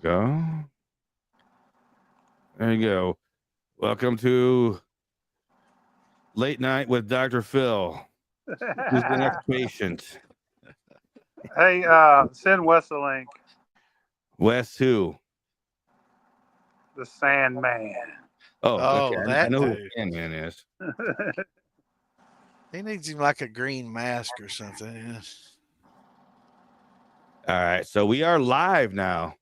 Go. There you go. Welcome to Late Night with Dr. Phil. Who's the next patient? Hey, send Wes a link. Wes who? The Sandman. Oh, okay. that I know who the dude. Sandman is. He needs him like a green mask or something. Yeah. All right. So we are live now.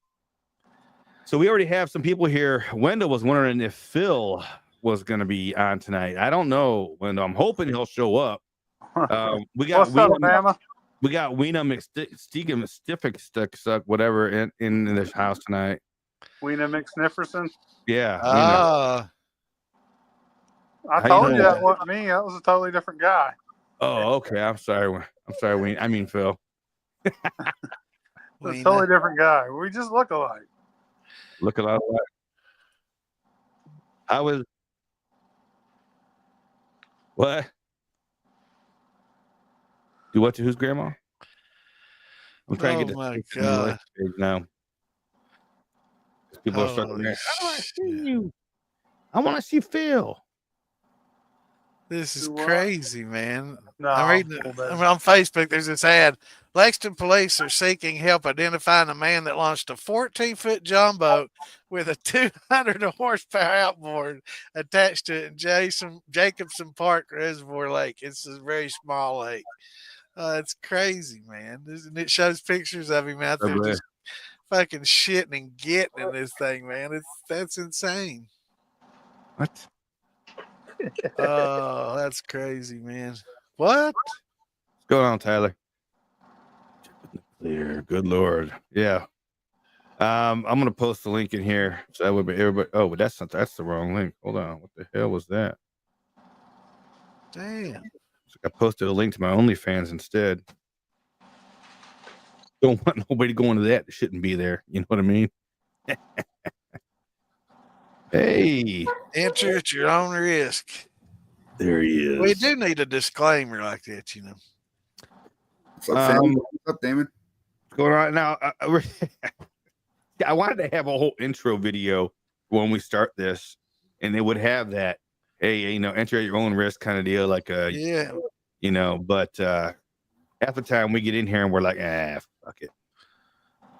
So we already have some people here. Wendell was wondering if Phil was going to be on tonight. I don't know, Wendell. I'm hoping he'll show up. We got What's up, Bama? We got Weena McStiffix, whatever, in this house tonight. Weena McSnifferson? Yeah. I told you that wasn't me. That was a totally different guy. Oh, okay. I'm sorry, Weena. I mean, Phil. It's a totally different guy. We just look alike. Look a lot alike. I was. What? Do what to whose grandma? I'm trying to get my this God. page now. People are starting there. I want to see you. I want to see Phil. This is crazy, man. No, I'm reading on Facebook. There's this ad. Lexington police are seeking help identifying a man that launched a 14-foot jumbo with a 200 horsepower outboard attached to it in Jacobson Park Reservoir Lake. It's a very small lake. It's crazy, man. And it shows pictures of him out there just fucking shitting and getting in this thing, man. That's insane. What? Oh, that's crazy, man. What? What's going on, Tyler? Clear. Good Lord. Yeah. I'm gonna post the link in here so that would be everybody. Oh, but that's the wrong link. Hold on. What the hell was that? Damn. I posted a link to my OnlyFans instead. Don't want nobody going to that. It shouldn't be there. You know what I mean? Hey. Enter at your own risk. There he is. We do need a disclaimer like that, you know. What's up, Damon? What's going on now? I wanted to have a whole intro video when we start this, and it would have that, hey, enter at your own risk kind of deal, like yeah, But half the time we get in here and we're like, fuck it.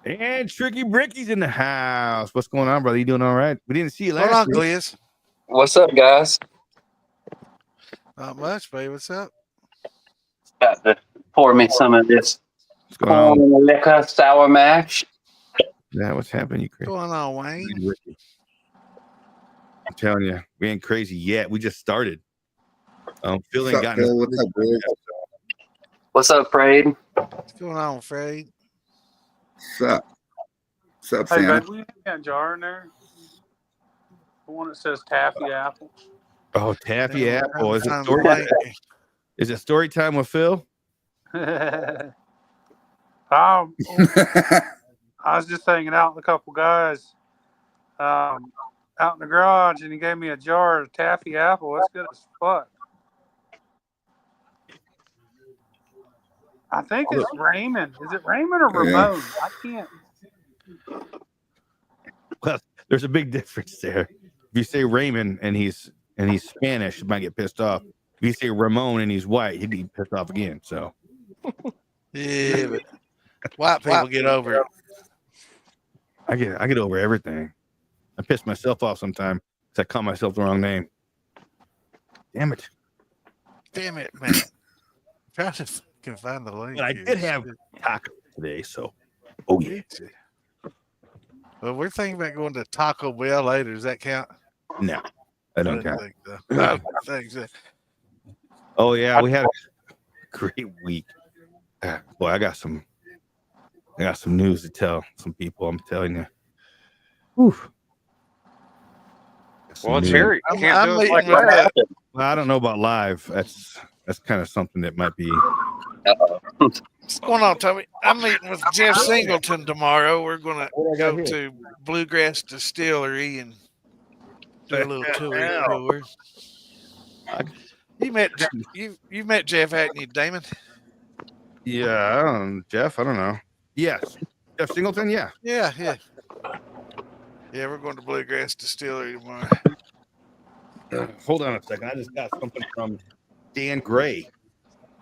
And Tricky Bricky's in the house. What's going on, brother? You doing all right? We didn't see you last week. Gliz. What's up, guys? Not much, babe. What's up? Got to pour me some of this What's going on? liquor sour mash. Yeah, what's happening? You crazy? What's going on, Wayne? I'm telling you, we ain't crazy yet. We just started. Phil ain't gotten. What's up, bro? What's up, Frade? What's going on, Frade? What's up, Hey, Sam? babe, will you have that jar in there? The one that says Taffy Apple. Oh, Taffy Damn, Apple. Is it story time with Phil? I was just hanging out with a couple guys out in the garage, and he gave me a jar of Taffy Apple. It's good as fuck. I think it's Raymond. Is it Raymond or Ramon? I can't. Well, there's a big difference there. If you say Raymond and he's Spanish, he might get pissed off. If you say Ramon and he's white, he'd be pissed off again. So yeah, but white people get over it. I get over everything. I piss myself off sometimes because I call myself the wrong name. Damn it, man. Try to fucking find the link. But I did have tacos today, so yeah. Well, we're thinking about going to Taco Bell later. Does that count? No, I don't count. Think so. I don't think so. Oh yeah, we had a great week. Boy, I got some news to tell some people. I'm telling you. Whew. Well, it's here. You can't do it like Well, that. I don't know about live. That's kind of something that might be. What's going on, Tommy? I'm meeting with Jeff Singleton tomorrow. We're going to go to Bluegrass Distillery and do a little tour. You met Jeff, hadn't you, Damon? Yeah, Jeff. I don't know. Yes, Jeff Singleton. Yeah. Yeah. Yeah, we're going to Bluegrass Distillery tomorrow. Hold on a second. I just got something from Dan Gray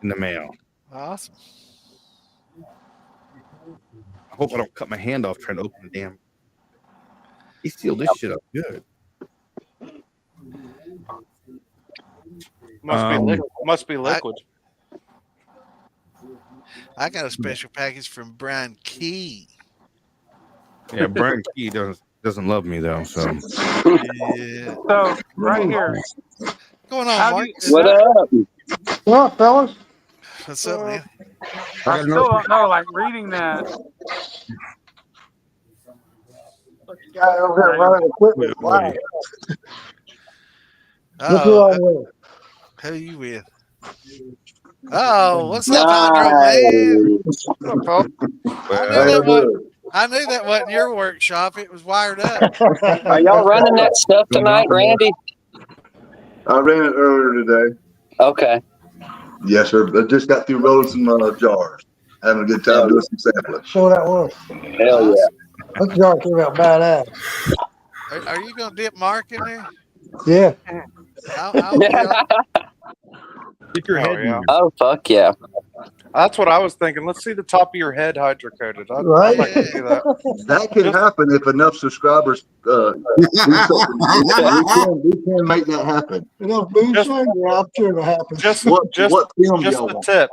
in the mail. Awesome. I hope I don't cut my hand off trying to open the damn. He sealed this shit up good. Must be liquid. I got a special package from Brian Key. Yeah, Brian Key doesn't love me though. So Yeah. So right here, What's going on, how do Mark? you, is What that, up? What up, fellas? What's up, man? I still don't know. Like reading that, Guy over here running equipment. Wow. Look who Oh, I'm with. who you with? Oh, what's up, Hydro Man? Nice. I knew that wasn't your workshop. It was wired up. Are y'all running that stuff tonight, Randy? I ran it earlier today. Okay. Yes, sir. I just got through rolling some jars. Having a good time doing some sampling. So that was. Hell yeah. That jar came out badass. Are you going to dip Mark in there? Yeah. I'll get your head. yeah. Oh, fuck yeah. That's what I was thinking. Let's see the top of your head hydrocoated. I'd Right? like to see that. That can happen if enough subscribers do something. We can make that happen. You know, moonshine, yeah, I'm sure it'll happen. Just What film just y'all the want? tip.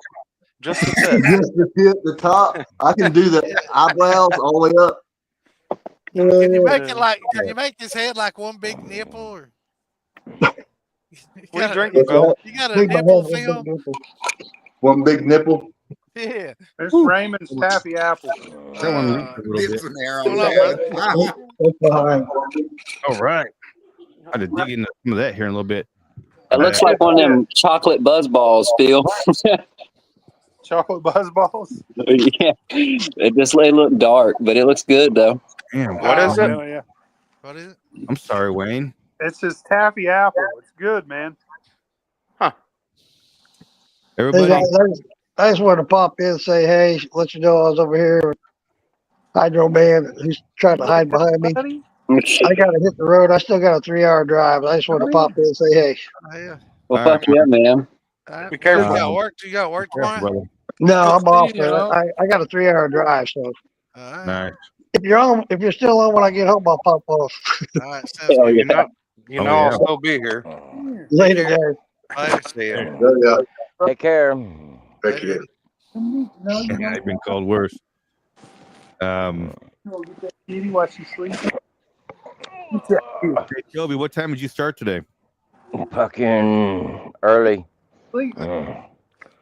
Just the tip. Just the tip, the top. I can do the eyebrows all the way up. Can you make it like? Can you make his head like one big nipple? Or What are you drinking, Phil? you got a nipple film? One big nipple. Yeah. there's Raymond's Taffy Apple. That one leaked a little bit. Hold on, brother. That's behind. All right. I had to dig into some of that here in a little bit. It looks like one of them chocolate buzz balls, Phil. Chocolate buzz balls. Yeah. It look dark, but it looks good though. Damn. What is it? Yeah. What is it? I'm sorry, Wayne. It's his Taffy Apple. It's good, man. Hey, Everybody. guys, I just wanted to pop in and say, hey, let you know I was over here with Hydro Man. He's trying to hide behind me. Buddy? I got to hit the road. I still got a 3-hour drive. I just wanted to pop in and say, hey. Oh, yeah. Well, fuck yeah, man. Be careful. You got work? You got work tomorrow? brother. No, I'm off. You know. I got a 3-hour drive, so All right. Nice. if you're still on when I get home, I'll pop off. All right. Sounds Hell good. yeah. You Oh, know I'll yeah. still be here. Later, guys. Later. See ya. Yeah. Take care. Thank you. I've been called worse. Kitty, watch you sleep. Hey, Toby, what time did you start today? Fucking early. Sleep. Early.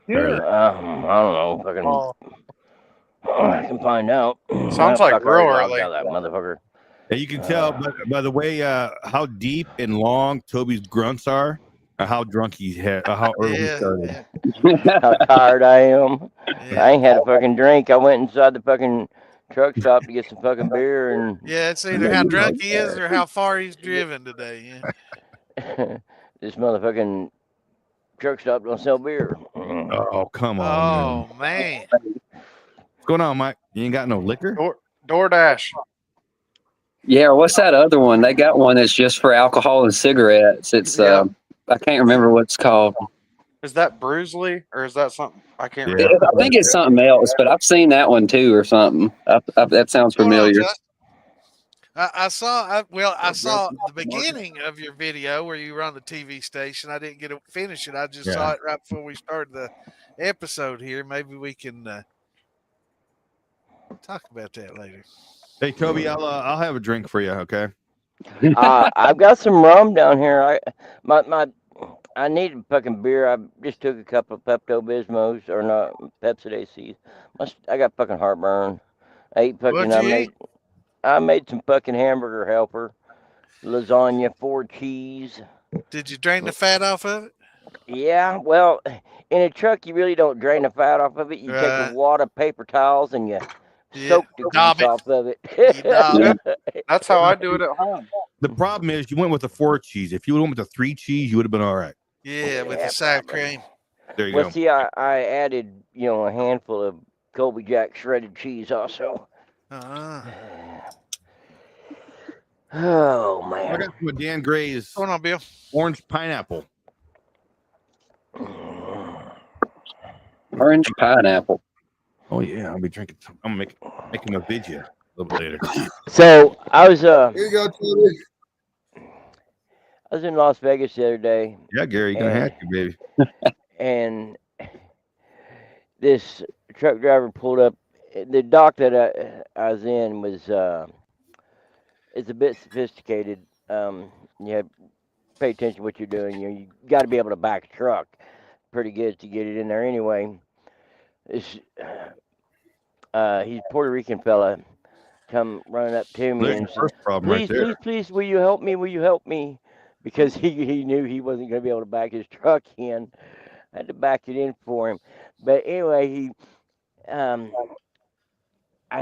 I don't know. Fucking. Oh, I can find out. Sounds like Fuck, I already real logged early. out, that motherfucker. Hey, you can tell by the way how deep and long Toby's grunts are, or how drunk he had, or how early he started. Yeah. How tired I am. Yeah. I ain't had a fucking drink. I went inside the fucking truck stop to get some fucking beer, and Yeah, it's either how drunk he is or how far he's driven today. Yeah. this motherfucking truck stop don't sell beer. Oh, come on. Oh man. What's going on, Mike? You ain't got no liquor? DoorDash. Yeah, what's that other one? They got one that's just for alcohol and cigarettes. It's Yeah. I can't remember what it's called. Is that Bruisley or is that something? I can't remember. Yeah. I think it's something else, but I've seen that one too or something. That sounds What's going on, familiar. Justin? I saw the beginning of your video where you were on the TV station. I didn't get to finish it. I just saw it right before we started the episode here. Maybe we can talk about that later. Hey, Toby, I'll have a drink for you, okay? I've got some rum down here. I need a fucking beer. I just took a couple of Pepto Bismos or not Pepsi ACs. I got fucking heartburn. I ate fucking. What'd you eat? I made some fucking hamburger helper, lasagna, 4 cheese. Did you drain the fat off of it? Yeah, well, in a truck you really don't drain the fat off of it. You take Right. a wad of paper towels and you Yeah, soak the daub grease it. off of it. You daub it. That's how I do it at home. The problem is you went with the 4 cheese. If you went with the 3 cheese, you would have been all right. Yeah, with Yeah, the sour probably. cream. There you Well, go. see, I added, a handful of Colby Jack shredded cheese also. Uh-huh. Oh I man. got some of Dan Gray's What's going on, Bill? orange pineapple. Orange pineapple. Oh yeah, I'll be drinking some. I'm gonna make him a video a little bit later. So I was Here you go, Tony. I was in Las Vegas the other day, Yeah, Gary, you're gonna have to, baby. and this truck driver pulled up. The dock that I was in was it's a bit sophisticated. You have to pay attention to what you're doing. You got to be able to back a truck pretty good to get it in there anyway. This he's a Puerto Rican fella come running up to me There's and your said, first problem please, right there. please, will you help me? Will you help me? Because he knew he wasn't going to be able to back his truck in. I had to back it in for him. But anyway, I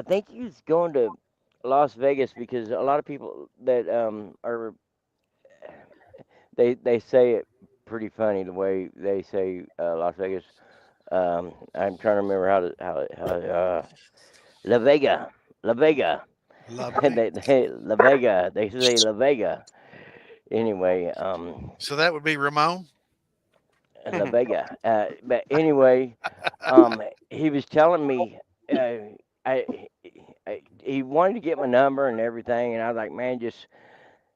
think he's going to Las Vegas because a lot of people that are they say it pretty funny the way they say Las Vegas. I'm trying to remember how La Vega, La Vega. Love And it. they La Vega. They say La Vega. Anyway, So that would be Ramon. La Vega. But anyway, he was telling me, he wanted to get my number and everything, and I was like, man, just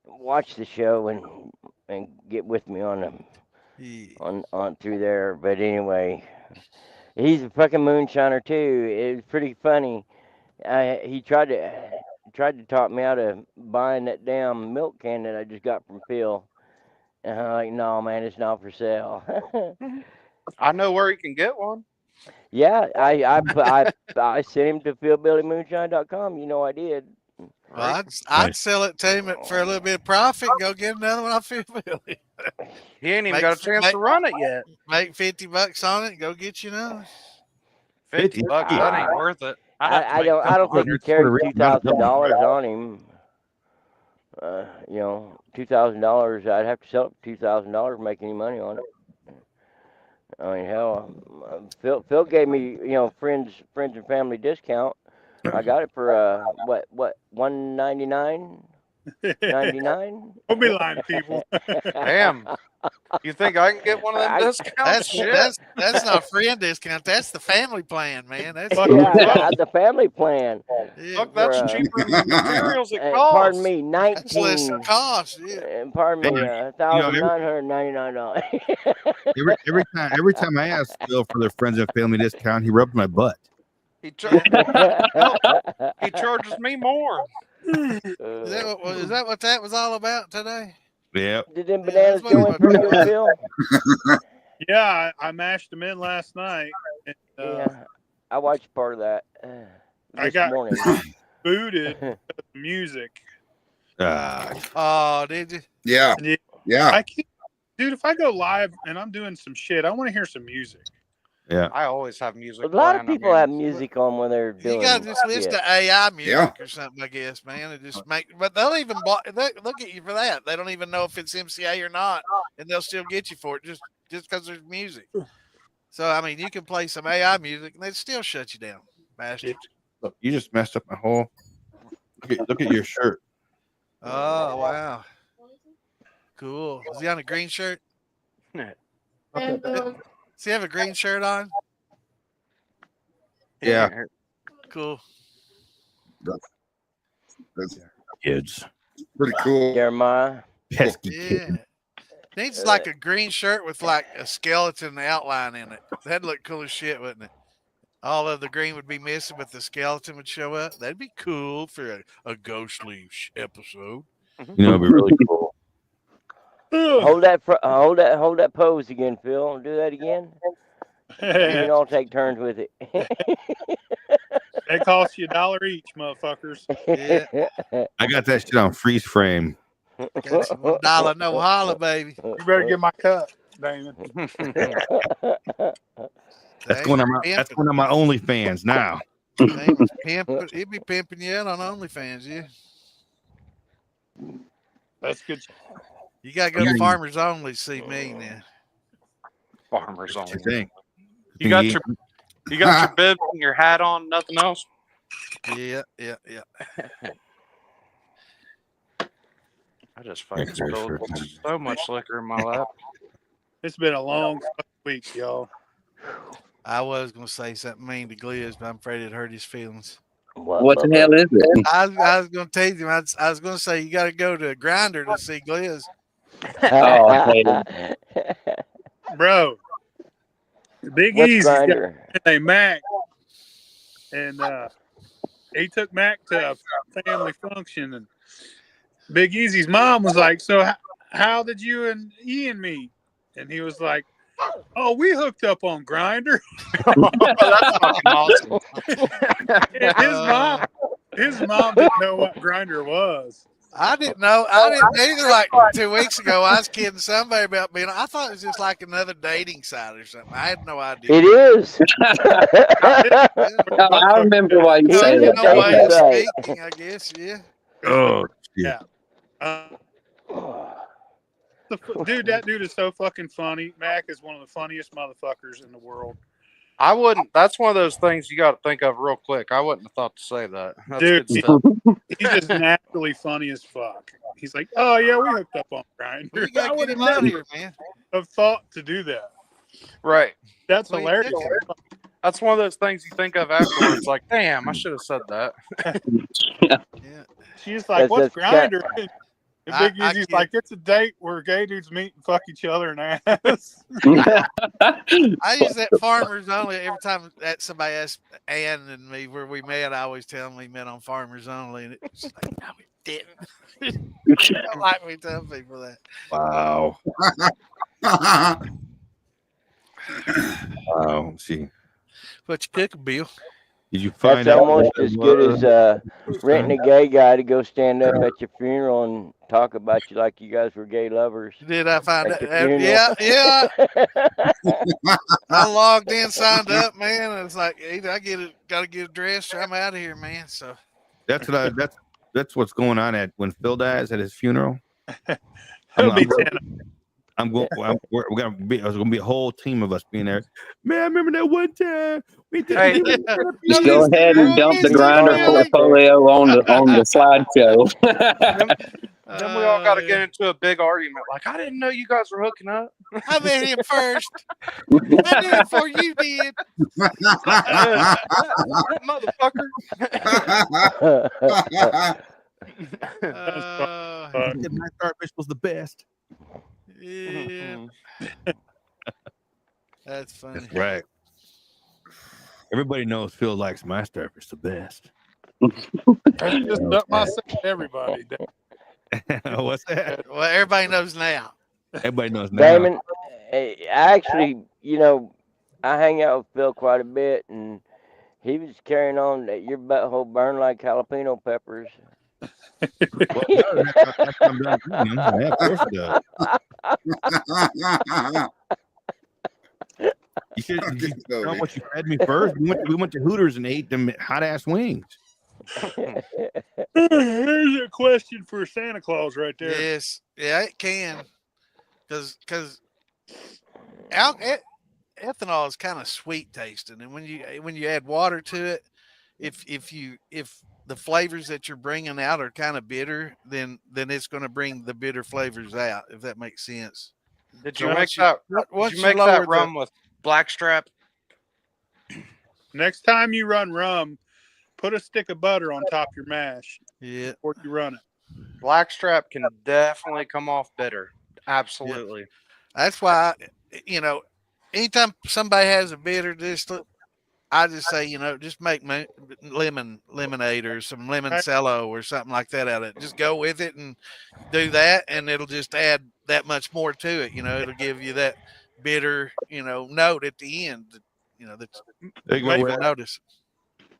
watch the show and get with me on through there. But anyway, he's a fucking moonshiner too. It was pretty funny. He tried to talk me out of buying that damn milk can that I just got from Phil. And I'm like, no, man, it's not for sale. I know where you can get one. Yeah, I sent him to philbillymoonshine.com. You know I did. Well, I'd sell it to him for a little bit of profit and go get another one off Phil Billy. He ain't even got a chance to run it yet. Make $50 on it and go get you another. $50, that ain't worth it. I don't think he carried $2,000 on him. $2,000. I'd have to sell it for $2,000 to make any money on it. I mean, hell, Phil gave me friends and family discount. I got it for what $199. 99. Don't be lying, people. Damn. You think I can get one of them discounts? That's not friend discount. That's the family plan, man. That's the family plan. Look, that's cheaper than the materials it costs. Pardon me, 19. That's less than cost. And pardon me, $1,999. Every time I ask Phil for their friends and family discount, he rubs my butt. He charges me more. Is that what that was all about today? Yeah. Did them bananas go in pretty good, Phil? Yeah, I mashed them in last night. And, yeah, I watched part of that I this got morning. booted with music. Oh, did you? Yeah. I can't, dude. If I go live and I'm doing some shit, I want to hear some music. Yeah, I always have music. A lot of people have music on when they're doing. You got to just listen to AI music Yeah. or something, I guess, man. And just but they'll even look at you for that. They don't even know if it's MCA or not, and they'll still get you for it just because there's music. So I mean, you can play some AI music and they still shut you down, bastard. Look, you just messed up my whole. Look at your shirt. Oh wow, cool. Is he on a green shirt? Does he have a green shirt on? Yeah. Cool. That's Kids. pretty cool. Jeremiah. Pesky Yeah. kid. Needs like a green shirt with like a skeleton outline in it. That'd look cool as shit, wouldn't it? All of the green would be missing, but the skeleton would show up. That'd be cool for a ghostly episode. You know, it'd be really cool. Hold that pose again, Phil. Do that again. We can all take turns with it. They cost you $1 each, motherfuckers. Yeah. I got that shit on freeze frame. Got some $1 no holla, baby. You better get my cut, Damon. That's going on my OnlyFans now. Damon's pimping. He'd be pimping you out on OnlyFans, yeah. That's good. You gotta go to Farmers Only to see me now. Farmers What you only. think? You got your bib and your hat on, nothing else. Yeah. just fucking spilled so much liquor in my lap. It's been a long week, y'all. I was gonna say something mean to Gliz, but I'm afraid it hurt his feelings. What the hell is it? I was gonna tell you. I was gonna say you got to go to Grinder to see Gliz. Oh, hey. Bro, Big What's Easy's Grinder? got a Mac, and he took Mac to a family function, and Big Easy's mom was like, "So how did you and Ian meet?" And he was like, "Oh, we hooked up on Grinder." That's fucking awesome. His mom didn't know what Grinder was. I didn't know. I didn't either. Like 2 weeks ago, I was kidding somebody about being. I thought it was just like another dating site or something. I had no idea. It is. I remember why you say You that. know, way of Right. speaking, I guess. Yeah. Oh, Yeah. Dude, that dude is so fucking funny. Mac is one of the funniest motherfuckers in the world. I wouldn't. That's one of those things you got to think of real quick. I wouldn't have thought to say that. That's Dude, good stuff. he's just naturally funny as fuck. He's like, "Oh yeah, we hooked up on Grindr." You I got to would get have him out never here, man. have thought to do that. Right. That's Well, you hilarious. did. That's one of those things you think of afterwards. Like, damn, I should have said that. Yeah. She's like, "What's That's Grindr?" And I Big Easy's get- like, "It's a date where gay dudes meet and fuck each other in ass." I use that farmers only every time that somebody asks Ann and me where we met. I always tell them we met on farmers only, and it's like, no, we didn't. I don't like me telling people that. wow. Wow. See, But you cook a bill. did you find That's out? almost what it as good was? as renting a gay guy to go stand up at your funeral and talk about you like you guys were gay lovers. Did I find At that? your funeral. Yeah. I logged in, signed up, man. And it's like, either I get it, got to get dressed, or I'm out of here, man. So That's what that's what's going on at when Phil dies at his funeral. It'll be 10. We're gonna be. There's gonna be a whole team of us being there. Man, I remember that one time we did. Hey. Just go ahead and dump the Grinder portfolio on the slideshow. Then we all got to get into a big argument. Like, I didn't know you guys were hooking up. I met him first. I did it before you did. Motherfucker. My starfish was the best. Yeah. That's funny. That's right. Everybody knows Phil likes my starfish the best. I just dumped myself to everybody. What's that? Well, everybody knows now. Everybody knows now. Damon, I actually, I hang out with Phil quite a bit, and he was carrying on that your butthole burned like jalapeno peppers. I'm done eating them. Yeah, of course it does. You should know what you fed me first. We went to Hooters and ate them hot ass wings. There's a question for Santa Claus right there. Yes. Yeah, it can. Because ethanol is kind of sweet tasting, and when you add water to it, if the flavors that you're bringing out are kind of bitter, then it's going to bring the bitter flavors out. If that makes sense. Did you make that? Once Did you make lower that rum with blackstrap? Next time you run rum, put a stick of butter on top of your mash. Yeah. Before you run it. Blackstrap can definitely come off bitter. Absolutely. That's why, anytime somebody has a bitter, I just say, just make lemonade or some lemon cello or something like that out of it. Just go with it and do that, and it'll just add that much more to it. It'll give you that bitter, note at the end. That you won't notice.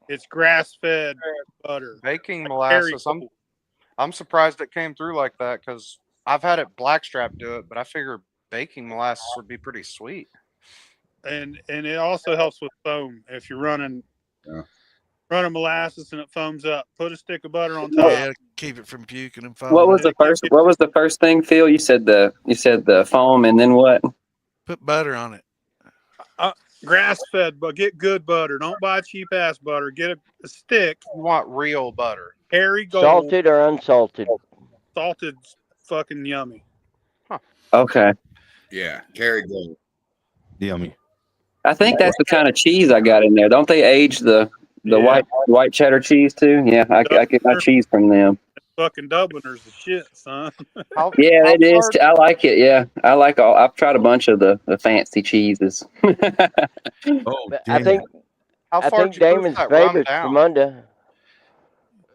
It's grass-fed butter. Baking molasses. I'm surprised it came through like that because I've had it blackstrap do it, but I figure baking molasses would be pretty sweet. And it also helps with foam. If you're running molasses and it foams up, put a stick of butter on top. Yeah, keep it from puking and foaming. What was the first thing, Phil? You said the foam, and then what? Put butter on it. Grass-fed, but get good butter. Don't buy cheap-ass butter. Get a stick. You want real butter. Hairy gold. Salted or unsalted? Salted fucking yummy. Okay. Yeah, Kerry Gold. Yummy. I think that's the kind of cheese I got in there. Don't they age the Yeah. white cheddar cheese too? Yeah, I get my cheese from them. Fucking Dubliners the shit, son. Yeah, how it is. far- I like it. Yeah, I like all. I've tried a bunch of the fancy cheeses. Oh, But damn. How I far think did you proof Damon's that rum favorite's down? Famunda.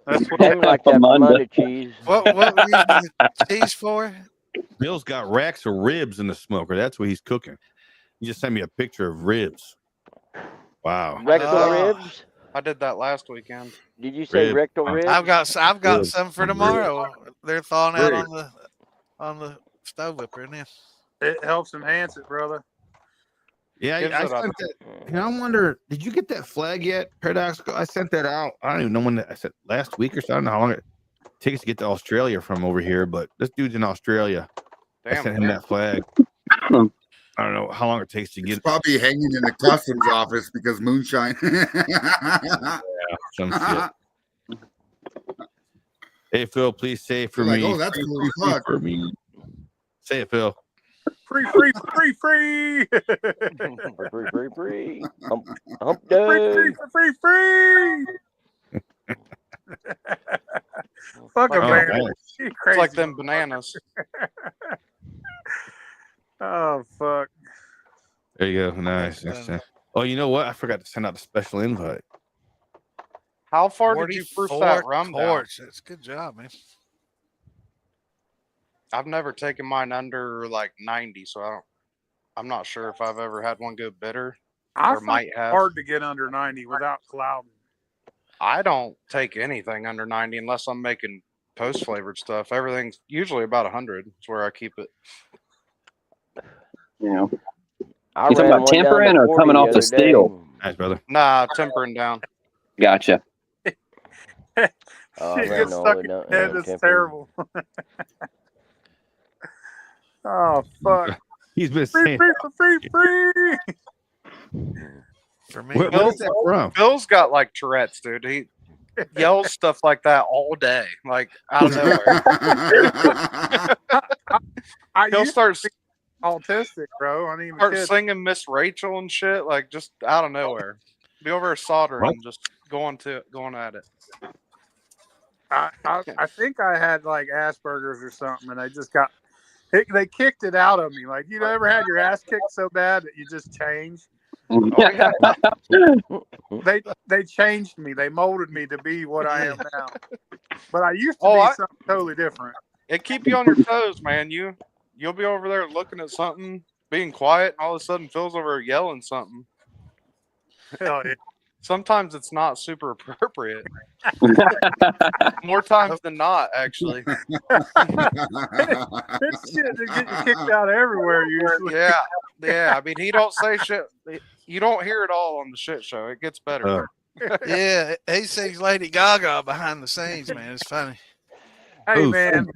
That's what Damon likes that Famunda. Famunda cheese. What were you using the cheese for? Bill's got racks of ribs in the smoker. That's what he's cooking. He just sent me a picture of ribs. Wow. Rectal Oh. ribs? I did that last weekend. Did you say Rib. rectal ribs? I've got Rib. some for Rib. tomorrow. They're thawing out Rib. on the stove up right now. it helps enhance it, brother. Yeah, Gives I it a- sent that. You know, I wonder, did you get that flag yet, Paradoxical? I sent that out. I don't even know when I said last week or so. I don't know how long it takes to get to Australia from over here, but this dude's in Australia. I sent him that flag. I don't know how long it takes to It's get probably hanging in the customs office because moonshine. some shit. Hey, Phil, please say it for You're me. like, oh, that's Free, cool as free fuck. for me. Say it, Phil. Free, free, free, free. Free. Hump Free, day. free, free, free. Fuck a Oh, man. man. She It's crazy. like them bananas. Oh fuck. There you go. Nice. Oh, you know what? I forgot to send out a special invite. How far did you proof that rum down? quarts. That's a good job, man. I've never taken mine under like 90, so I'm not sure if I've ever had one go bitter. I Or find might it have. hard to get under 90 without clouding. I don't take anything under 90 unless I'm making post flavored stuff. Everything's usually about 100. Is where I keep it. You know, I you talking ran about one down tempering to or 40 coming off the other day. steel? Nice, brother. Nah, tempering down. Gotcha. Oh, I Shit ran gets all stuck the way in down. your head. It's tempering. terrible. Oh fuck. He's been Free, saying, free, free, free. For me, what is that from? Bill's got like Tourette's, dude. He yells stuff like that all day, like out of nowhere. I He'll used start to be autistic, bro. I mean, start singing Miss Rachel and shit, like just out of nowhere. Be over there soldering What? and just going at it. I think I had like Asperger's or something, and I just got they kicked it out of me. Like, you ever had your ass kicked so bad that you just changed? They changed me. They molded me to be what I am now. But I used to be something totally different. It keep you on your toes, man. You'll be over there looking at something, being quiet, and all of a sudden Phil's over there yelling something. Hell yeah. Sometimes it's not super appropriate. More times than not, actually. This shit to get you kicked out everywhere usually. Yeah. I mean, he don't say shit. You don't hear it all on the shit show. It gets better. yeah, he sings Lady Gaga behind the scenes, man. It's funny. Hey man,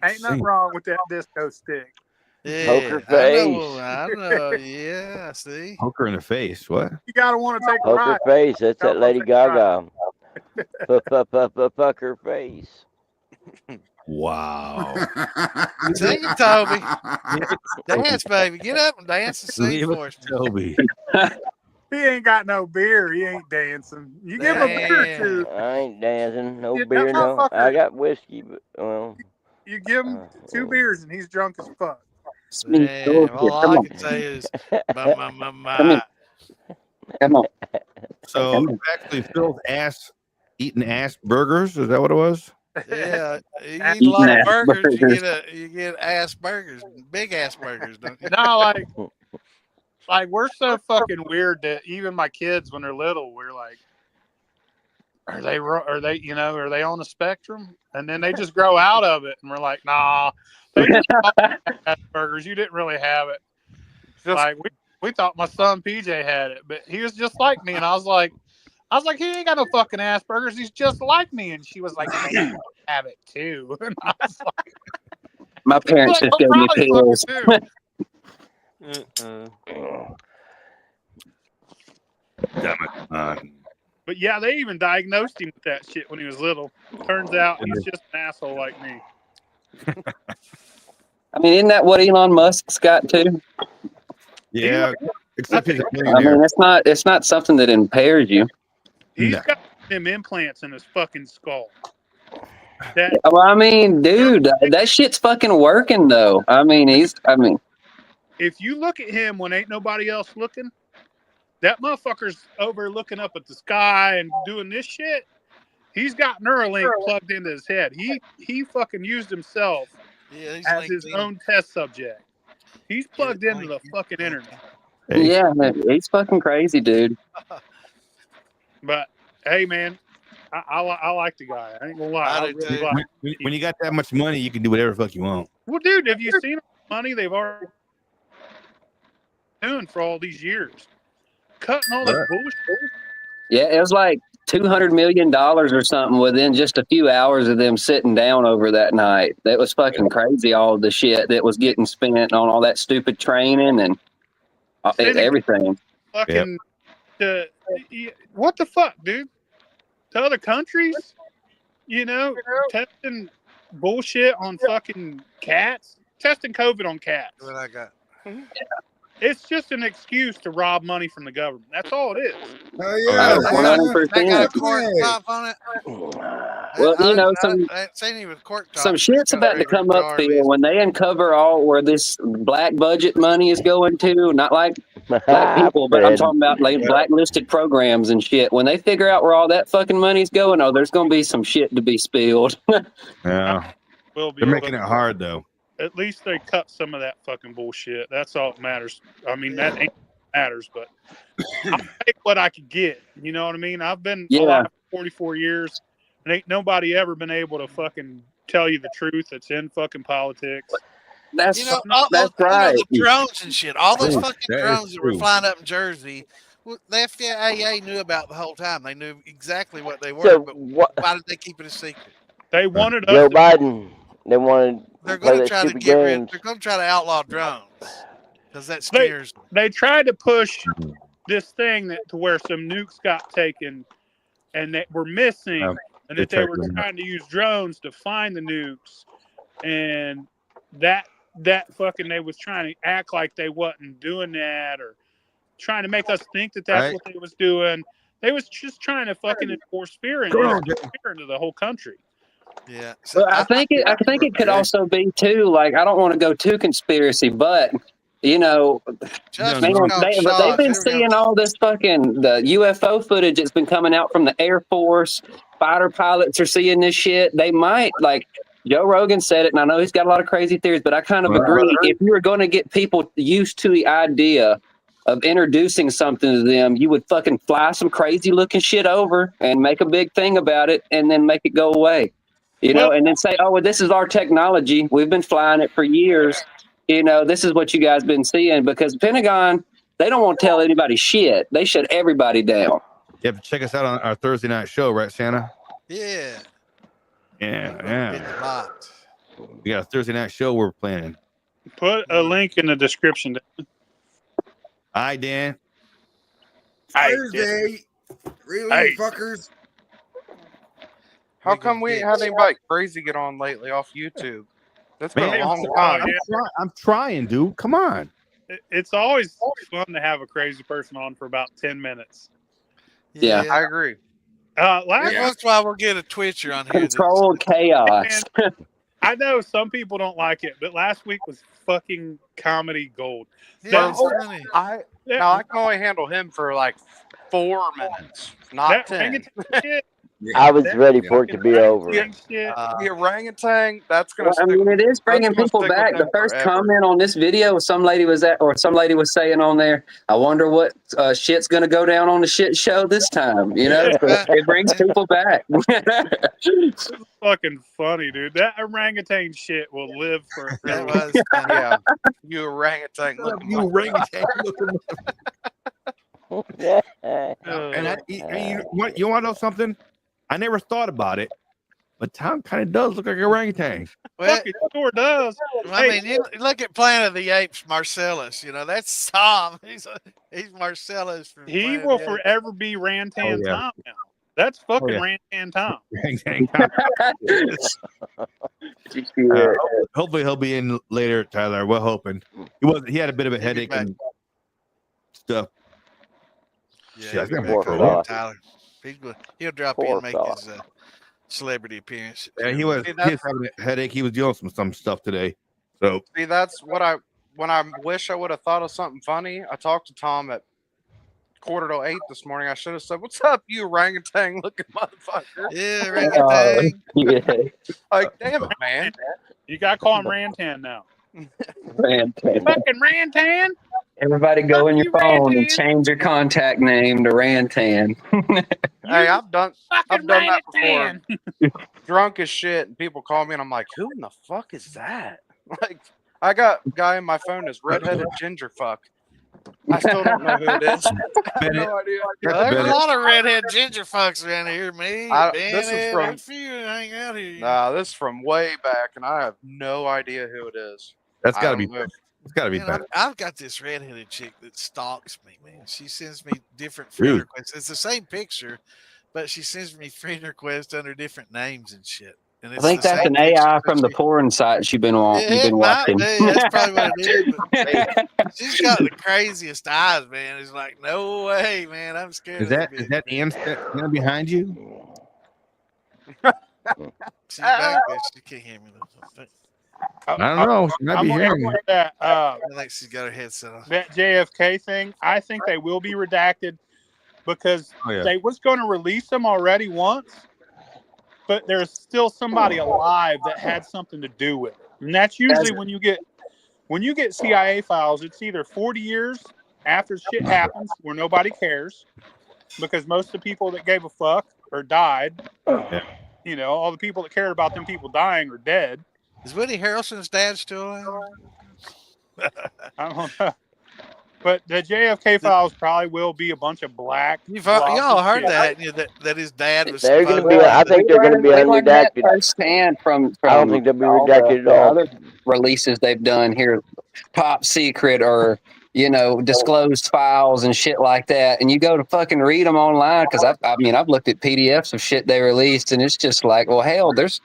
ain't nothing wrong with that disco stick. Yeah, Poker face. I know. Yeah, see. Poker in the face. What? You gotta want to take a Poker ride. face. That's that Lady Take a ride. Gaga. Poker face. Wow. Sing it, Toby. Dance, baby. Get up and dance and sing Leave for it us. to Toby. He ain't got no beer. He ain't dancing. You give him a beer or two. I ain't dancing. No Yeah, that beer, no. motherfucker- I got whiskey, but well. You give him 2 beers and he's drunk as fuck. Man, all I can say is, my. Come on. So actually, Phil's eating ass burgers. Is that what it was? Yeah, you eat a lot of burgers, you get ass burgers, big ass burgers, don't you? No, like we're so fucking weird that even my kids, when they're little, we're like, are they on the spectrum? And then they just grow out of it, and we're like, nah, they just burgers. You didn't really have it. Like we thought my son PJ had it, but he was just like me, and I was like, he ain't got no fucking Asperger's. He's just like me. And she was like, I have it too. And I was like, my parents just gave me pills. Damn it. But yeah, they even diagnosed him with that shit when he was little. Turns out he's just an asshole like me. I mean, isn't that what Elon Musk's got too? Yeah, except he's a I billionaire. mean, it's not something that impairs you. He's No. got them implants in his fucking skull. That Well, I mean, dude, that shit's fucking working though. I mean, if you look at him when ain't nobody else looking, that motherfucker's over looking up at the sky and doing this shit. He's got Neuralink plugged into his head. He fucking used himself as his own test subject. He's plugged into the fucking internet. Hey. yeah, he's fucking crazy, dude. But hey, man, I like the guy. I ain't gonna lie. I I do really too. like. When you got that much money, you can do whatever the fuck you want. Well, dude, have you seen the money they've already doing for all these years? Cutting all this bullshit. Yeah, it was like $200 million or something within just a few hours of them sitting down over that night. That was fucking crazy. All the shit that was getting spent on all that stupid training and everything. Fucking what the fuck, dude? To other countries, testing bullshit on fucking cats, testing COVID on cats. What I got? It's just an excuse to rob money from the government. That's all it is. Oh yeah, 100%. They got a cork top on it. Well, I ain't seen any with cork top. some shit's about to come up, Phil, when they uncover all where this black budget money is going to. Not like black people, but I'm talking about like blacklisted programs and shit. When they figure out where all that fucking money's going, there's going to be some shit to be spilled. Yeah, they're making it hard though. At least they cut some of that fucking bullshit. That's all that matters. I mean, that ain't matters, but I'll take what I could get. You know what I mean? I've been alive for 44 years, and ain't nobody ever been able to fucking tell you the truth that's in fucking politics. That's that's right. The drones and shit. All those fucking That is drones that were true. flying up in Jersey, well, the FAA knew about the whole time. They knew exactly what they were, So but what? why did they keep it a secret? They wanted Joe us. Biden. They wanted. They're play going to that try to stupid get rid. games. They're going to try to outlaw drones because that scares them. They tried to push this thing to where some nukes got taken and that were missing, and that they were trying to use drones to find the nukes, and that fucking they was trying to act like they wasn't doing that, or trying to make us think that that's what they was doing. They was just trying to fucking enforce fear into the whole country. Yeah. So Well, I think it could also be too. Like, I don't want to go too conspiracy, but they've been seeing all this fucking the UFO footage that's been coming out from the Air Force. Fighter pilots are seeing this shit. They might, like Joe Rogan said it, and I know he's got a lot of crazy theories, but I kind of agree. If you were going to get people used to the idea of introducing something to them, you would fucking fly some crazy looking shit over and make a big thing about it, and then make it go away. And then say, oh, well, this is our technology. We've been flying it for years. This is what you guys been seeing, because Pentagon, they don't want to tell anybody shit. They shut everybody down. You have to check us out on our Thursday night show, right, Santa? Yeah. Yeah. We got a Thursday night show we're planning. Put a link in the description. Hi, Dan. Thursday. Really, fuckers? How come we ain't had anybody crazy get on lately off YouTube? That's been a long time. I'm trying, dude. Come on. It's always fun to have a crazy person on for about 10 minutes. Yeah. I agree. That's why we'll get a Twitcher on here. Controlled chaos. I know some people don't like it, but last week was fucking comedy gold. Yeah, I can only handle him for like 4 minutes, not 10. I was ready for it to be over. The orangutan, that's gonna. I mean, it is bringing people back. The first comment on this video, some lady was saying on there, I wonder what shit's gonna go down on the shit show this time. It brings people back. It's fucking funny, dude. That orangutan shit will live forever. That was You orangutan. You orangutan. And you want to know something? I never thought about it, but Tom kind of does look like an orangutan. Well, it sure does. I mean, you look at Planet of the Apes, Marcellus. That's Tom. He's Marcellus. From He Planet will of the Apes. forever be Rantan Tom now. That's fucking Rantan Tom. Hopefully he'll be in later, Tyler. We're hoping. He had a bit of a headache and stuff. Yeah, Shit, I he'll be got back Poor on fella. Tyler. He'll drop Poor in and make fella. his celebrity appearance. Yeah, he was having a headache. He was dealing with some stuff today. So See, that's what when I wish I would have thought of something funny. I talked to Tom at 7:45 this morning. I should have said, "What's up, you orangutan looking motherfucker?" Yeah, orangutan. Yeah, Like, damn it, man. You gotta call him Rantan now. Rantan. Fucking Rantan. Everybody go Fuck in your you, phone and Rantan. change your contact name to Rantan. Hey, I've done Fucking that before. Rantan. Drunk as shit, and people call me, and I'm like, "Who in the fuck is that?" Like, I got a guy in my phone as redheaded ginger fuck. I still don't know who it is. I have no idea. There's a lot of redhead ginger fucks around here. Me, This is Bennett, from- a few hang out here. Nah, this is from way back, and I have no idea who it is. that's I got to don't be. know. It's got to be Man, better. I've got this redheaded chick that stalks me, man. She sends me different friend Dude. requests. It's the same picture, but she sends me friend requests under different names and shit. And I it's think the that's same an AI picture, from the she- porn sites you've been It might watching. be. That's probably what it is. But she's got the craziest eyes, man. It's like, no way, man. I'm scared. Is that Ann standing behind you? She's back there. She can't hear me. I don't know. She might be hearing you. That I think she's got her headset on. that JFK thing. I think they will be redacted because Oh, yeah. they was going to release them already once, but there's still somebody alive that had something to do with it. And that's usually when you get CIA files, it's either 40 years after shit happens where nobody cares because most of the people that gave a fuck or died. Yeah. You know, all the people that cared about them people dying are dead. Is Woody Harrelson's dad still alive? I don't know. But the JFK files probably will be a bunch of black. Y'all heard that, that his dad was. They're going to supposed be. I think they're going to be We learned that unredacted. firsthand from I don't think they'll be all redacted at the all. other releases they've done here, top secret or disclosed files and shit like that. And you go to fucking read them online because I've looked at PDFs of shit they released, and it's just like, well, hell, there's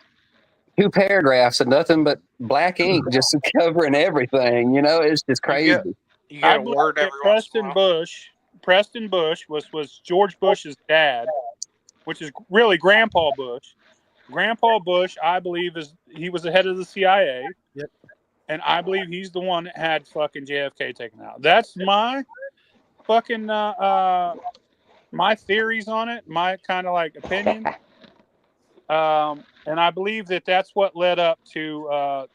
2 paragraphs of nothing but black ink just covering everything. It's just crazy. You I get a believe word that every once in a while. Preston Bush was George Bush's dad, which is really Grandpa Bush. Grandpa Bush, I believe, he was the head of the CIA. Yep. And I believe he's the one that had fucking JFK taken out. That's my fucking my theories on it, my kind of like opinion. And I believe that that's what led up to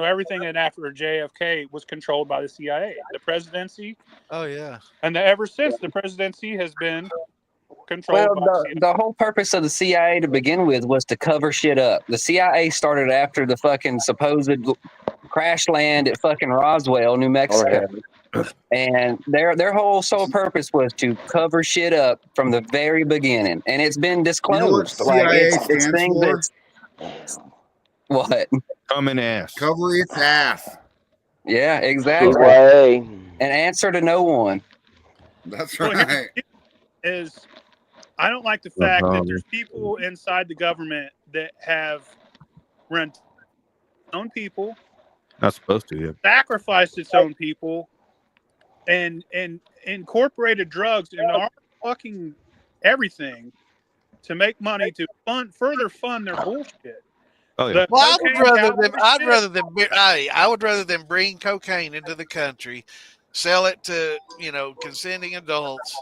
everything that after JFK was controlled by the CIA, the presidency. Oh yeah. And ever since the presidency has been controlled by the CIA. The whole purpose of the CIA to begin with was to cover shit up. The CIA started after the fucking supposed crash land at fucking Roswell, New Mexico. And their whole sole purpose was to cover shit up from the very beginning. And it's been disclosed. You know what CIA it's stands things for? that's what? Come in ass. Cover its ass. Yeah, exactly. CYA. An answer to no one. That's Well, right. is I don't like the fact that there's people inside the government that have run its own people, Not supposed to. Yeah. sacrificed its own people, and incorporated drugs in our fucking everything to make money to further fund their bullshit. Oh yeah. Well, I would rather them bring cocaine into the country, sell it to consenting adults,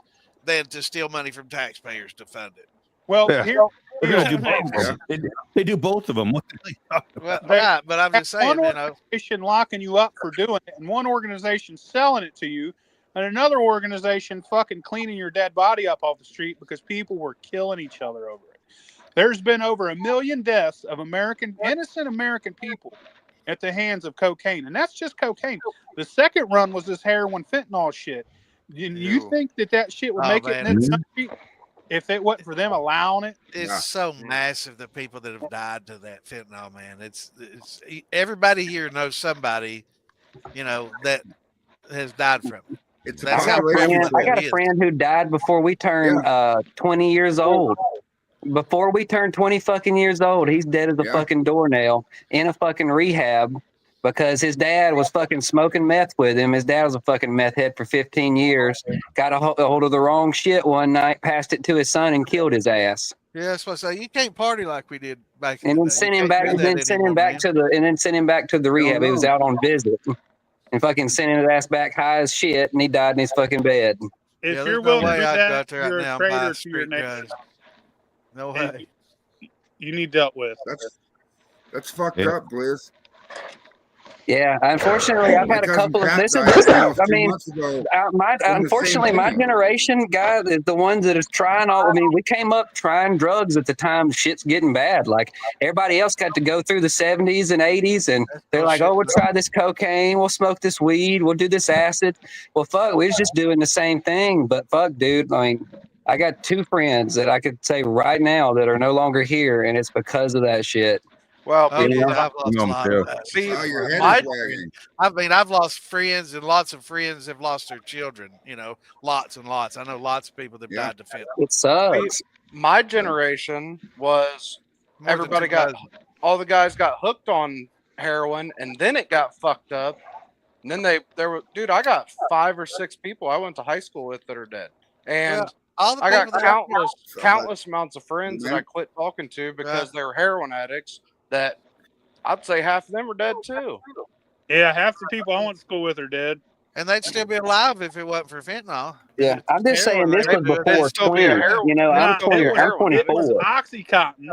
than to steal money from taxpayers to fund it. Well, Yeah. here, They're gonna do both of them. They do both of them. What the hell are you talking about? Well, right, but I'm just saying, one organization locking you up for doing it, and one organization selling it to you, and another organization fucking cleaning your dead body up off the street because people were killing each other over it. There's been over 1 million deaths of innocent American people at the hands of cocaine, and that's just cocaine. The second run was this heroin fentanyl shit. You think that shit would make it in this country if it wasn't for them allowing it? It's so massive, the people that have died to that fentanyl, man. It's everybody here knows somebody, that has died from it. I got a friend who died before we turned 20 years old. before we turned 20 fucking years old, he's dead as a Yeah. fucking doornail in a fucking rehab because his dad was fucking smoking meth with him. His dad was a fucking meth head for 15 years. Got a hold of the wrong shit one night, passed it to his son, and killed his ass. Yeah, that's what I say. You can't party like we did back in And the then day. sent You him can't back. do And that then sent him anymore, back man. to the. And then sent him back to the rehab. He was no. out on visit, and fucking sent his ass back high as shit, and he died in his fucking bed. If Yeah, you're there's no willing to way do I'd go that, out there right you're a now and buy traitor to your street nation. drugs. No And way. you need dealt with. That's fucked Yeah. up, Blizz. Yeah, unfortunately, I've My had a cousin couple of Pat this. died Is, almost I 2 mean, months ago. unfortunately, my thing. generation, guy, the ones that is trying all. I mean, we came up trying drugs at the time shit's getting bad. Like everybody else got to go through the 70s and 80s, and they're like, "Oh, we'll try this cocaine, we'll smoke this weed, we'll do this acid." Well, fuck, we was just doing the same thing. But fuck, dude, I mean, I got 2 friends that I could say right now that are no longer here, and it's because of that shit. Well, Oh, people, yeah, I've lost a lot of that. See, Oh, your head my- is wagging. I mean, I've lost friends, and lots of friends have lost their children. You know, lots and lots. I know lots of people that Yeah. died to fentanyl. It sucks. my generation was More than everybody 2 got dozen. all the guys got hooked on heroin, and then it got fucked up. And then there were, dude, I got 5 or 6 people I went to high school with that are dead, and Well, all the I got people that countless amounts of friends that I quit talking to because they were heroin addicts. That I'd say half of them are dead too. Yeah, half the people I went to school with are dead. and they'd still be alive if it wasn't for fentanyl. Yeah, I'm just saying this was before They'd still be a 20. heroin- You know, I'm Nah, it 24. was Oxycontin.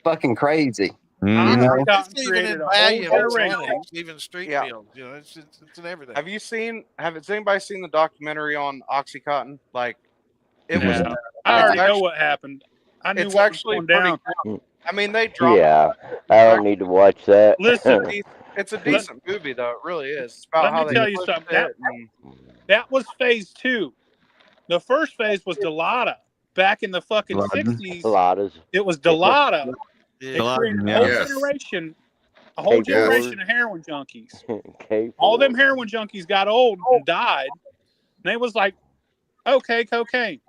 Fucking crazy. Mm. You know? Oxycontin It's even created in a whole value, generation. even street Yeah. pills. You know, it's in everything. Has anybody seen the documentary on OxyContin? Like, it was. Yeah. I already know what happened. I knew It's what actually was going down. pretty. I mean, they dropped. Yeah, I don't need to watch that. Listen, It's a decent movie, though. It really is. It's about let how me they tell you pushed something. it and- That was phase 2. The first phase was Dilaudid. Back in the fucking Dilaudid. 60s, Pilates. it was Dilaudid. Yeah. It created a Yeah. whole Yes. generation, a whole Yes. generation of heroin junkies. Okay. All them heroin junkies got old and died. And they was like, okay, cocaine.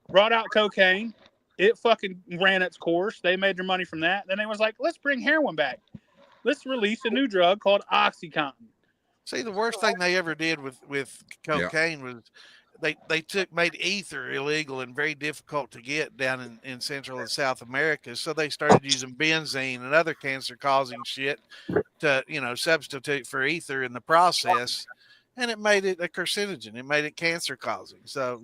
Brought out cocaine. It fucking ran its course. They made their money from that. Then they was like, let's bring heroin back. Let's release a new drug called Oxycontin. See, the worst thing they ever did with cocaine was they made ether illegal and very difficult to get down in Central and South America. So they started using benzene and other cancer causing shit to, substitute for ether in the process. And it made it a carcinogen. It made it cancer causing. So,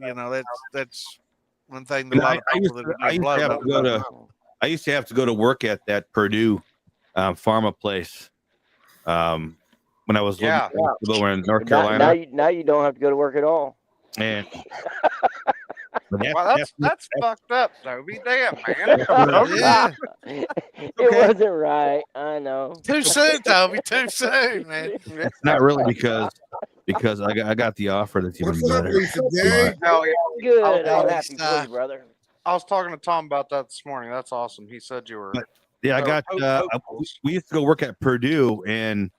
that's one thing that a lot of people that I used to have to go to I used to have to go to work at that Purdue pharma place when I was living over in North Carolina. Now you don't have to go to work at all. And Wow, that's fucked up, Toby. Damn, man. Yeah. It wasn't right. I know. Too soon, Toby. Too soon, man. it's not really because I got the offer that's even What's up, better. Lisa J? Hell yeah. Good. Oh, I'm happy for Lisa. you, brother. I was talking to Tom about that this morning. That's awesome. He said you were. Yeah, I got. We used to go work at Purdue, and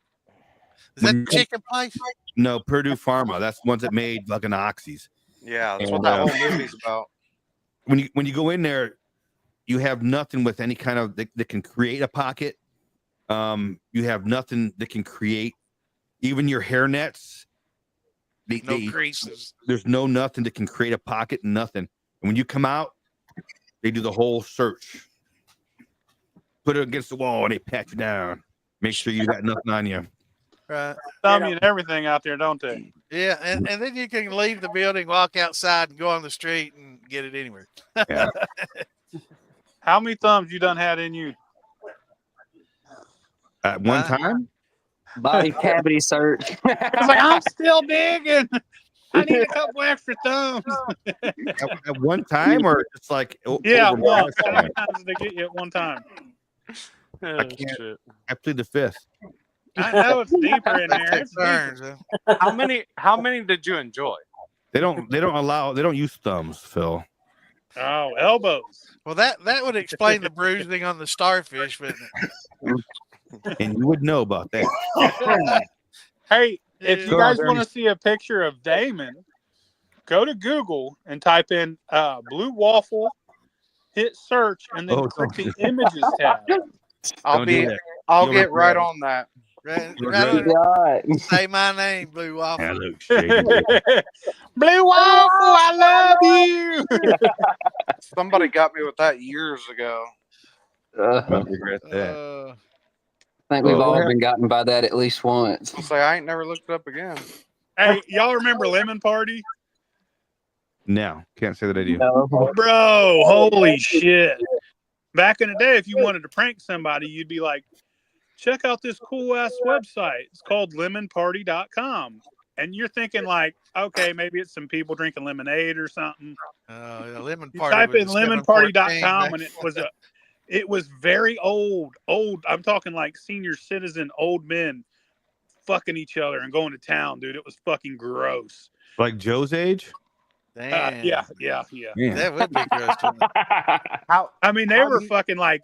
Is that the chicken place? no, Purdue Pharma. That's the ones that made fucking oxys. Yeah, that's And, what that whole movie's about. When you go in there, you have nothing with any kind of that can create a pocket. You have nothing that can create even your hair nets. No creases. There's nothing that can create a pocket. Nothing. And when you come out, they do the whole search. Put it against the wall and they pat you down. Make sure you got nothing on you. Right. Thumb and everything out there, don't they? Yeah, and then you can leave the building, walk outside, and go on the street and get it anywhere. Yeah. How many thumbs you done had in you? At one time, Body cavity search. I was like, I'm still digging. I need a couple extra thumbs. at one time, or it's like Yeah, over once. the How last many times did they get you at one time? I can't. I plead the fifth. I know it's deeper in there. Takes It's deeper. turns, huh? How many did you enjoy? They don't use thumbs, Phil. Oh, elbows. Well, that would explain the bruising on the starfish, wouldn't it? And you would know about that. Hey, if you Go guys on, want to see a picture of Damon, go to Google and type in blue waffle hit search, and then Oh, click the don't- images tab. I'll Don't do be. that. I'll You'll get right regret it. on that. Right, You'll right regret on, it. say my name, Blue Yeah, Waffle. look, shady. Blue Waffle, I love you. Somebody got me with that years ago. Don't regret that. I think we've Well, all been gotten by that at least once. I'll say I ain't never looked it up again. Hey, y'all remember Lemon Party? No, can't say that I do. No. Bro, holy shit. Back in the day, if you wanted to prank somebody, you'd be like, check out this cool ass website. It's called lemonparty.com. And you're thinking like, okay, maybe it's some people drinking lemonade or something. Yeah, Lemon You Party type was in a 714 lemonparty.com and it was very old. I'm talking like senior citizen old men fucking each other and going to town, dude. It was fucking gross. Like Joe's age? Damn. Yeah. Man. That would be gross. wouldn't it? How I mean, they How were many- fucking like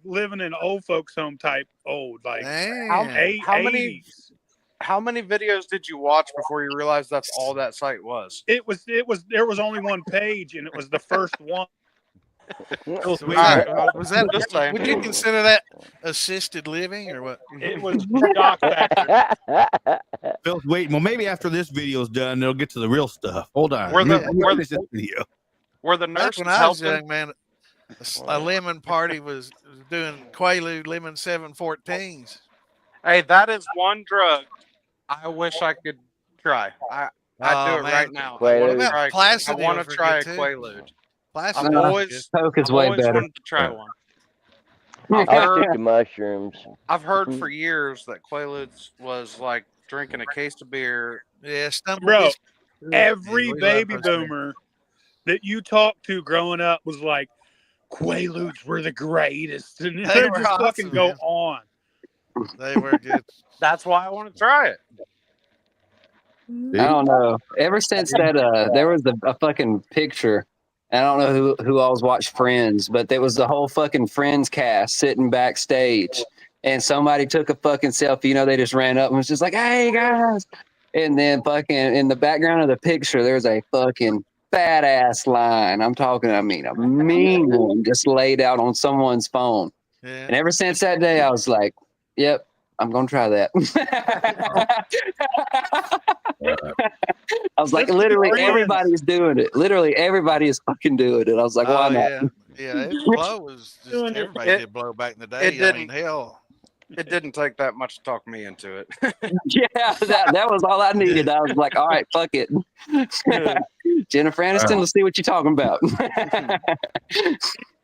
living in old folks home type old, like Damn. how many 80s. how many videos did you watch before you realized that's all that site was? There was only one page and it was the first one. So was, Wait, that, Alright, was that just saying. would you consider that assisted living or what? It was shock factor. Phil's waiting. Well, maybe after this video's done, they'll get to the real stuff. Hold on. Were the- Let me were finish this video. Were the Back nurses when I was helping? young, man, a Lemon Party was doing Quaalude Lemon 714s. Hey, that is one drug I wish I could try. I'd Oh, do it man. right now. Quaalude. I What want to about try. I Placidos want to were try a good, too. Quaalude. Placidos I've was always, Coke is I've way always better. wanted to try one. I'll I've stick heard, to mushrooms. I've heard for years that Quaaludes was like drinking a case of beer. good. Yeah, stumble Bro, biscuits. Every Yeah, we love baby those things. boomer that you talked to growing up was like, Quaaludes were the greatest. And They they were just fucking awesome, go man. on. They were good. That's why I want to try it. I don't know. Ever since that, there was a fucking picture. I don't know who always watched Friends, but there was the whole fucking Friends cast sitting backstage, and somebody took a fucking selfie. You know, they just ran up and was just like, "Hey guys," and then fucking in the background of the picture, there's a fucking fat ass line. I'm talking, I mean, a mean one just laid out on someone's phone. Yeah. And ever since that day, I was like, "Yep, I'm gonna try that." I was like, Listen, literally friends. everybody's doing it. Literally everybody is fucking doing it. I was like, why Oh, not? yeah. Blow was just Doing it. everybody did blow back in the day. I mean, didn't. hell. It didn't take that much to talk me into it. Yeah, that was all I needed. I was like, all right, fuck it. Jennifer Aniston, let's see what you're talking about.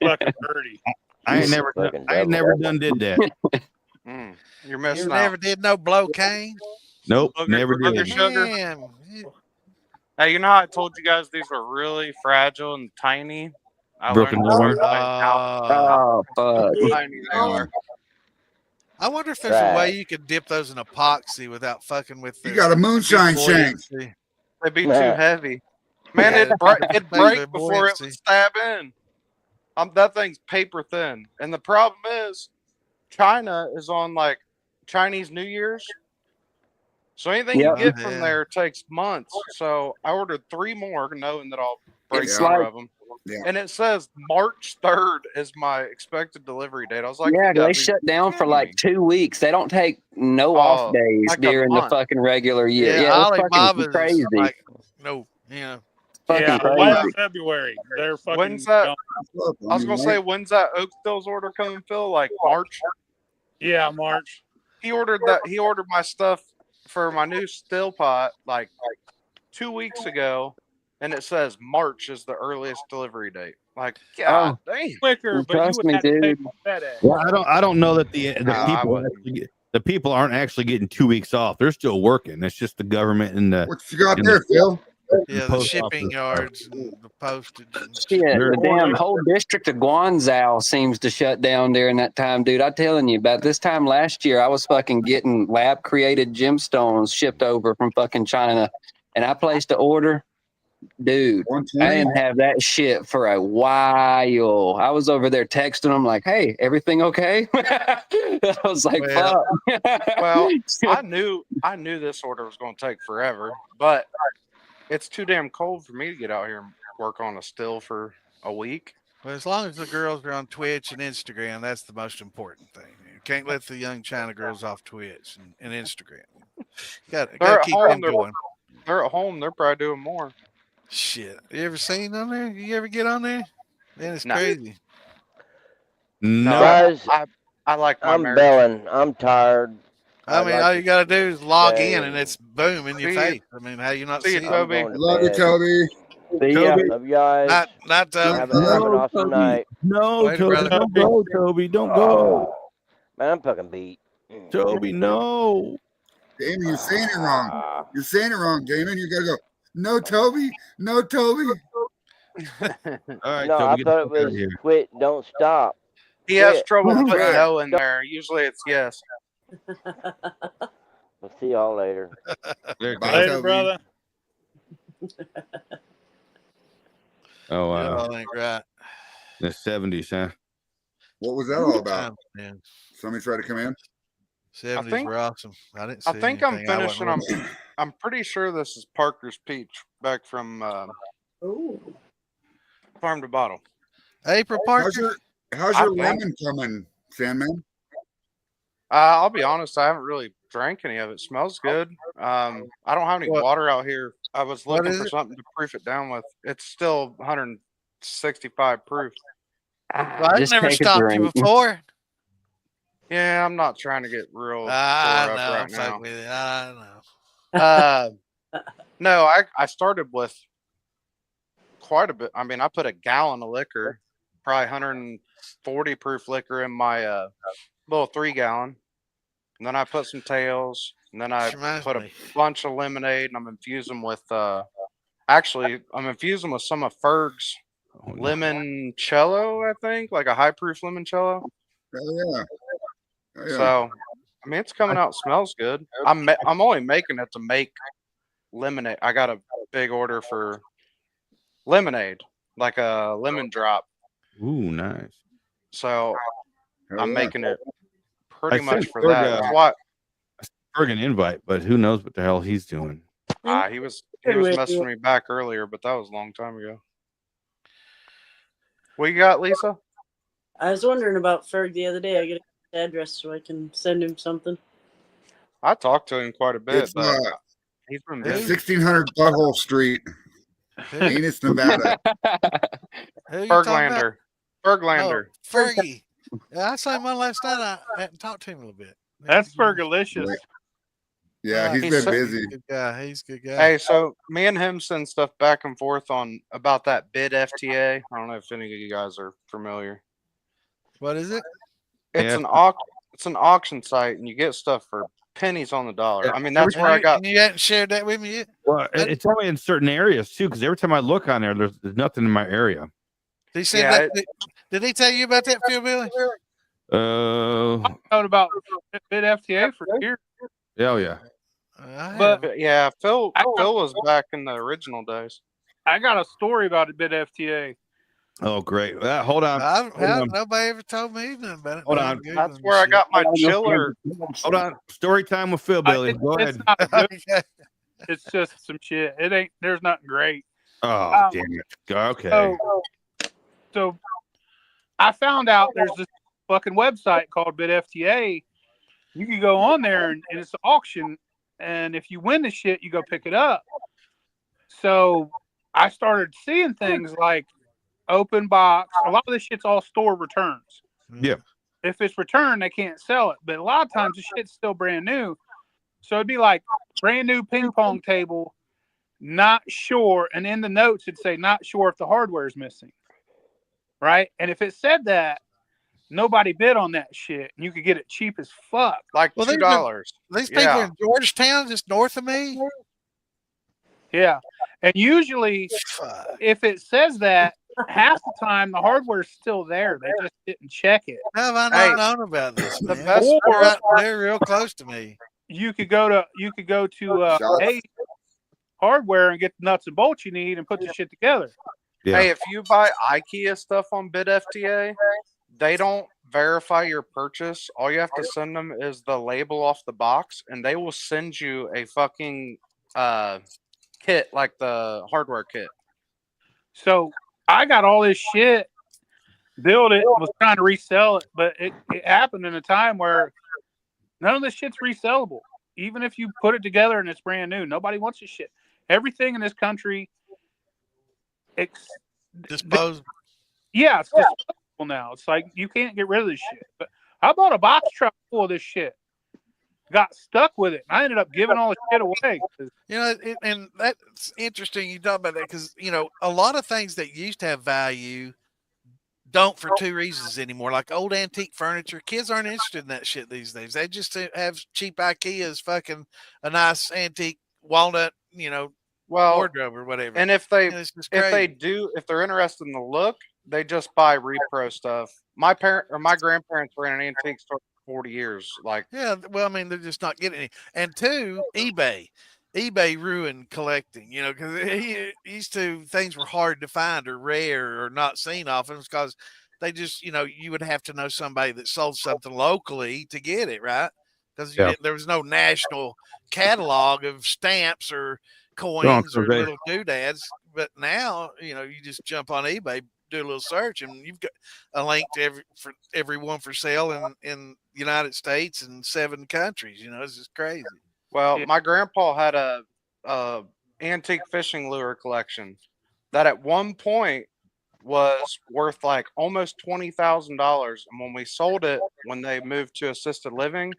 Fucking dirty. I ain't never Fucking done did that. You're You missing never out. did no blow cane? Nope, Booger- never booger did. sugar. Damn. Hey, you know how I told you guys these were really fragile and tiny? I Broken learned arm. Oh, fuck. how tiny they are. I wonder if there's a way Right. you could dip those in epoxy without fucking with the You got a moonshine shank. buoyancy. They'd be too Yeah. heavy. Man, Yeah. it'd Maybe break the before it buoyancy. would stab in. That thing's paper thin. And the problem is, China is on like Chinese New Year's. So anything Yep. you get from Yeah. there takes months. So I ordered 3 more, knowing that I'll break It's 2 like- of them. Yeah. And it says March 3rd is my expected delivery date. I was like, Yeah, you gotta they be shut down for kidding like me. 2 weeks. They don't take no Oh, off days like a during the month. fucking regular year. Yeah, Yeah, it's Alibaba's fucking crazy. like, no, you know. Fucking Yeah, crazy. last February. They're fucking When's that? gone. I was gonna say, when's that Oakdale's order coming, Phil? Like March? Yeah, March. He ordered my stuff for my new still pot like 2 weeks ago, and it says March is the earliest delivery date. Like, God damn. Quicker, but you Trust would me, have to pay dude. for FedEx. Well, I don't know that the No, I people wouldn't. the people aren't actually getting 2 weeks off. They're still working. It's just the government and the What you got there, Phil? Yeah, the post shipping office. yards and the postage. And Shit, the They're- damn whole district of Guangzhou seems to shut down during that time, dude. I'm telling you, about this time last year, I was fucking getting lab created gemstones shipped over from fucking China, and I placed an order. Dude, I 120. didn't have that shit for a while. I was over there texting them like, "Hey, everything okay?" I was like, Well- "Fuck." Well, I knew this order was gonna take forever, but it's too damn cold for me to get out here and work on a still for a week. Well, as long as the girls are on Twitch and Instagram, that's the most important thing. You can't let the young China girls off Twitch and Instagram. Got They're to at keep home. them going. They're at home. They're probably doing more. Shit. You ever seen on there? You ever get on there? Man, it's No. crazy. No. Guys, I like my I'm marriage. belling. I'm tired. I I'd mean, like all to you got to do is log stay in and it's boom in your See you. face. I mean, how you not See you, see I'm it? Toby. going to Love you, bed. Toby. See ya. Toby, Love you guys. Not Have Toby. an no, awesome Toby. night. No, Later, Toby, brother. don't go, Toby. Don't go. Man, I'm fucking beat. Toby, no. Damon, you're saying it wrong. Ah. You're saying it wrong, Damon. You gotta go. No, Toby. No, Toby. All right, No, Toby, I get the thought it fuck out of was here. quit, don't stop. He has Quit. trouble putting Right. no in there. Usually it's yes. We'll see y'all later. There, Bye, Toby. Later, Toby. brother. Oh, wow. Y'all ain't right. The 70s, huh? What was that all about? Man, Somebody tried to come in? 70s think- were awesome. I didn't see I think I'm anything. I wasn't finishing. looking. I'm pretty sure this is Parker's Peach back from Ooh. Farm to Bottle. April How's Parker. your I think- lemon coming, Sandman? I'll be honest. I haven't really drank any of it. Smells good. I don't have any What- water out here. I was what looking is for it? something to proof it down with. It's still 165 proof. Well, I've Just never take a stopped you drink. before. Yeah, I'm not trying to get real I tore know. up I'm right now. fucking with you. I know. No, I started with quite a bit. I mean, I put a gallon of liquor, probably 140 proof liquor in my little 3-gallon. And then I put some tails, and then I This reminds put a me. bunch of lemonade, and I'm infusing with actually I'm infusing with some of Ferg's Oh, no. limoncello, I think, like a high proof limoncello. Oh, yeah. Oh, yeah. So I mean, it's coming out. Smells good. I'm only making it to make lemonade. I got a big order for lemonade, like a lemon drop. Ooh, nice. So Hell I'm yeah. making it pretty I much sent for Ferg, that. That's why Ferg an invite, but who knows what the hell he's doing. he was Good with messaging you. me back earlier, but that was a long time ago. What you got, Lisa? I was wondering about Ferg the other day. I get his address so I can send him something. I talked to him quite a bit, It's, but he's been it's busy. 1600 Butthole Street, Who, Enos, Nevada. who you talking about? Berglander. Berglander. Oh, Fergie. Yeah, I saw him on last night. I hadn't talked to him a little bit. That's Fergalicious. Right. Yeah, he's He's been so- busy. He's a good guy. He's a good guy. Hey, so me and him send stuff back and forth on about that bid FTA. I don't know if any of you guys are familiar. What is it? It's Yeah. it's an auction site, and you get stuff for pennies on the dollar. Yeah. I mean, that's And where I you- got. and you hadn't shared that with me yet? Well, it's only in certain areas too, because every time I look on there, there's nothing in my area. Did he say Yeah, that? Did he tell you about that, Phil Billy? I've known about bid FTA for years. Hell yeah. But Yeah, Phil I- was back in the original days. I got a story about a bid FTA. Oh, great. Hold on. Hold on. Nobody ever told me nothing about it. Hold but on. I'm That's Googling where I shit. got my chiller. Hold on. Story time with Phil Billy. Go It's ahead. not good. Okay. It's just some shit. It ain't. There's nothing great. Oh, damn it. Okay. So I found out there's this fucking website called Bid FTA. You can go on there and it's an auction, and if you win the shit, you go pick it up. So I started seeing things like open box. A lot of this shit's all store returns. Yeah. If it's returned, they can't sell it. But a lot of times the shit's still brand new. So it'd be like brand new ping pong table, not sure. And in the notes, it'd say, not sure if the hardware is missing. Right. And if it said that, nobody bid on that shit. And you could get it cheap as fuck. Like Well, they've $2. These people Yeah. in Georgetown, just north of me. Yeah. And usually, Fuck. if it says that, half the time the hardware's still there. They just didn't check it. How have I not Hey, known about this? the Man? best They're, part- they're real close to me. You could go to Shots. hardware and get the nuts and bolts you need and put the shit together. Yeah. Hey, if you buy IKEA stuff on Bid FTA, they don't verify your purchase. All you have to send them is the label off the box, and they will send you a fucking kit, like the hardware kit. So I got all this shit built it, was trying to resell it, but it happened in a time where none of this shit's resellable. Even if you put it together and it's brand new, nobody wants this shit. Everything in this country, Disposable. Yeah, it's disposable now. It's like you can't get rid of this shit. But I bought a box truck full of this shit. Got stuck with it. I ended up giving all the shit away. You know, and that's interesting you talk about that because, you know, a lot of things that used to have value don't for two reasons anymore. Like old antique furniture, kids aren't interested in that shit these days. They just have cheap IKEA's fucking a nice antique walnut, you know, wardrobe or whatever. And if they're interested in the look, they just buy repro stuff. My grandparents were in an antique store for 40 years. Like, yeah, well, I mean, they're just not getting any. And two, eBay ruined collecting, you know, because used to things were hard to find or rare or not seen often because they just, you know, you would have to know somebody that sold something locally to get it, right? Because there was no national catalog of stamps or coins or little doodads. But now, you know, you just jump on eBay, do a little search, and you've got a link to every one for sale in the United States and 7 countries. You know, it's just crazy. Well, my grandpa had a antique fishing lure collection that at one point was worth like almost $20,000, and when we sold it, when they moved to assisted living,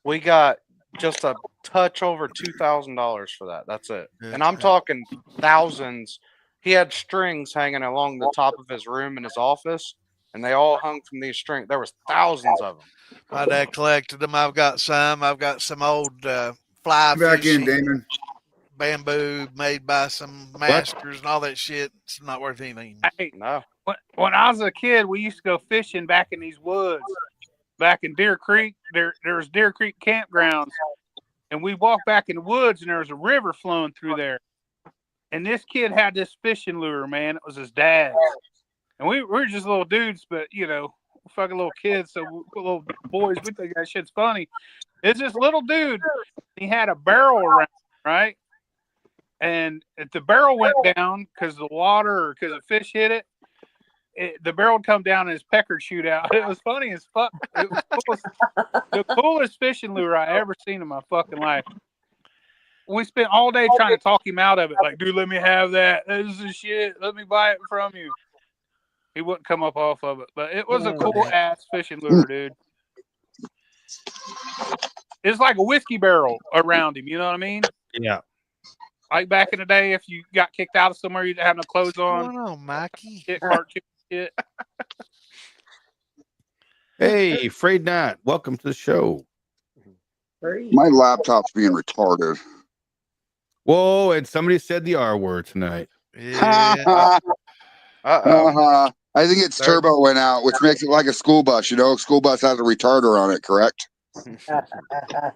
we got just a touch over $2,000 for that. That's it. And I'm talking thousands. He had strings hanging along the top of his room in his office, and they all hung from these strings. There was thousands of them. My dad collected them. I've got some old fly Back in, fishing Damon. bamboo made by some masters and all that shit. It's not worth anything. Hey, no. When I was a kid, we used to go fishing back in these woods, back in Deer Creek. There was Deer Creek campgrounds, and we walked back in the woods, and there was a river flowing through there. And this kid had this fishing lure, man. It was his dad's, and we were just little dudes, but you know, fucking little kids, so little boys, we think that shit's funny. It's this little dude. He had a barrel around, right? And if the barrel went down because the water or because the fish hit it, the barrel would come down and his pecker would shoot out. It was funny as fuck. It was the coolest fishing lure I ever seen in my fucking life. We spent all day trying to talk him out of it. Like, dude, let me have that. This is shit. Let me buy it from you. He wouldn't come up off of it. But it was a cool ass fishing lure, dude. It's like a whiskey barrel around him. You know what I mean? Yeah. Like back in the day, if you got kicked out of somewhere, you didn't have no clothes on. What's going on, Mikey? Cartoon shit. Hey, Afraid Not. Welcome to the show. My laptop's being retarded. Whoa, and somebody said the R word tonight. Yeah. I think its turbo went out, which makes it like a school bus. You know, school bus has a retarder on it, correct? The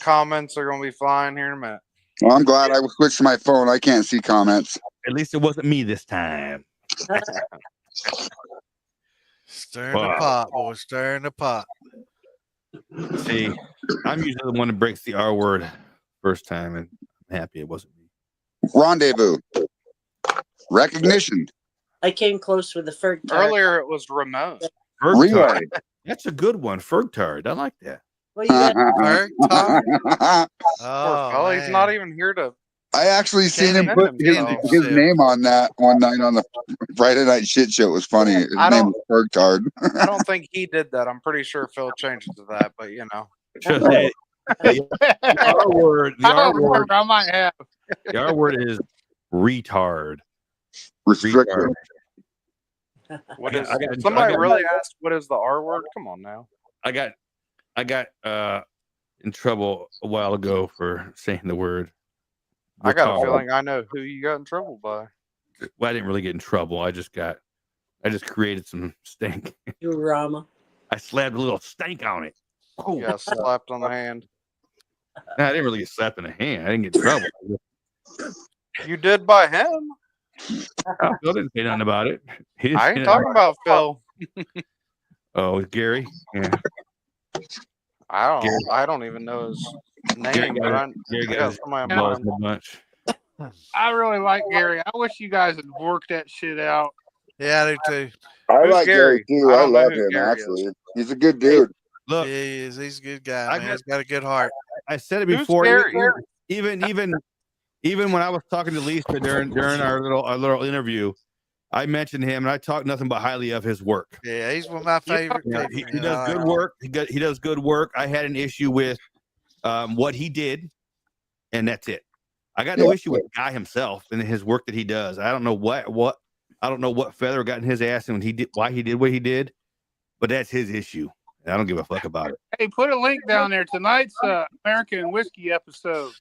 comments are going to be flying here in a minute. Well, I'm glad I switched to my phone. I can't see comments. At least it wasn't me this time. Stirring the pot, boy. Stirring the pot. See, I'm usually the one that breaks the R word first time, and I'm happy it wasn't me. Rendezvous. Recognition. I came close with the Ferg. Earlier it was Ramon. Relay. That's a good one. Fergtard. I like that. Well, you got Poor fella, he's not even here to. I actually seen him put his name on that one night on the Friday Night Shit Show. It was funny. His name was Fergtard. I don't think he did that. I'm pretty sure Phil changed it to that, but you know. The R word. The R word. I might have. The R word is retard. Restricted. What is? I got- Somebody I got- really asked, "What is the R word?" Come on now. I got in trouble a while ago for saying the word. I got a retard. feeling I know who you got in trouble by. Well, I didn't really get in trouble. I just created some stink. drama. I slapped a little stank on it. Oh, You got slapped on the hand. no, I didn't really get slapped in the hand. I didn't get in trouble. You did by him. Phil didn't say nothing about it. He didn't I say ain't nothing talking about Phil. Oh, Gary. Yeah. I don't even know his name. But I got somebody in balls mind. in a bunch. I really like Gary. I wish you guys had worked that shit out. Yeah, I do too. I Who's like Gary Gary? too. I I don't know love who him Gary actually. is. He's a good dude. Look, Yeah, he is. He's a good guy, I man. got- He's got a good heart. I said it Who's before. Gary? Even when I was talking to Lisa during our little interview, I mentioned him and I talked nothing but highly of his work. Yeah, he's one of my favorite You know, people. he does good work. He does good work. I had an issue with what he did, and that's it. I got no issue with the guy himself and his work that he does. I don't know what I don't know what feather got in his ass and why he did what he did, but that's his issue. I don't give a fuck about it. Hey, put a link down there. Tonight's American Whiskey episode.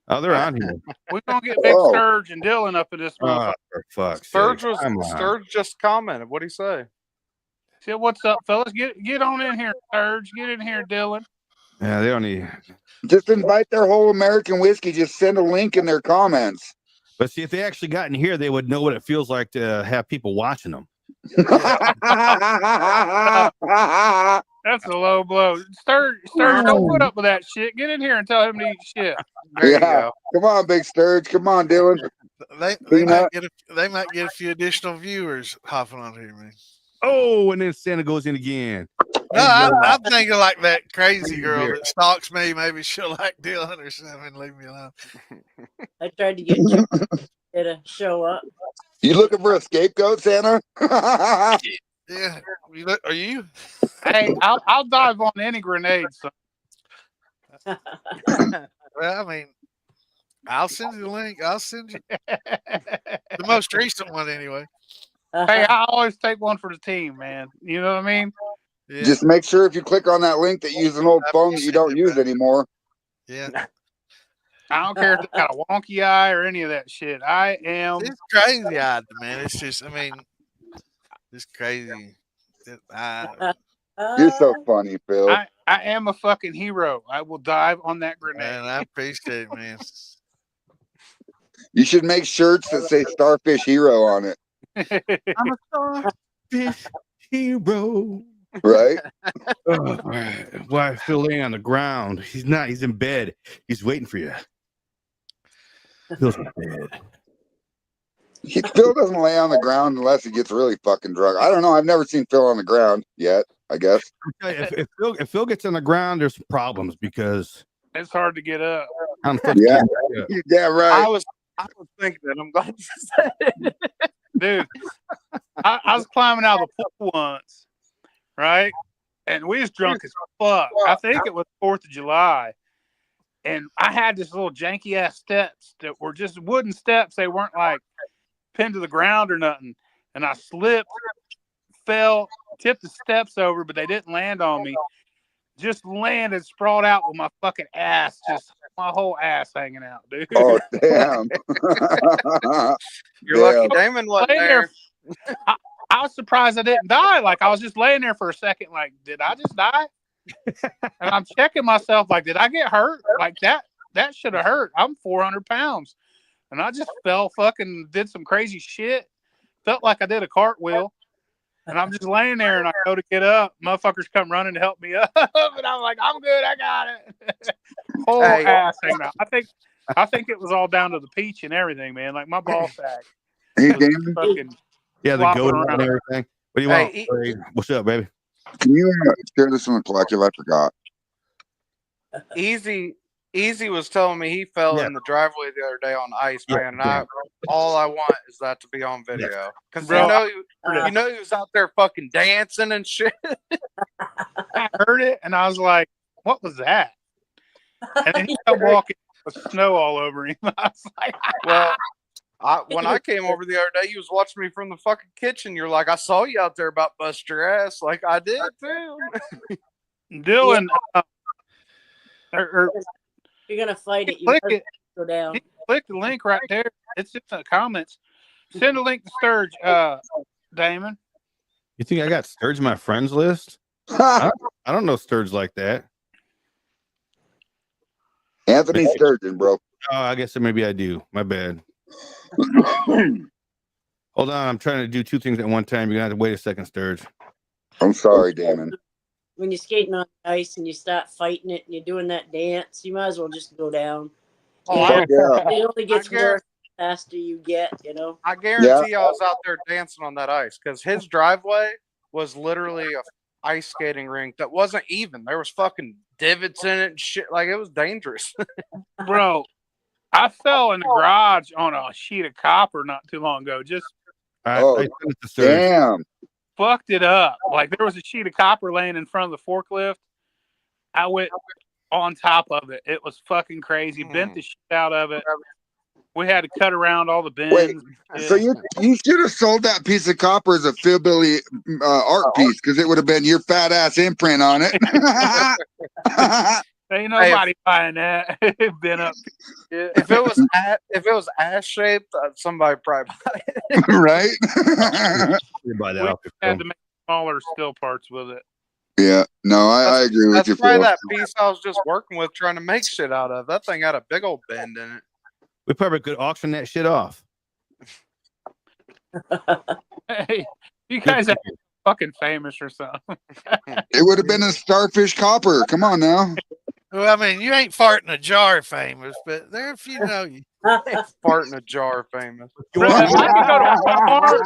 Oh, they're on here. We're gonna get Big Sturge and Dylan up in this motherfucker. For fuck's Sturge sake. Come on. Sturge just commented. What'd he say? Say, what's up, fellas? Get on in here, Sturge. Get in here, Dylan. Yeah, they don't need. Just invite their whole American whiskey. Just send a link in their comments. But see, if they actually got in here, they would know what it feels like to have people watching them. That's a low blow. Sturge, don't put up with that shit. Get in here and tell him to eat shit. There you Yeah, go. come on, Big Sturge. Come on, Dylan. They might get a few additional viewers hopping on here, man. Oh, and then Santa goes in again. No, I'm thinking like that crazy girl that stalks me. Maybe she'll like Dylan or something. Leave me alone. I tried to get you to show up. You looking for a scapegoat, Santa? Yeah, are you? Hey, I'll dive on any grenade. So. Well, I mean, I'll send you the link. I'll send you the most recent one anyway. Hey, I always take one for the team, man. You know what I mean? Yeah. Just make sure if you click on that link that you use an old phone that you don't use anymore. Yeah. I don't care if they got a wonky eye or any of that shit. I am. It's crazy eyed, man. It's just, I mean, it's crazy. You're so funny, Phil. I am a fucking hero. I will dive on that grenade. Man, I appreciate it, man. You should make shirts that say Starfish Hero on it. I'm a starfish hero. Right? Why Phil laying on the ground? He's not. He's in bed. He's waiting for you. Phil's in bed. Phil doesn't lay on the ground unless he gets really fucking drunk. I don't know. I've never seen Phil on the ground yet, I guess. If Phil gets on the ground, there's problems because it's hard to get up. Yeah, yeah, right. I was thinking that. I'm glad you said it. Dude, I was climbing out of the pool once, right? And we was drunk as fuck. I think it was 4th of July. And I had this little janky ass steps that were just wooden steps. They weren't like pinned to the ground or nothing. And I slipped, fell, tipped the steps over, but they didn't land on me. Just landed, sprawled out with my fucking ass, just my whole ass hanging out, dude. Oh, damn. You're lucky Damon wasn't there. I was surprised I didn't die. Like, I was just laying there for a second, like, did I just die? And I'm checking myself, like, did I get hurt? Like, that should have hurt. I'm 400 pounds. And I just fucking did some crazy shit. Felt like I did a cartwheel. And I'm just laying there, and I go to get up. Motherfuckers come running to help me up. And I'm like, I'm good. I got it. Whole ass hanging out. I think it was all down to the peach and everything, man. Like, my ball sack. Hey, Damon. Fucking yeah, the goat and everything. What do you want? Hey, What's up, baby? Can you share this in the collective? I forgot. Easy was telling me he fell in the driveway the other day on ice, man. And all I want is that to be on video, because you know he was out there fucking dancing and shit. I heard it and I was like, "What was that?" And then he kept walking with snow all over him. I was like, "Well." When I came over the other day, you was watching me from the fucking kitchen. You're like, I saw you out there about bust your ass. Like, I did too. Dylan, you're gonna fight it. Click it. Go down. Click the link right there. It's in the comments. Send a link to Sturge, Damon. You think I got Sturge in my friends list? I don't know Sturge like that. Anthony Sturgeon, bro. Oh, I guess maybe I do. My bad. Hold on, I'm trying to do two things at one time. You're gonna have to wait a second, Sturge. I'm sorry, Damon. When you're skating on the ice and you start fighting it and you're doing that dance, you might as well just go down. Oh, yeah. It only gets worse faster you get, you know. I guarantee I was out there dancing on that ice because his driveway was literally a ice skating rink that wasn't even. There was fucking divots in it and shit. Like, it was dangerous. Bro, I fell in the garage on a sheet of copper not too long ago. Just Damn. fucked it up. Like, there was a sheet of copper laying in front of the forklift. I went on top of it. It was fucking crazy. Bent the shit out of it. We had to cut around all the bends. Wait, so you should have sold that piece of copper as a Philbilly art piece because it would have been your fat ass imprint on it. Ain't nobody buying that. Been up. If it was ass shaped, somebody probably buy it. Right? We had to make smaller still parts with it. Yeah, no, I agree with you. That's probably that piece I was just working with, trying to make shit out of. That thing had a big old bend in it. We probably could auction that shit off. Hey, you guys are fucking famous or something. It would have been a starfish copper. Come on now. Well, I mean, you ain't farting a jar famous, but there are a few know you. Fart in a jar famous. Bro, if I could go to Walmart,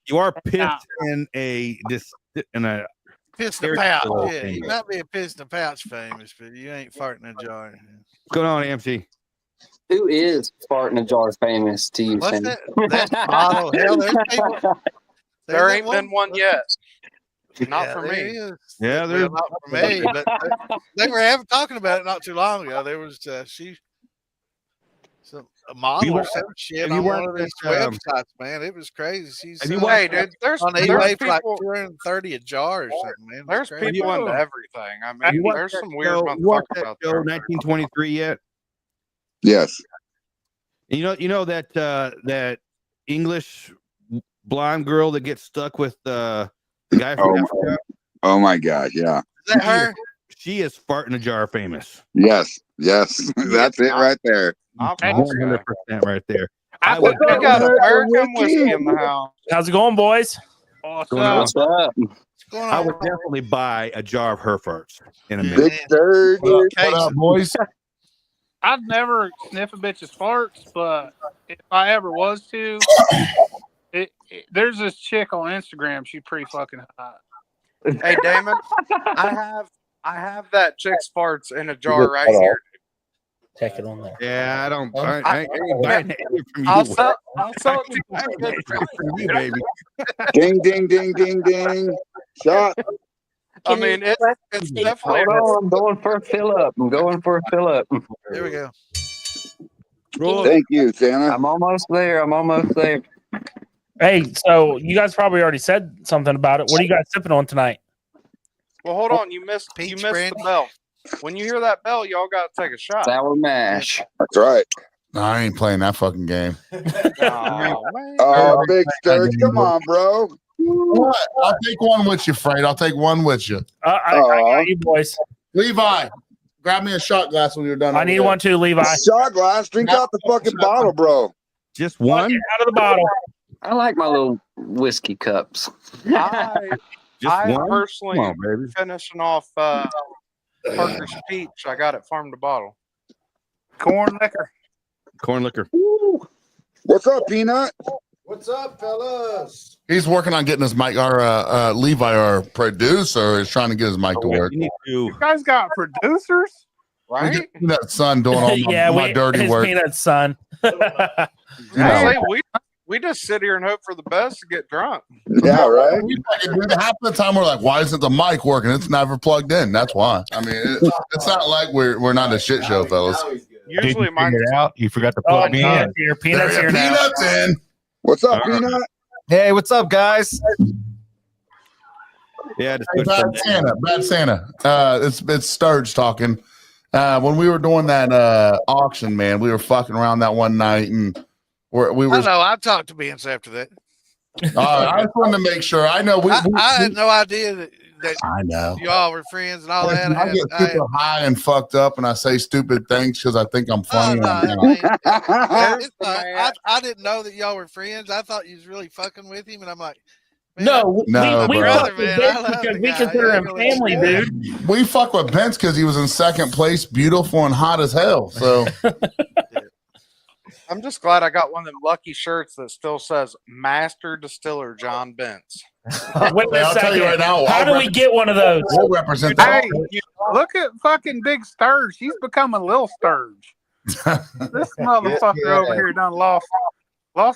You are pissed in a Piss in a pouch. Yeah, you might be a piss in a pouch famous, but you ain't farting a jar. What's going on, AMC? Who is farting a jar famous to you? What's Sam? that? That's model. Hell, there's people. There ain't been one yet. Not for me. Yeah, well, not for me. But they were talking about it not too long ago. There was a model or some shit on one of these websites, man. It was crazy. She's hey, dude, there's on eBay people, for like 230 a jar or something, man. There's people into everything. I mean, there's some weird motherfuckers out there. 1923 yet? Yes. You know that that English blonde girl that gets stuck with the guy from Africa? Oh my God, yeah. Is that her? She is farting a jar famous. Yes. That's it right there. 100% right there. I think we got American whiskey in the house. How's it going, boys? What's up? I would definitely buy a jar of her farts in a minute. Big third. What up, boys? I've never sniffed a bitch's farts, but if I ever was to, there's this chick on Instagram. She's pretty fucking hot. Hey, Damon, I have that chick's farts in a jar right here. Check it on there. Yeah, I don't. I ain't buying it from you. I'll sell it from you, baby. Ding, ding, ding, ding, ding. Shot. I mean, it's definitely. Hold on, I'm going for a fill up. There we go. Thank you, Santa. I'm almost there. Hey, so you guys probably already said something about it. What are you guys sipping on tonight? Well, hold on. You missed the bell. When you hear that bell, y'all got to take a shot. Sour mash. That's right. No, I ain't playing that fucking game. Oh, Big Sturge, come on, bro. What? I'll take one with you, Fred. I'll take one with you. I got you, boys. Levi, grab me a shot glass when you're done. I need one too, Levi. Shot glass. Drink out the fucking bottle, bro. Just one? Out of the bottle. I like my little whiskey cups. I personally finishing off Parker's Peach. I got it farm to bottle. Corn liquor. Ooh. What's up, Peanut? What's up, fellas? He's working on getting his mic. Our Levi, our producer, is trying to get his mic to work. You guys got producers, right? That son doing all my dirty work. Peanut's son. We just sit here and hope for the best to get drunk. Yeah, right. Half the time we're like, "Why isn't the mic working? It's never plugged in." That's why. I mean, it's not like we're not a shit show, fellas. Usually, figure it out. You forgot to plug me in. Peanut's here now. Peanut's in. What's up, Peanut? Hey, what's up, guys? Yeah, Bad Santa. It's Sturge talking. When we were doing that auction, man, we were fucking around that one night, and we were. I know. I've talked to Vince after that. I just wanted to make sure. I know. I had no idea that I know you all were friends and all that. I get super high and fucked up, and I say stupid things because I think I'm funny. I didn't know that y'all were friends. I thought you was really fucking with him, and I'm like, we fuck with Vince because we consider him family, dude. We fuck with Vince because he was in second place, beautiful and hot as hell. So I'm just glad I got one of them lucky shirts that still says Master Distiller John Bentz. Wait a I'll tell second. you right now. How do we get one of those? We'll represent Hey, that. look at fucking Big Sturge. He's become a little Sturge. This motherfucker over here done lost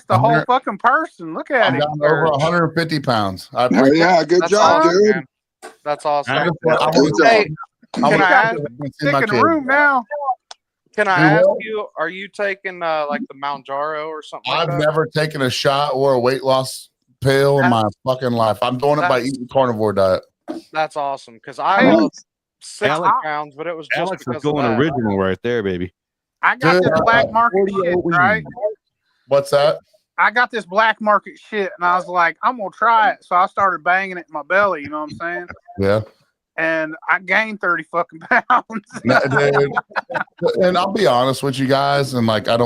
the whole fucking person. Look at I'm him. down over 150 pounds. I Oh, appreciate yeah, good That's job, awesome, dude. man. That's awesome. I Good Hey, job. can I ask? Sick in the room now. Can I Do ask what? you? Are you taking like the Mount Jaro or something like I've that? never taken a shot or a weight loss pill in my fucking life. I'm doing it by eating carnivore diet. That's awesome because I Hey, lost 60 Alex- pounds, but it was just Alex is because of going that. original right there, baby. I got Dude, this black market shit, right? What's that? I got this black market shit, and I was like, I'm gonna try it. So I started banging it in my belly. You know what I'm saying? Yeah. And I gained 30 fucking pounds. No, dude. And I'll be honest with you guys, and like I'm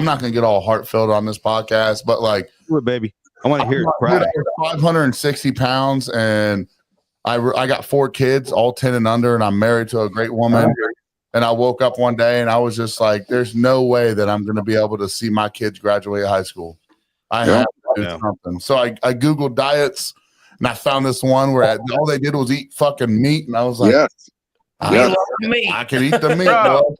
not gonna get all heartfelt on this podcast, but like, Do it, baby. I want to hear it. dude, Cry. I was 560 pounds, and I got 4 kids, all 10 and under, and I'm married to a great woman. And I woke up one day and I was just like, there's no way that I'm going to be able to see my kids graduate high school. I have to do something. So I Googled diets, and I found this one where all they did was eat fucking meat. And I was like, I can eat the meat. Bro,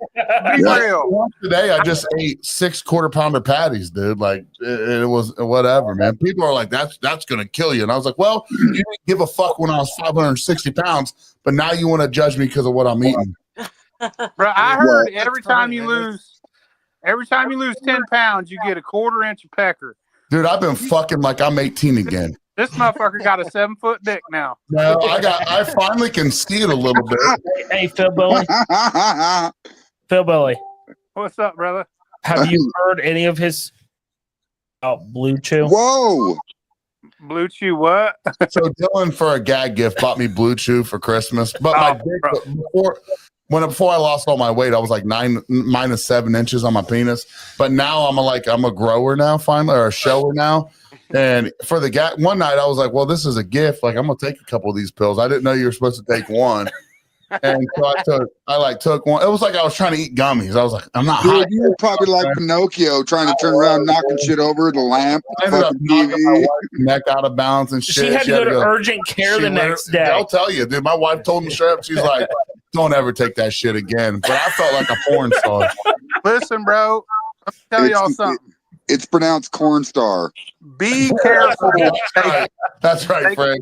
be real. Today I just ate 6 quarter-pounder patties, dude. Like it was whatever, man. People are like, that's going to kill you. And I was like, well, you didn't give a fuck when I was 560 pounds, but now you want to judge me because of what I'm eating. Bro, I heard every time you lose 10 pounds, you get a quarter inch of pecker. Dude, I've been fucking like I'm 18 again. This motherfucker got a 7-foot dick now. No, I finally can see it a little bit. Hey, Phil Billy. Phil Billy. What's up, brother? Have you heard any of his Blue Chew? Whoa. Blue Chew what? So Dylan, for a gag gift, bought me Blue Chew for Christmas. But my dick, before I lost all my weight, I was like -7 inches on my penis. But now I'm a grower now, finally, or a shower now. And for the gag, one night I was like, well, this is a gift. Like, I'm gonna take a couple of these pills. I didn't know you were supposed to take one. And so I took one. It was like I was trying to eat gummies. I was like, I'm not high. Dude, you were probably like Pinocchio trying to turn around, knocking shit over the lamp. I ended up knocking my wife's neck out of balance and shit. She had to go to urgent care the next day. I'll tell you, dude. My wife told me straight up, she's like, don't ever take that shit again. But I felt like a porn star. Listen, bro, let me tell y'all something. It's pronounced corn star. Be careful. That's right, Fred.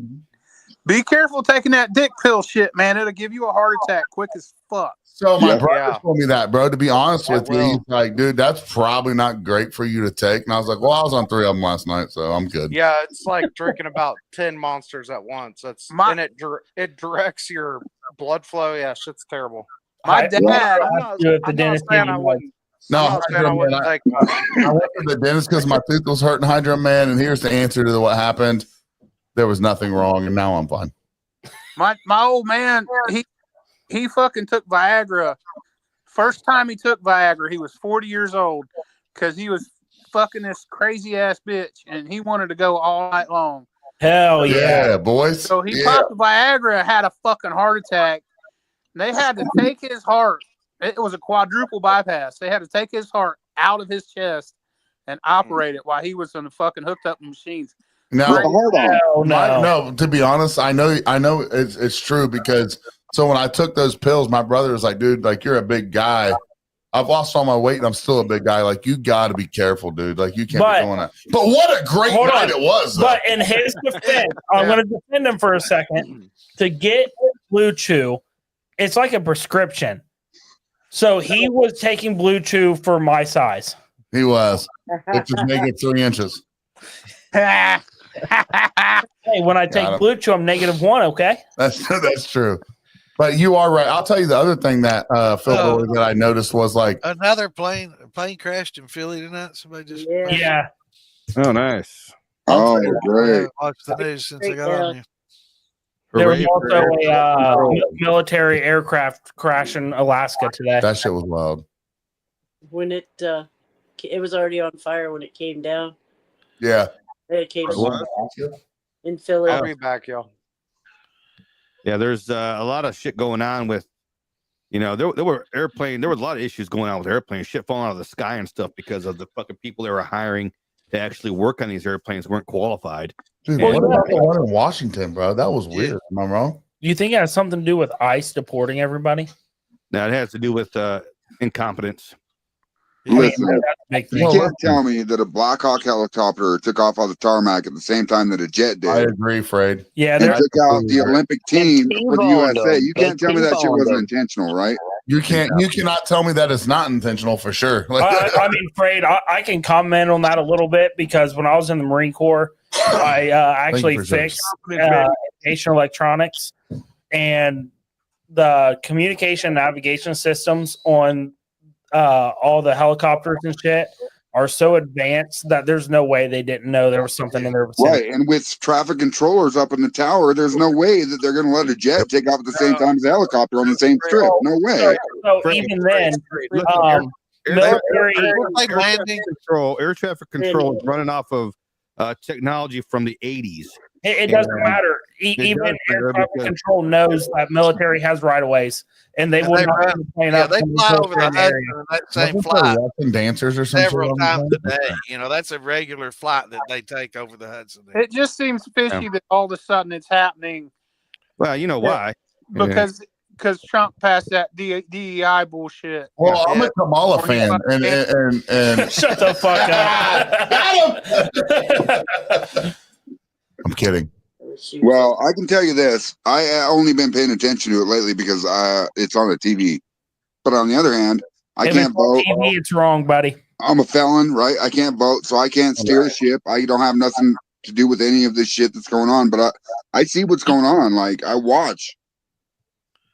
Be careful taking that dick pill shit, man. It'll give you a heart attack quick as fuck. So my brother told me that, bro. To be honest with you, he's like, dude, that's probably not great for you to take. And I was like, well, I was on 3 of them last night, so I'm good. Yeah, it's like drinking about 10 monsters at once. And it directs your blood flow. Yeah, shit's terrible. My dad. I'm not saying I wouldn't. No, I'm not saying I wouldn't take one. I went to the dentist because my tooth was hurting, Hydro Man, and here's the answer to what happened. There was nothing wrong, and now I'm fine. My old man, he fucking took Viagra. First time he took Viagra, he was 40 years old because he was fucking this crazy ass bitch, and he wanted to go all night long. Hell yeah, boys. So he popped the Viagra and had a fucking heart attack. They had to take his heart. It was a quadruple bypass. They had to take his heart out of his chest and operate it while he was on the fucking hooked up machines. No, no. To be honest, I know it's true because so when I took those pills, my brother was like, dude, like you're a big guy. I've lost all my weight and I'm still a big guy. Like you got to be careful, dude. Like you can't be doing that. But what a great night it was. Though. But in his defense, I'm going to defend him for a second. To get Blue Chew, it's like a prescription. So he was taking Blue Chew for my size. He was. It just made it 3 inches. Hey, when I take Blue Chew, I'm -1. Okay, that's true. But you are right. I'll tell you the other thing that Phil that I noticed was like another plane crashed in Philly tonight. Somebody just yeah. Oh, nice. Oh, great. I watched the news since I got on here. There was also a military aircraft crash in Alaska today. That shit was wild. When it was already on fire when it came down. Yeah. It came in Philly. I'll be back, y'all. Yeah, there's a lot of shit going on with You know, there were airplane. There was a lot of issues going on with airplanes, shit falling out of the sky and stuff because of the fucking people they were hiring to actually work on these airplanes weren't qualified. Dude, And- what about the one in Washington, bro? That was weird. Am I wrong? Do you think it has something to do with ICE deporting everybody? Now it has to do with incompetence. Listen, That's a big you thing. can't tell me that a Black Hawk helicopter took off on the tarmac at the same time that a jet did. I agree, Fred. Yeah, and they're took out the Olympic team for the T-boned USA. them. You can't tell me that shit T-boned wasn't them. intentional, right? You cannot tell me that it's not intentional for sure. I mean, Fred, I can comment on that a little bit because when I was in the Marine Corps, I actually fixed aviation electronics, and the communication navigation systems on all the helicopters and shit are so advanced that there's no way they didn't know there was something in there. Right, and with traffic controllers up in the tower, there's no way that they're going to let a jet take off at the same time as a helicopter on the same strip. No way. So even then, military air traffic control is running off of technology from the 80s. It doesn't matter. Even air traffic control knows that military has right of ways, and they will not be playing up. They fly over the Hudson in that same flight Russian dancers or something several times a day. You know, that's a regular flight that they take over the Hudson. It just seems fishy that all of a sudden it's happening. Well, you know why? Because Trump passed that DEI bullshit. Well, I'm a Kamala fan, and shut the fuck up. I'm kidding. Well, I can tell you this. I only been paying attention to it lately because it's on the TV. But on the other hand, I can't vote. TV, it's wrong, buddy. I'm a felon, right? I can't vote, so I can't steer the ship. I don't have nothing to do with any of this shit that's going on. But I see what's going on. Like, I watch.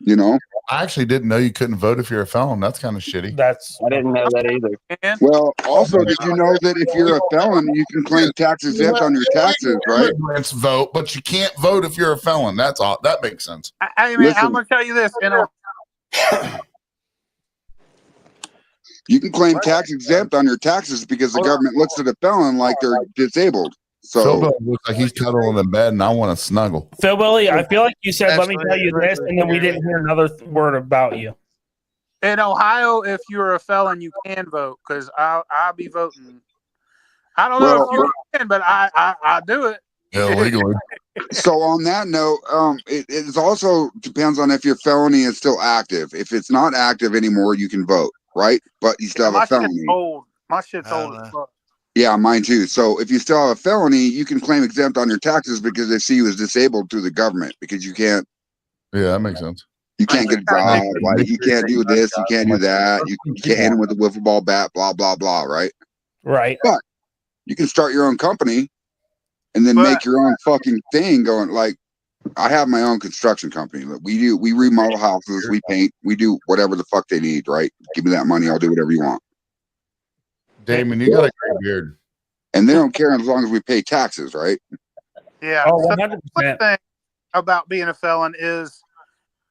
You know? I actually didn't know you couldn't vote if you're a felon. That's kind of shitty. I didn't know that either. Well, also, did you know that if you're a felon, you can claim tax exempt on your taxes, right? Immigrants vote, but you can't vote if you're a felon. That's all. That makes sense. I mean, I'm going to tell you this. You can claim tax exempt on your taxes because the government looks at a felon like they're disabled. So Phil looks like he's cuddling in bed, and I want to snuggle. Phil Billy, I feel like you said, "Let me tell you this," and then we didn't hear another word about you. In Ohio, if you're a felon, you can vote because I'll be voting. I don't know if you can, but I do it. Yeah, legally. So on that note, it also depends on if your felony is still active. If it's not active anymore, you can vote, right? But you still have a felony. My shit's old as fuck. Yeah, mine too. So if you still have a felony, you can claim exempt on your taxes because they see you as disabled through the government because you can't. Yeah, that makes sense. You can't get a job. Like you can't do this. You can't do that. You can't hit him with a wiffle ball bat. Blah blah blah. Right. Right. But you can start your own company, and then make your own fucking thing. Going like, I have my own construction company. Like, we remodel houses. We paint. We do whatever the fuck they need. Right. Give me that money. I'll do whatever you want. Damon, you got a great beard. And they don't care as long as we pay taxes, right? Yeah. Oh, So 100%. one thing about being a felon is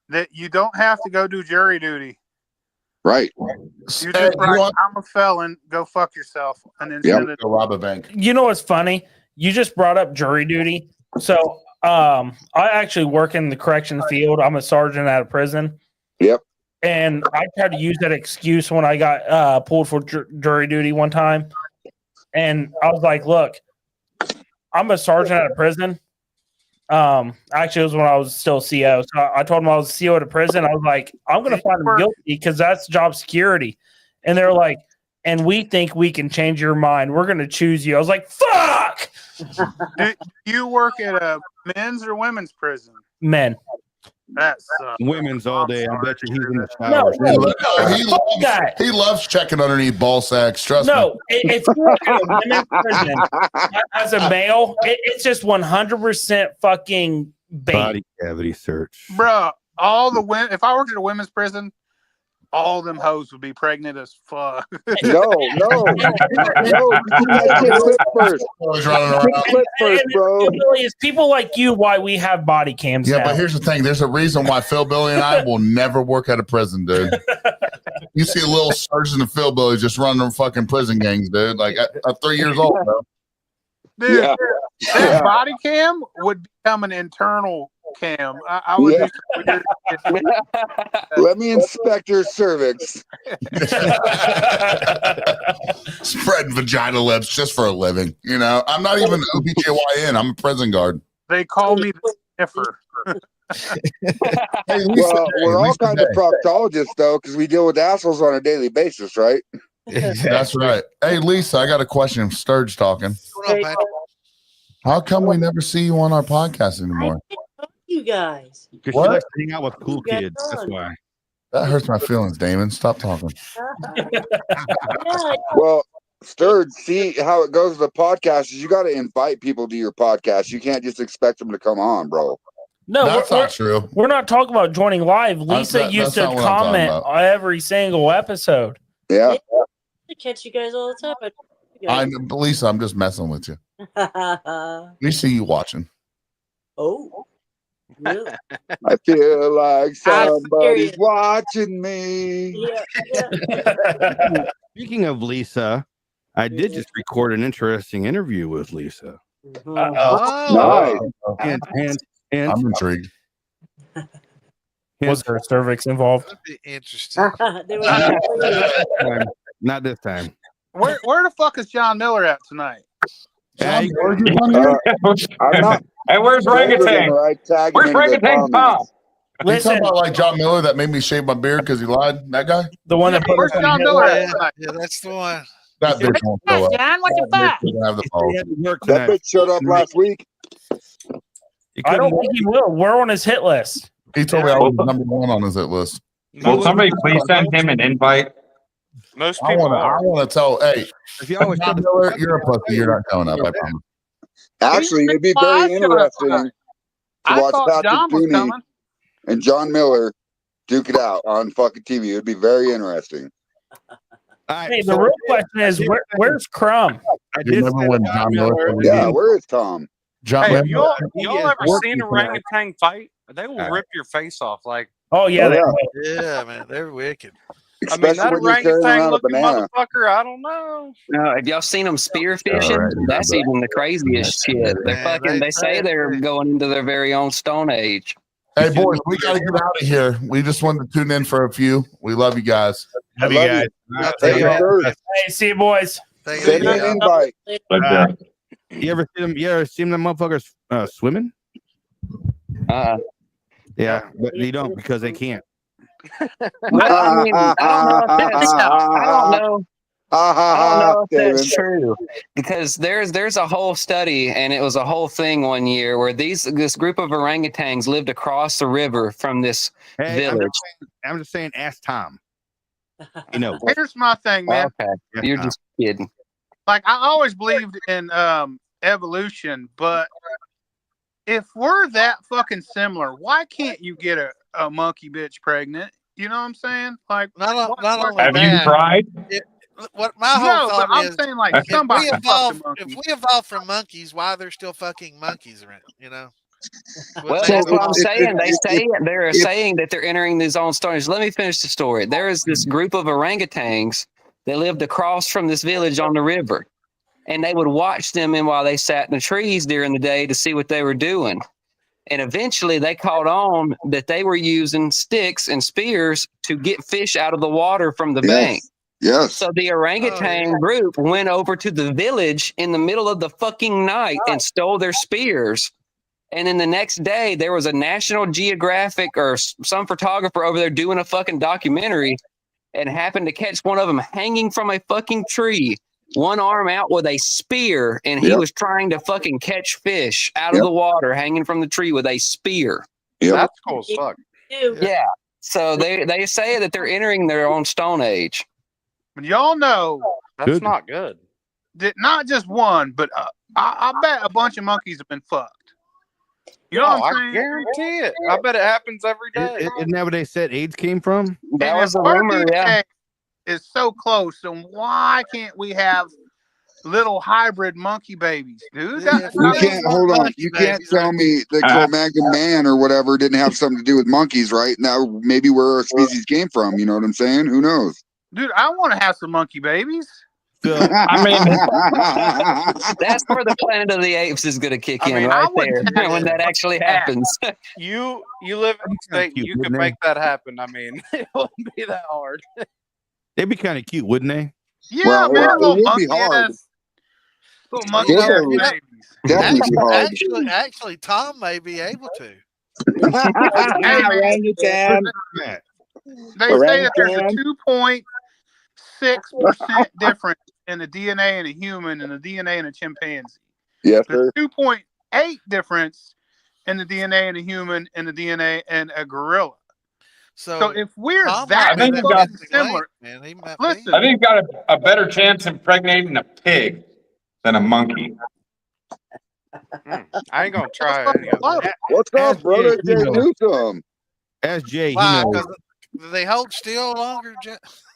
that you don't have to go do jury duty. Right. You just write, I'm a felon, go fuck yourself. And then send it. Go rob a bank. You know what's funny? You just brought up jury duty. So I actually work in the correction field. I'm a sergeant at a prison. Yep. And I tried to use that excuse when I got pulled for jury duty one time. And I was like, look, I'm a sergeant at a prison. Actually, it was when I was still CO. So I told them I was CO at a prison. I was like, I'm going to find them guilty because that's job security. And they're like, and we think we can change your mind. We're going to choose you. I was like, fuck. Do you work at a men's or women's prison? Men. That's women's all day. I bet you he's in the shower. He loves checking underneath ball sacks. Trust me. No, if you work in a women's prison as a male, it's just 100% fucking bait. Body cavity search. Bro, all the women, if I worked at a women's prison, all them hoes would be pregnant as fuck. No. It's people like you why we have body cams. Yeah, now. but here's the thing. There's a reason why Phil Billy and I will never work at a prison, dude. You see a little Sergeant and Phil Billy just running them fucking prison gangs, dude. Like I'm 3 years old, bro. Dude, that body cam would become an internal cam. I would do some weird. Let me inspect your cervix. Spreading vagina lips just for a living. You know, I'm not even OBGYN. I'm a prison guard. They call me the sniffer. Hey, Lisa, Well, we're all Lisa kind Day. of proctologists, though, because we deal with assholes on a daily basis, right? That's right. Hey, Lisa, I got a question. Sturge talking. How come we never see you on our podcast anymore? You guys. Because she likes to hang out with cool You guys kids. That's on. why. That hurts my feelings, Damon. Stop talking. Well, Sturge, see how it goes with the podcast is you got to invite people to your podcast. You can't just expect them to come on, bro. No, That's not true. We're not talking about joining live. Lisa used to that's not what I'm talking comment about. on every single episode. Yeah. I catch you guys all the time. I know, but Lisa, I'm just messing with you. We see you watching. Oh. Really? I feel like somebody's watching me. Yeah. Speaking of Lisa, I did just record an interesting interview with Lisa. Nice. And I'm intrigued. Was her cervix involved? That'd be interesting. Not this time. Where the fuck is John Miller at tonight? I'm not. Hey, where's Orangutan? Where's Orangutan Tom? You talking about like John Miller that made me shave my beard because he lied? That guy? The one that put Where's John Miller at tonight? Yeah, that's the one. That bitch won't show up. John, what the That fuck? bitch doesn't have the balls. That bitch showed up last week. I don't think he will. We're on his hit list. He told me I was number one on his hit list. Will somebody please send him an invite? Most I people want to tell. Hey, if you always John Miller, you're a pussy. You're not coming up. I promise. Actually, it'd be very interesting to I watch thought Patrick John was Cooney coming. and John Miller duke it out on fucking TV. It'd be very interesting. Hey, the real question is, where's Crumb? You remember when John Miller? Yeah, where is Tom? John Hey, Miller. y'all ever seen orangutan fight? They will rip your face off. Like, Oh yeah, Yeah, man, they're wicked. I mean, Especially that when you're carrying orangutan around a looking banana. motherfucker, I don't know. No, have y'all seen them spearfishing? That's even the craziest shit. They're Man, fucking. They say they're going into their very own stone age. Hey, boys, we got to get out of here. We just wanted to tune in for a few. We love you guys. Love you guys. Thank you, Sturge. Hey, see you boys. Send me an invite. You ever seen them motherfuckers swimming? Yeah, but you don't because they can't. I mean, I don't know if that's true because there's a whole study and it was a whole thing one year where this group of orangutans lived across the river from this village. I'm just saying, ask Tom. You know, Here's my thing, man. Okay, you're just kidding. Like I always believed in evolution, but if we're that fucking similar, why can't you get a monkey bitch pregnant? You know what I'm saying? Like, not only Have that, you tried? What my whole but thought I'm is, saying like if somebody we fucked a evolved, monkey. if we evolved from monkeys, why are there still fucking monkeys around? You know. Well, that's what I'm saying. They're saying that they're entering these own stories. Let me finish the story. There is this group of orangutans that lived across from this village on the river, and they would watch them and while they sat in the trees during the day to see what they were doing. And eventually they caught on that they were using sticks and spears to get fish out of the water from the bank. Yes. So the orangutan group went over to the village in the middle of the fucking night and stole their spears. And then the next day there was a National Geographic or some photographer over there doing a fucking documentary and happened to catch one of them hanging from a fucking tree, one arm out with a spear, and he was trying to fucking catch fish out of the water hanging from the tree with a spear. That's cool as fuck. Yeah. So they say that they're entering their own stone age. But y'all know That's not good. that not just one, but I bet a bunch of monkeys have been fucked. You know what I'm saying? I guarantee it. I bet it happens every day. Isn't that what they said AIDS came from? That And was if a our rumor, yeah. DNA is so close, then why can't we have little hybrid monkey babies, dude? You can't hold on. You can't tell me that Cro-Magnon man or whatever didn't have something to do with monkeys, right? Now maybe where our species came from. You know what I'm saying? Who knows? Dude, I want to have some monkey babies. Phil. I mean, that's where the Planet of the Apes is going to kick in right there when that actually happens. You live in the state, cute, you could wouldn't make they? that happen. I mean, it wouldn't be that hard. They'd be kind of cute, wouldn't they? Yeah, Well, man, it little would be monkey hard. ass, little You monkey know, ass you know, babies. Definitely be hard. actually, Tom may be able to. Hey, man, they say that there's a 2.6% difference in the DNA in a human and the DNA in a chimpanzee. Yes, There's sir. 2.8 difference in the DNA in a human and the DNA in a gorilla. So if we're Tom that might be think fucking missing similar, link, man. He might listen, I think you've got a better chance impregnating a pig than a monkey. I ain't gonna try any of it. What's Ask up, brother? Jay, Jay he knows. Newsom. Ask Jay. He Why? knows. Because they hold still longer.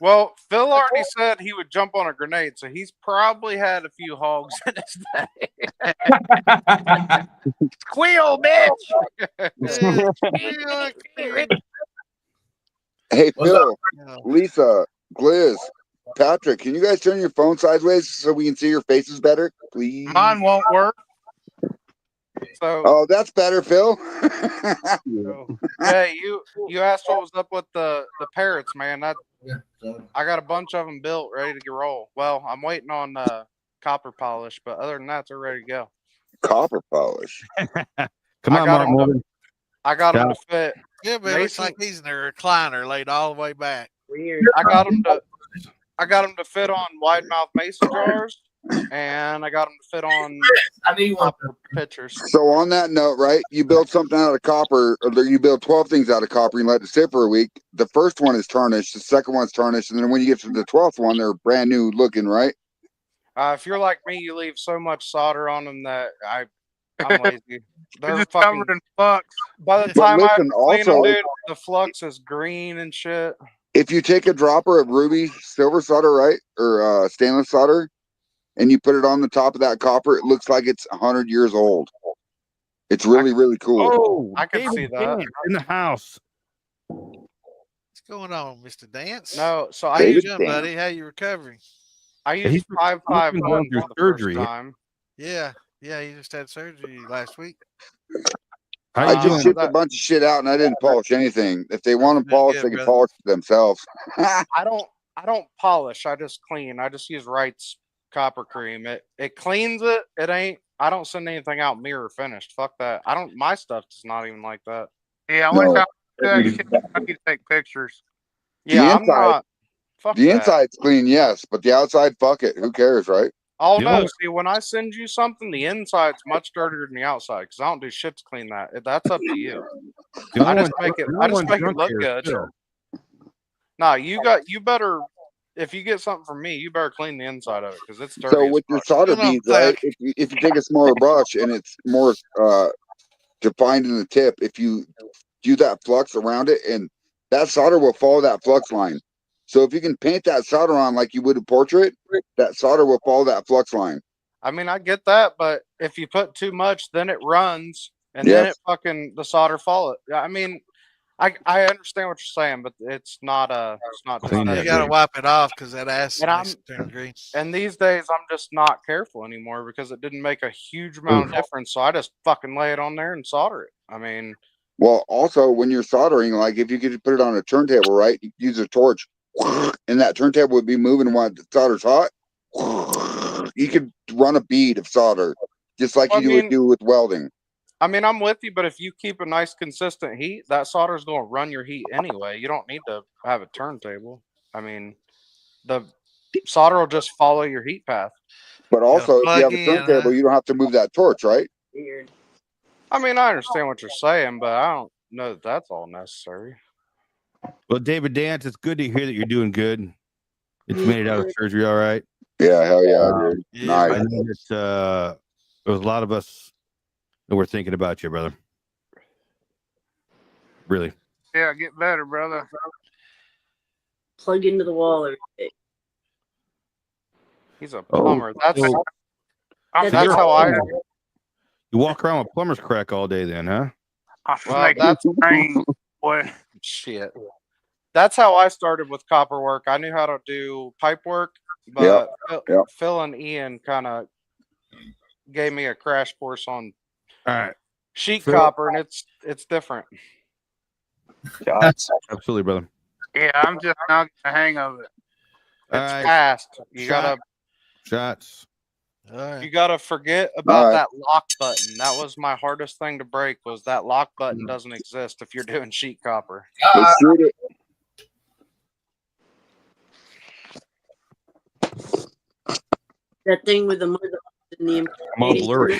Well, Phil already said he would jump on a grenade, so he's probably had a few hogs in his day. squeal, bitch. Hey, Phil, Yeah. Lisa, Gliz, Patrick, can you guys turn your phone sideways so we can see your faces better, please? Mine won't work. So, Oh, that's better, Phil. yeah, you asked what was up with the parrots, man. I got a bunch of them built, ready to roll. Well, I'm waiting on copper polish, but other than that, they're ready to go. Copper polish. Come on, Mark Morgan. I got them to fit. Yeah, but it looks like he's in a recliner laid all the way back. Weird. I got them to fit on wide mouth mason jars, and I got them to fit on copper pitchers. So on that note, right, you build something out of copper, or you build 12 things out of copper and let it sit for a week. The first one is tarnished, the second one's tarnished, and then when you get to the 12th one, they're brand new looking, right? If you're like me, you leave so much solder on them that I'm lazy. They're just fucking covered in flux. By the But time listen, I clean them, also, dude, the flux is green and shit. if you take a dropper of ruby silver solder, right, or stainless solder, and you put it on the top of that copper, it looks like it's 100 years old. It's really, really cool. Oh, I can see that. in the house. What's going on, Mr. Dance? No, so How I you used doing, buddy? How you recovering? I he's used been 551 going through for the surgery. first time. Yeah, you just had surgery last week. How I you just doing? shipped a bunch of shit out and I didn't polish anything. If they want to doing polish, good, they can brother. polish it themselves. I don't polish. I just clean. I just use Wright's copper cream. It cleans it. It ain't. I don't send anything out mirror finished. Fuck that. I don't. My stuff's not even like that. Yeah, I No. wish I could shit. I need to take pictures. Yeah, I'm inside- not. Fuck The that. inside's clean, yes, but the outside, fuck it. Who cares, right? Oh The no! only- See, when I send you something, the inside's much dirtier than the outside because I don't do shit to clean that. That's up to you. The I only just one- make it. the I only just one make it drunk look here is good. Phil. Nah, you better. If you get something from me, you better clean the inside of it because it's dirty. So as with your fuck. solder Come on, beads, right? Pat. If you take a smaller brush and it's more defined in the tip, if you do that flux around it, and that solder will follow that flux line. So if you can paint that solder on like you would a portrait, that solder will follow that flux line. I mean, I get that, but if you put too much, then it runs, and then Yes. it fucking the solder follow it. I mean, I understand what you're saying, but it's not just Clean that that You got to bitch. wipe it off because that acid And makes it turn green. And these days, I'm just not careful anymore because it didn't make a huge amount of difference. So I just fucking lay it on there and solder it. I mean, Well, also when you're soldering, like if you could put it on a turntable, right? You use a torch, and that turntable would be moving while the solder's hot. You could run a bead of solder, just like I you mean- would do with welding. I mean, I'm with you, but if you keep a nice consistent heat, that solder is going to run your heat anyway. You don't need to have a turntable. I mean, the solder will just follow your heat path. But also, if you plug have a in, turntable, huh? you don't have to move that torch, right? Weird. I mean, I understand what you're saying, but I don't know that that's all necessary. Well, David Dance, it's good to hear that you're doing good. It's made it out of surgery, all right. Yeah, hell yeah, dude. Yeah, I Nice. know that there was a lot of us that were thinking about you, brother. Really. Yeah, get better, brother. Plug into the wall every day. He's a plumber. That's so that's you're how I. You walk around with plumber's crack all day, then, huh? I Well, snake that's brain, boy. shit. That's how I started with copper work. I knew how to do pipe work, But Phil and Ian kind of gave me a crash course on sheet copper, and it's different. Absolutely, brother. Yeah, I'm just now getting the hang of it. It's fast. You gotta shots. You gotta forget about that lock button. That was my hardest thing to break. Was that lock button doesn't exist if you're doing sheet copper. Let's shoot it. That thing with the mother in the I'm all blurry.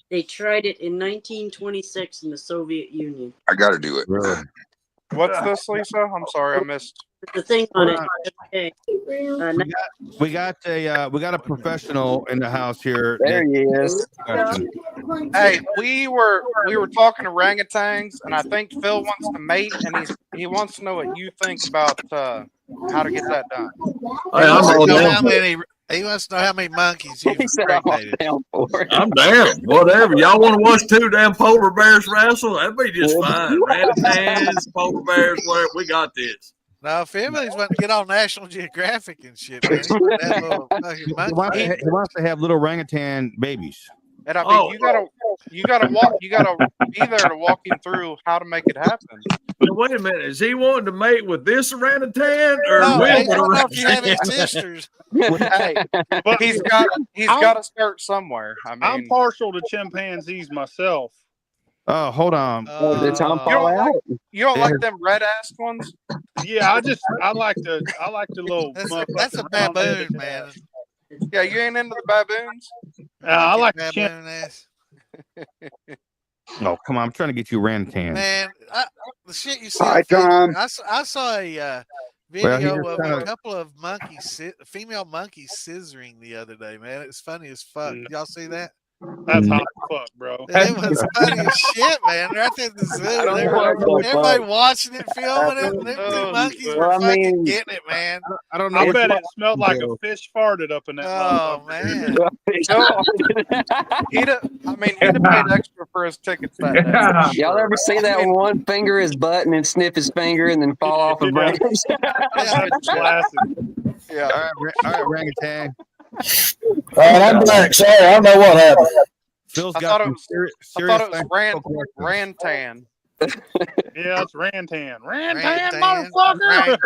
They tried it in 1926 in the Soviet Union. I got to do it. Really? What's this, Lisa? I'm sorry, I missed. The thing on it. Okay. We got a professional in the house here. There he is. Hey, we were talking orangutans, and I think Phil wants to mate, and he wants to know what you think about how to get that done. He wants to know how many monkeys you've impregnated. I'm down. Whatever. Y'all want to watch two damn polar bears wrestle? That'd be just fine. Orangutans, polar bears, whatever. We got this. No, if anybody's wanting to get on National Geographic and shit, man, he he wants to have little orangutan babies. And I mean, you gotta be there to walk him through how to make it happen. But wait a minute, is he wanting to mate with this orangutan or no, with I the don't know if you have any orangutan? sisters. Hey, but he's got to start somewhere. I mean, I'm partial to chimpanzees myself. Oh, hold on. Did Tom fall out? You don't like them red ass ones? Yeah, I like the little. That's a baboon, man. Yeah, you ain't into the baboons. I like baboon chimp. ass. Oh, come on. I'm trying to get you orangutan. Man, the shit you see. Hi, Tom. I saw a video of a couple of monkeys, female monkeys scissoring the other day, man. It's funny as fuck. Y'all see that? That's hot as fuck, bro. It was funny as shit, man. Right there at the zoo. Everybody watching it, filming it, and them two monkeys were fucking getting it, man. I don't know. I bet it smelled like a fish farted up in that. Oh, man. He'd have paid extra for his tickets that day. Y'all ever see that one finger his butt and then sniff his finger and then fall off a branch? That's classic. Yeah. All right, orangutan. All right, I'm back. Sorry, I don't know what happened. Phil's I got thought it was Rantan. Yeah, it's Rantan. Rantan, Motherfucker.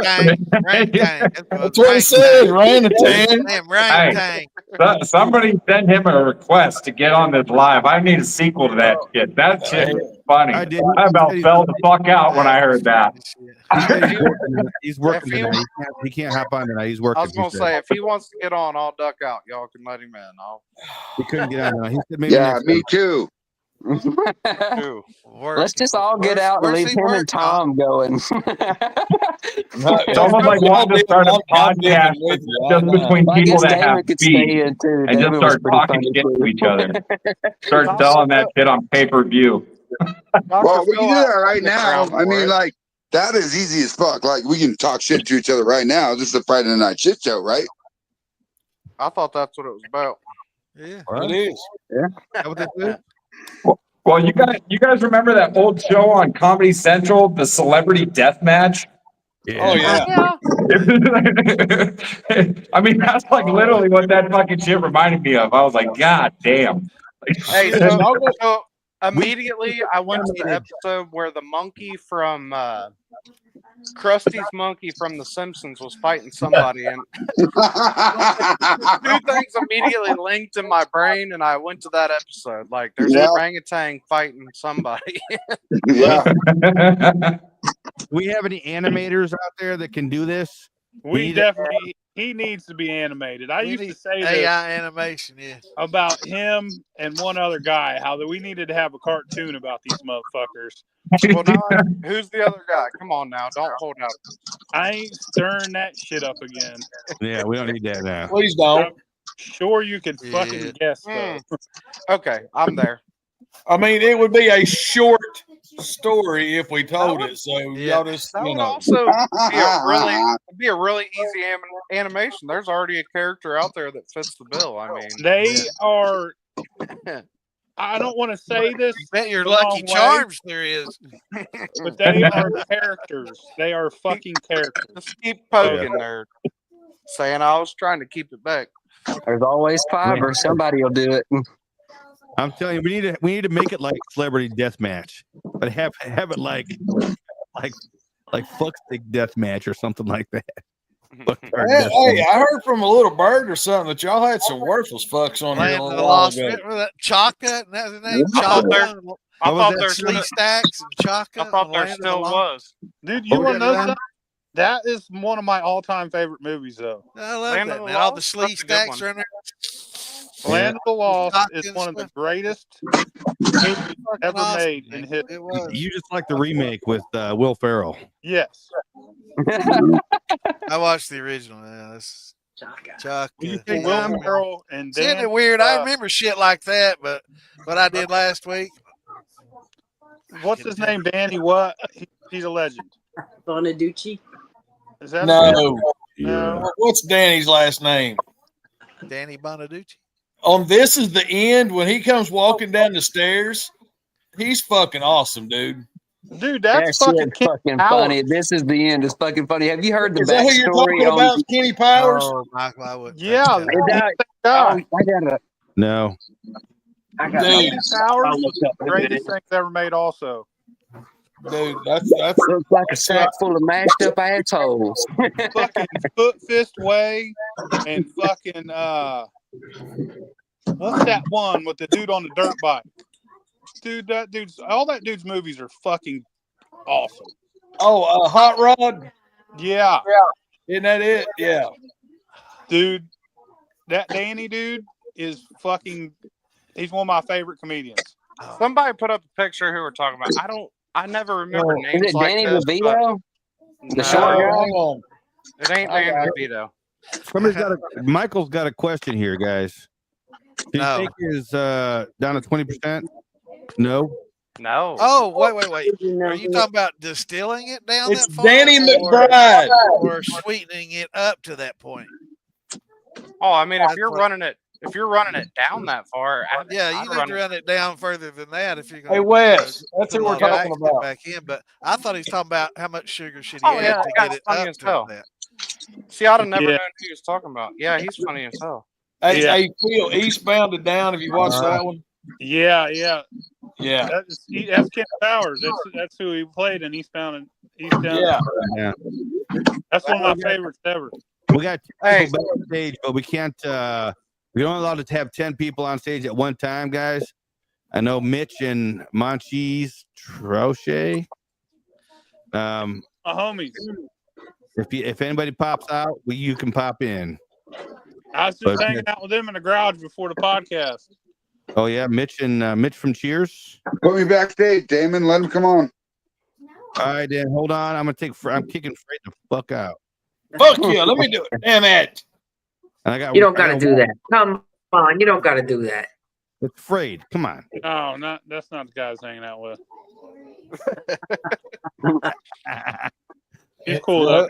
Rantan. That's what it says, orangutan. Damn, Rantan. Somebody send him a request to get on this live. I need a sequel to that shit. That shit is funny. I about fell the fuck out when I heard that. He's working tonight. He can't hop on tonight. He's working. I was gonna say, if he wants to get on, I'll duck out. Y'all can let him in. He couldn't get on tonight. He said maybe me too. Let's just all get out and leave him and Tom going. It's almost like wanting to start a podcast just between people that have beef and just start talking shit to each other. Start selling that shit on pay-per-view. Well, we can do that right now. I mean, like, that is easy as fuck. Like, we can talk shit to each other right now. This is a Friday night shit show, right? I thought that's what it was about. Yeah, it is. Yeah. Is that what they do? Well, you guys remember that old show on Comedy Central, the Celebrity Death Match? Yeah. Oh yeah. I mean, that's like literally what that fucking shit reminded me of. I was like, God damn. Hey, so immediately I went to the episode where the monkey from Krusty's monkey from The Simpsons was fighting somebody, and two things immediately linked in my brain, and I went to that episode. Like, there's an orangutan fighting somebody. Yeah. We have any animators out there that can do this? We definitely. He needs to be animated. I used to say this AI animation, about him and one other guy. How that we needed to have a cartoon about these motherfuckers. Well, now, who's the other guy? Come on now, don't hold out. I ain't stirring that shit up again. Yeah, we don't need that now. Please don't. I'm sure you could fucking guess though. Okay, I'm there. I mean, it would be a short story if we told it. So y'all just, That you would know. also be a really easy animation. There's already a character out there that fits the bill. I mean, they are. I don't want to say this. Bet your Lucky Charms there is. But they are characters. They are fucking characters. Just keep poking there. saying I was trying to keep it back. There's always fiber. Somebody will do it. I'm telling you, we need to make it like celebrity death match, but have it like fuck stick death match or something like that. Hey, I heard from a little bird or something that y'all had some worthless fucks on here a little while ago. That Chaka, that's his name. Chaka. I thought there's Slee Stacks and Chaka. I thought there still was. Dude, you want to know something? That is one of my all-time favorite movies, though. I love that, man. All the Slee Stacks are in there. Land of the Lost is one of the greatest movies ever made in history. You just like the remake with Will Ferrell. Yes. I watched the original. Yeah, that's Chaka. Will Ferrell and Dan. Isn't it weird? I remember shit like that, but what I did last week. What's his name? Danny what? He's a legend. Bonaducci? Is that No. What's Danny's last name? Danny Bonaducci. On This Is the End, when he comes walking down the stairs, he's fucking awesome, dude. Dude, that's fucking funny. This Is the End. It's fucking funny. Have you heard the Is that who you're talking about, Kenny Powers? Oh, Michael, I would. Yeah. I gotta. No. Kenny Powers was the greatest thing ever made. Also, dude, that's looks like a sack full of mashed up assholes. Fucking Foot Fist Way and fucking what's that one with the dude on the dirt bike? Dude, all that dude's movies are fucking awesome. Oh, Hot Rod. Yeah. Isn't that it? Yeah. Dude, that Danny dude is fucking. He's one of my favorite comedians. Somebody put up a picture who we're talking about. I never remember names. Is it like Danny this, DeVito? The short guy? It ain't Danny DeVito. Michael's got a question here, guys. Do you think is down to 20%? No. No. Oh, wait. Are you talking about distilling it down It's that far? Danny McBride. Or sweetening it up to that point? Oh, I mean, if you're running it down that far, you need to run it down further than that if you're going. Hey, Wes, that's what we're talking about. Back in, but I thought he was talking about how much sugar should he Oh, add yeah, to that get it guy's funny up as to hell. that. See, I'd have never known who he was talking about. Yeah, he's funny as hell. Hey, Phil, Eastbound and Down. Have you watched that one? Yeah. That's Ken Powers. That's who he played in Eastbound and Eastbound. Yeah. That's one of my favorites ever. We got two people backstage, but we can't. We're only allowed to have 10 people on stage at one time, guys. I know Mitch and Monchis Trouche. My homies. If anybody pops out, you can pop in. I was just hanging out with them in the garage before the podcast. Oh yeah, Mitch from Cheers. Put me backstage, Damon. Let him come on. All right, then hold on. I'm kicking Fred the fuck out. Fuck yeah, let me do it. Damn it. And You don't got to do that. Come on, you don't got to do that. It's Fred. Come on. No, that's not the guy I was hanging out with. He's cool though.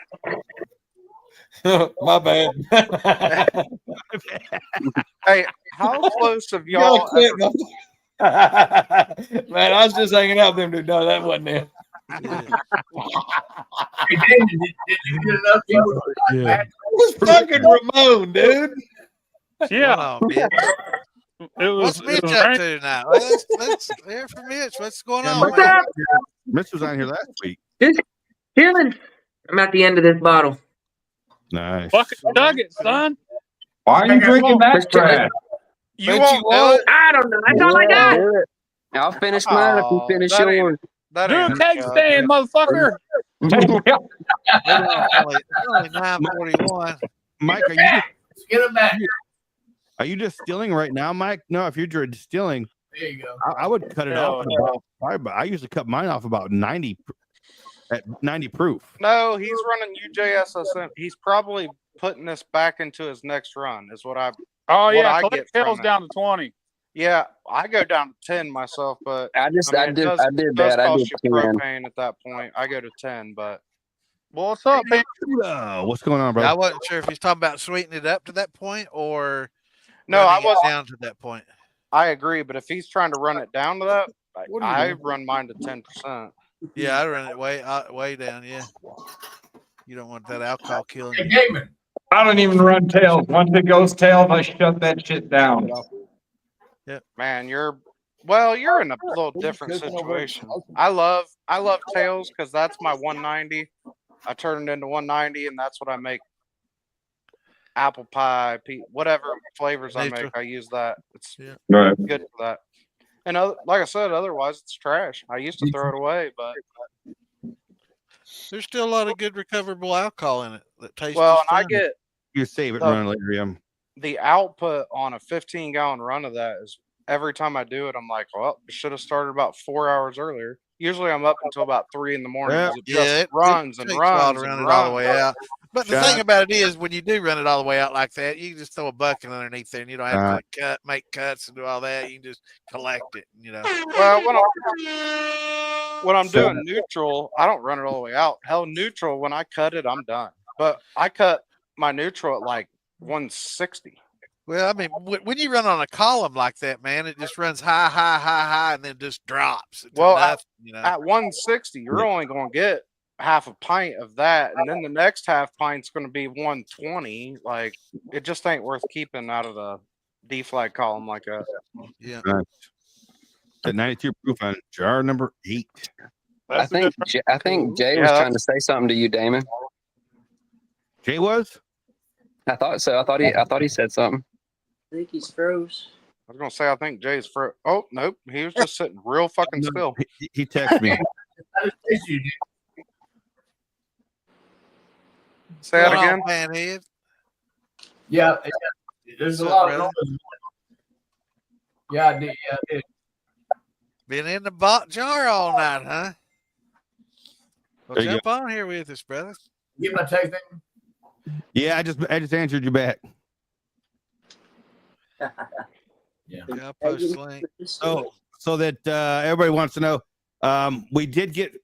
My bad. Hey, how close have y'all? Man, I was just hanging out with them, dude. No, that wasn't it. Yeah. It was fucking Ramon, dude. Yeah. What's Mitch up to now? Let's hear from Mitch. What's going on? What's up? Mitch was on here last week. Just chilling. I'm at the end of this bottle. Nice. Fucking dug it, son. Why are you drinking that trash? You won't. I don't know. That's all I got. I'll finish mine if you finish yours. Do a keg stand, motherfucker. Only 9:41. Mike, get him back. Are you distilling right now, Mike? No, if you're distilling, there you go. I would cut it off. I usually cut mine off about 90 at 90 proof. No, he's running UJSSM. He's probably putting this back into his next run. Is what I. Oh yeah, I Click Hill's down to 20. Yeah, I go down to 10 myself, but I did that. I did cost you 10. propane at that point. I go to 10, but what's up, man? What's going on, bro? I wasn't sure if he's talking about sweetening it up to that point or no, I was down to that point. I agree, but if he's trying to run it down to that, I run mine to 10%. Yeah, I run it way down. Yeah, you don't want that alcohol killing. Hey, Damon. I don't even run tails. Once it goes tails, I shut that shit down. Man, you're in a little different situation. I love tails because that's my 190. I turn it into 190, and that's what I make. Apple pie, whatever flavors I make, I use that. It's good for that. And like I said, otherwise it's trash. I used to throw it away, but there's still a lot of good recoverable alcohol in it that tastes well, just and I fine. get You save it and run later. The output on a 15-gallon run of that is every time I do it, I'm like, well, I should have started about 4 hours earlier. Usually I'm up until about 3 in the morning. It just runs and runs to run and it all the way runs. out. But the thing about it is, when you do run it all the way out like that, you can just throw a bucket underneath there, and you don't have to make cuts and do all that. You can just collect it, you know. Well, when I'm doing neutral, I don't run it all the way out. Hell, neutral, when I cut it, I'm done. But I cut my neutral at like 160. Well, I mean, when you run on a column like that, man, it just runs high, and then just drops. Well, nothing, you know? At 160, you're only going to get half a pint of that, and then the next half pint's going to be 120. Like, it just ain't worth keeping out of the D-flag column like that. Yeah. At 92 proof on jar number 8. I think Jay was trying to say something to you, Damon. Jay was? I thought so. I thought he said something. I think he's froze. I was gonna say I think Jay's froze. Oh nope, he was just sitting real fucking still. He texted me. Say that again. Manhead. Yeah, there's a lot of noise. Yeah, I did. Been in the jar all night, huh? Well, jump on here with us, brother. Get my text in. Yeah, I just answered you back. Yeah. Post link. So that everybody wants to know, we did get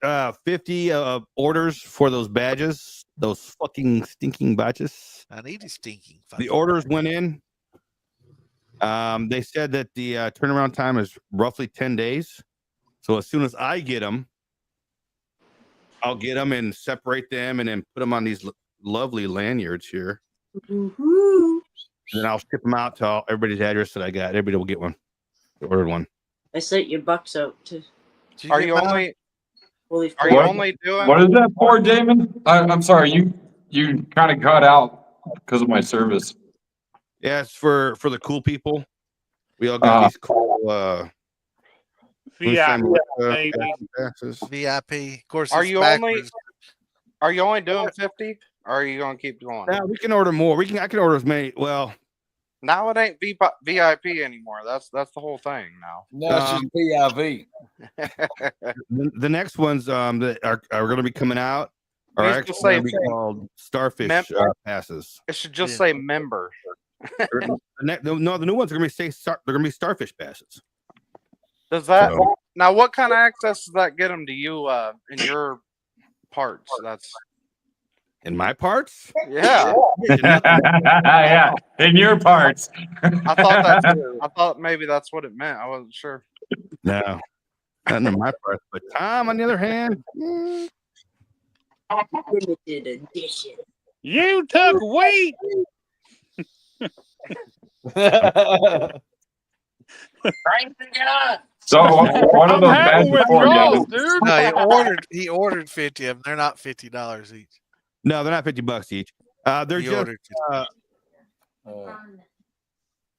50 orders for those badges, those fucking stinking badges. I need a stinking. The orders went in. They said that the turnaround time is roughly 10 days. So as soon as I get them, I'll get them and separate them and then put them on these lovely lanyards here. Woo-hoo. And then I'll ship them out to everybody's address that I got. Everybody will get one. They ordered one. I sent your bucks out to. Are you only doing? What is that for, Damon? I'm sorry, you kind of cut out because of my service. Yeah, it's for the cool people. We all got these cool VIP. VIP. Of course, Are you only doing 50? Or are you gonna keep going? Yeah, we can order more. I can order as many. Well, now it ain't VIP anymore. That's the whole thing now. No, it's just VIP. The next ones that are going to be coming out are actually going to be called starfish passes. It should just say member. The new ones are going to be they're going to be starfish passes. Does that now? What kind of access does that get them to you in your parts? That's in my parts. Yeah. Yeah, in your parts. I thought maybe that's what it meant. I wasn't sure. No, not in my parts. But Tom, on the other hand, Limited edition. You took wheat. So what are those badges for, dude? No, he ordered 50 of them. They're not $50 each. No, they're not $50 each. They're just.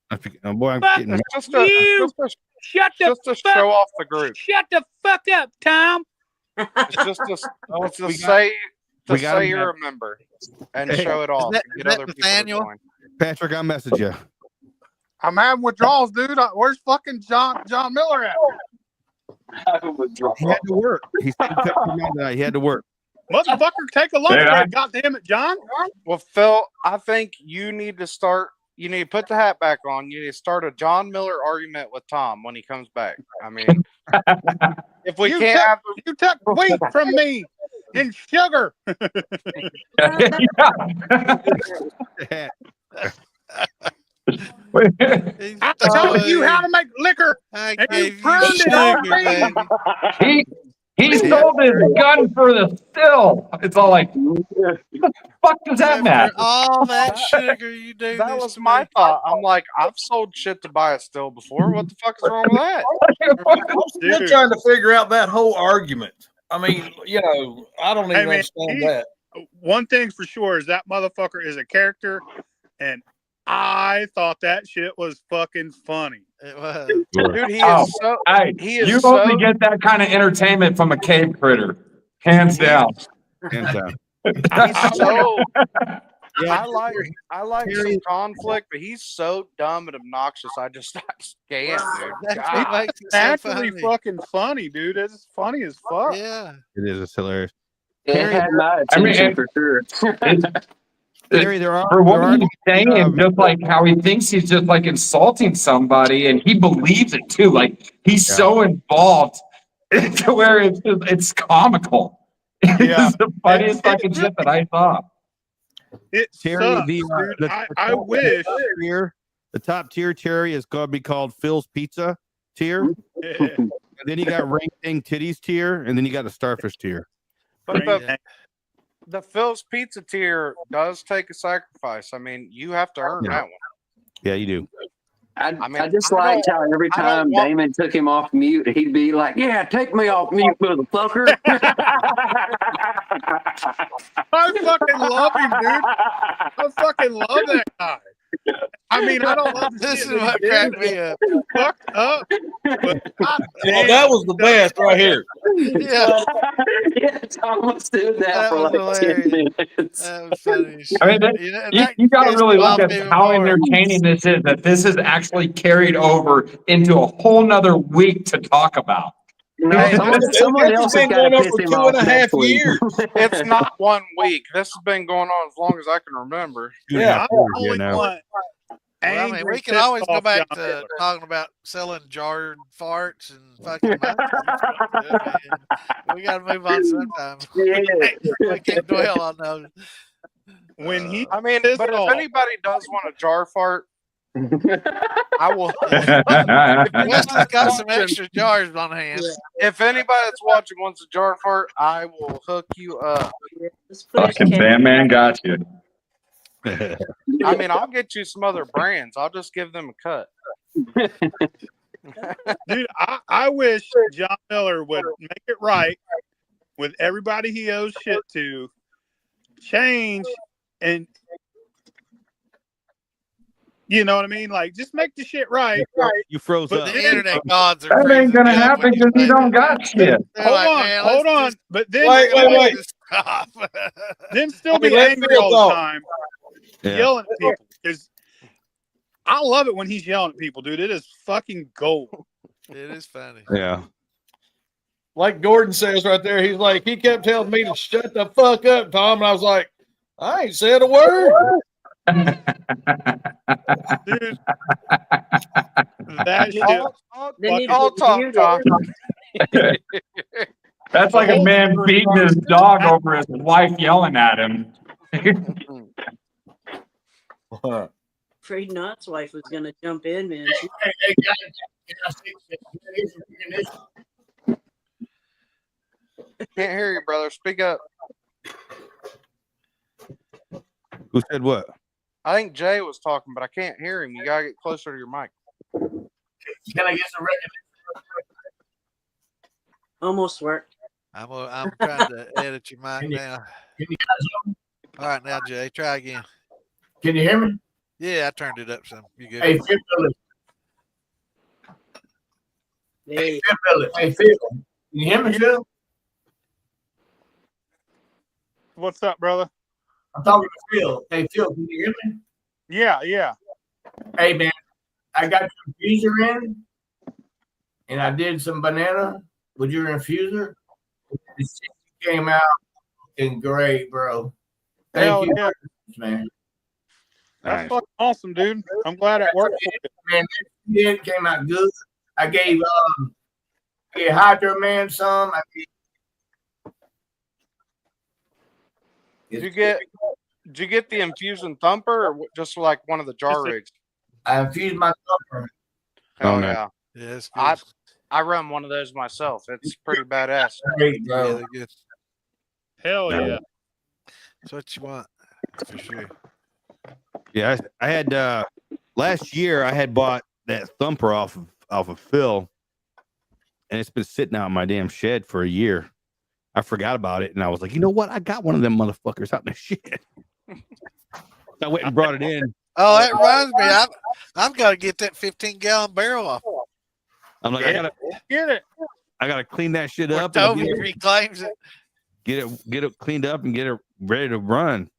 I'm getting just to show off the group. Shut the fuck up, Tom. It's just to say you're a member and show it off. Is that Nathaniel? Patrick, I'll message you. I'm having withdrawals, dude. Where's fucking John Miller at? He had to work. He had to work. Motherfucker, take a lunch break. God damn it, John. Well, Phil, I think you need to start. You need to put the hat back on. You need to start a John Miller argument with Tom when he comes back. I mean, if we you took wheat from me and sugar. I told you how to make liquor, and you turned it on me. He sold his gun for the still. It's all like, what the fuck does that matter? All that sugar you do. That was my thought. I'm like, I've sold shit to buy a still before. What the fuck is wrong with that? I'm still trying to figure out that whole argument. I mean, you know, I don't even understand that. One thing's for sure is that motherfucker is a character, and I thought that shit was fucking funny. It was. Dude, he is so. Hey, He is you so. only get that kind of entertainment from a cave critter, hands down. Hands down. He's so. I like some conflict, but he's so dumb and obnoxious. I just can't, dude. God. It's actually fucking funny, dude. It's funny as fuck. Yeah, it is. It's hilarious. It had my attention for sure. Terry, for what he's saying, just like how he thinks he's just like insulting somebody, and he believes it too. Like he's so involved to where it's comical. Yeah. It's the funniest fucking shit that I saw. It Terry, sucks, dude. I wish the top tier Terry is going to be called Phil's Pizza tier. And then you got Ring Ding Titties tier, and then you got the Starfish tier. But the Phil's Pizza tier does take a sacrifice. I mean, you have to earn that one. Yeah, you do. I just liked how every time Damon took him off mute, he'd be like, "Yeah, take me off mute, motherfucker." I fucking love him, dude. I fucking love that guy. I mean, I don't love this is what cracked me up. Fucked up. But that was the best right here. Yeah. Yeah, Thomas did that for like 10 minutes. That was funny. I mean, you got to really look at how entertaining this is, that this is actually carried over into a whole nother week to talk about. Someone else has got to piss him off next week. It's not 1 week. This has been going on as long as I can remember. Yeah. I mean, we can always go back to talking about selling jarred farts and fucking we got to move on sometime. We can't dwell on those. When he, I mean, but if anybody does want a jar fart, I will. Wesley's got some extra jars on hand. If anybody that's watching wants a jar fart, I will hook you up. Fucking Sandman got you. I mean, I'll get you some other brands. I'll just give them a cut. Dude, I wish John Miller would make it right with everybody he owes shit to, change, and you know what I mean? Like, just make the shit right. You froze but up. The internet gods are that ain't gonna happen because you don't got shit. Hold on. But then wait. Stop. Then still be angry all the time, yelling at people. Because I love it when he's yelling at people, dude. It is fucking gold. It is funny. Yeah. Like Gordon says right there, he's like, he kept telling me to shut the fuck up, Tom, and I was like, I ain't said a word. Dude, that shit. I'll talk, Tom. That's like a man beating his dog over his wife yelling at him. Afraid Not's wife was gonna jump in, man. Can't hear you, brother. Speak up. Who said what? I think Jay was talking, but I can't hear him. You gotta get closer to your mic. Can I get some record? Almost worked. I'm trying to edit your mic now. All right, now Jay, try again. Can you hear me? Yeah, I turned it up some. You good? Hey, Phil. Hey, Phil. Can you hear me, Phil? What's up, brother? I'm talking to Phil. Hey, Phil, can you hear me? Yeah. Hey, man, I got your infuser in, and I did some banana with your infuser. It came out looking great, bro. Thank you, man. That's fucking awesome, dude. I'm glad it worked for you. Man, it came out good. I gave Hydro Man some. Did you get the Infusion Thumper or just like one of the jar rigs? I infused my thumper. Oh yeah. Yes. I run one of those myself. It's pretty badass. Great, Yeah, bro. they're good. Hell yeah. That's what you want for sure. Yeah, I had last year I had bought that thumper off of Phil, and it's been sitting out in my damn shed for a year. I forgot about it, and I was like, you know what? I got one of them motherfuckers out in the shed. I went and brought it in. Oh, that reminds me. I've got to get that 15-gallon barrel off. I'm like, Yeah, I gotta get it. I gotta clean that shit Or up. And Toby reclaims it. get it cleaned up and get it ready to run.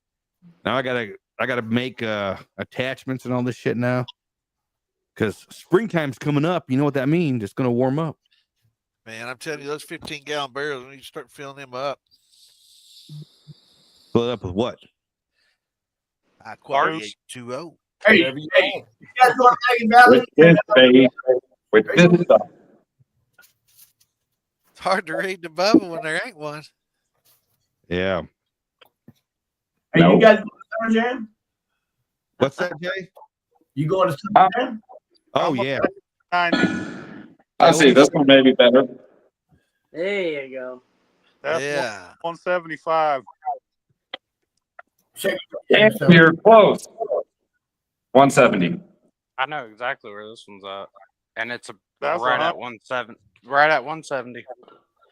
Now I gotta make attachments and all this shit now. Because springtime's coming up. You know what that means? It's gonna warm up. Man, I'm telling you, those 15-gallon barrels, when you start filling them up. Fill it up with what? I-quality H2O. Hey, Whatever you hey, want. you guys want to make about With this, baby. With this stuff. It's hard to read the bubble when there ain't one. Yeah. Hey, you guys going to Summer Jam? What's that, Jay? You going to Summer Jam? Oh yeah. I see. This one may be better. There you go. That's Yeah. 175. You're close. 170. I know exactly where this one's at, and it's That's right at 170. Right at 170.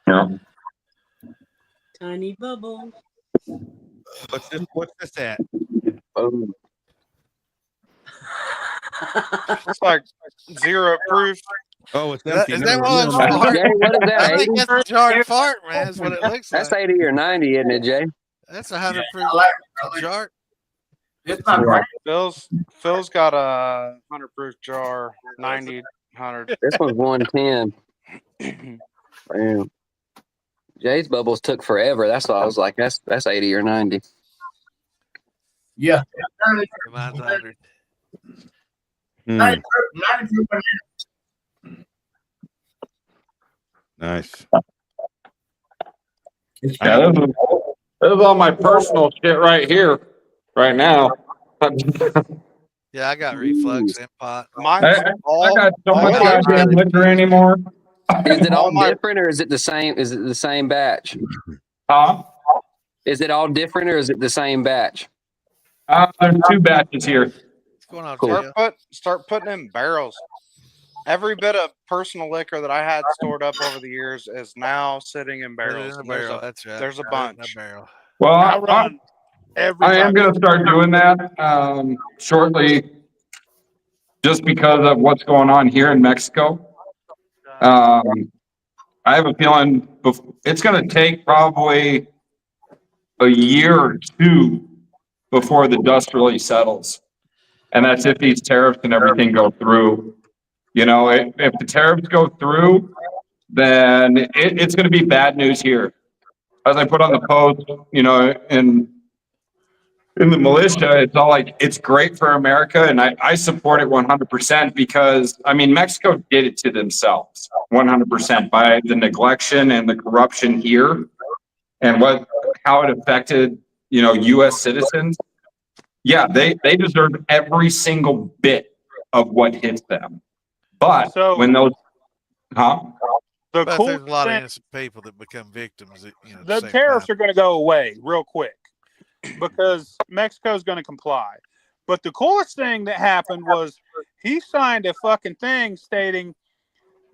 Yeah. Tiny bubble. What's this at? Boom. It's like 0 proof. Oh, it's Is empty. that one of those Jay, fart? what is that? I think 80? that's a jar of fart, man. That's what it looks That's like. 80 or 90, isn't it, Jay? That's a 100 proof I like jar. It's not right. Phil's got a 100 proof jar, 90, 100. This one's 110. Damn. Jay's bubbles took forever. That's why I was like, that's 80 or 90. Yeah. Mine's 100. 90 proof. Nice. Yeah, this is all my personal shit right here, right now. Yeah, I got reflux and pot. I got so much goddamn liquor anymore. Is it all different or is it the same? Is it the same batch? Huh? Is it all different or is it the same batch? There's 2 batches here. What's going on, Cool. Jay? Start putting in barrels. Every bit of personal liquor that I had stored up over the years is now sitting in Put it barrels. in a And there's barrel. a- That's right. There's a Put it in a bunch. barrel. Well, I run every I am time. going to start doing that shortly, just because of what's going on here in Mexico. I have a feeling it's going to take probably a year or 2 before the dust really settles. And that's if these tariffs and everything go through. You know, if the tariffs go through, then it's going to be bad news here. As I put on the post, you know, in the militia, it's all like, it's great for America. And I support it 100% because, I mean, Mexico did it to themselves 100% by the neglection and the corruption here and how it affected, you know, U.S. citizens. Yeah, they deserve every single bit of what hits them. But when those, the But cool there's a lot of thing, innocent people that become victims. At, you know, at the same tariffs time. are going to go away real quick because Mexico's going to comply. But the coolest thing that happened was he signed a fucking thing stating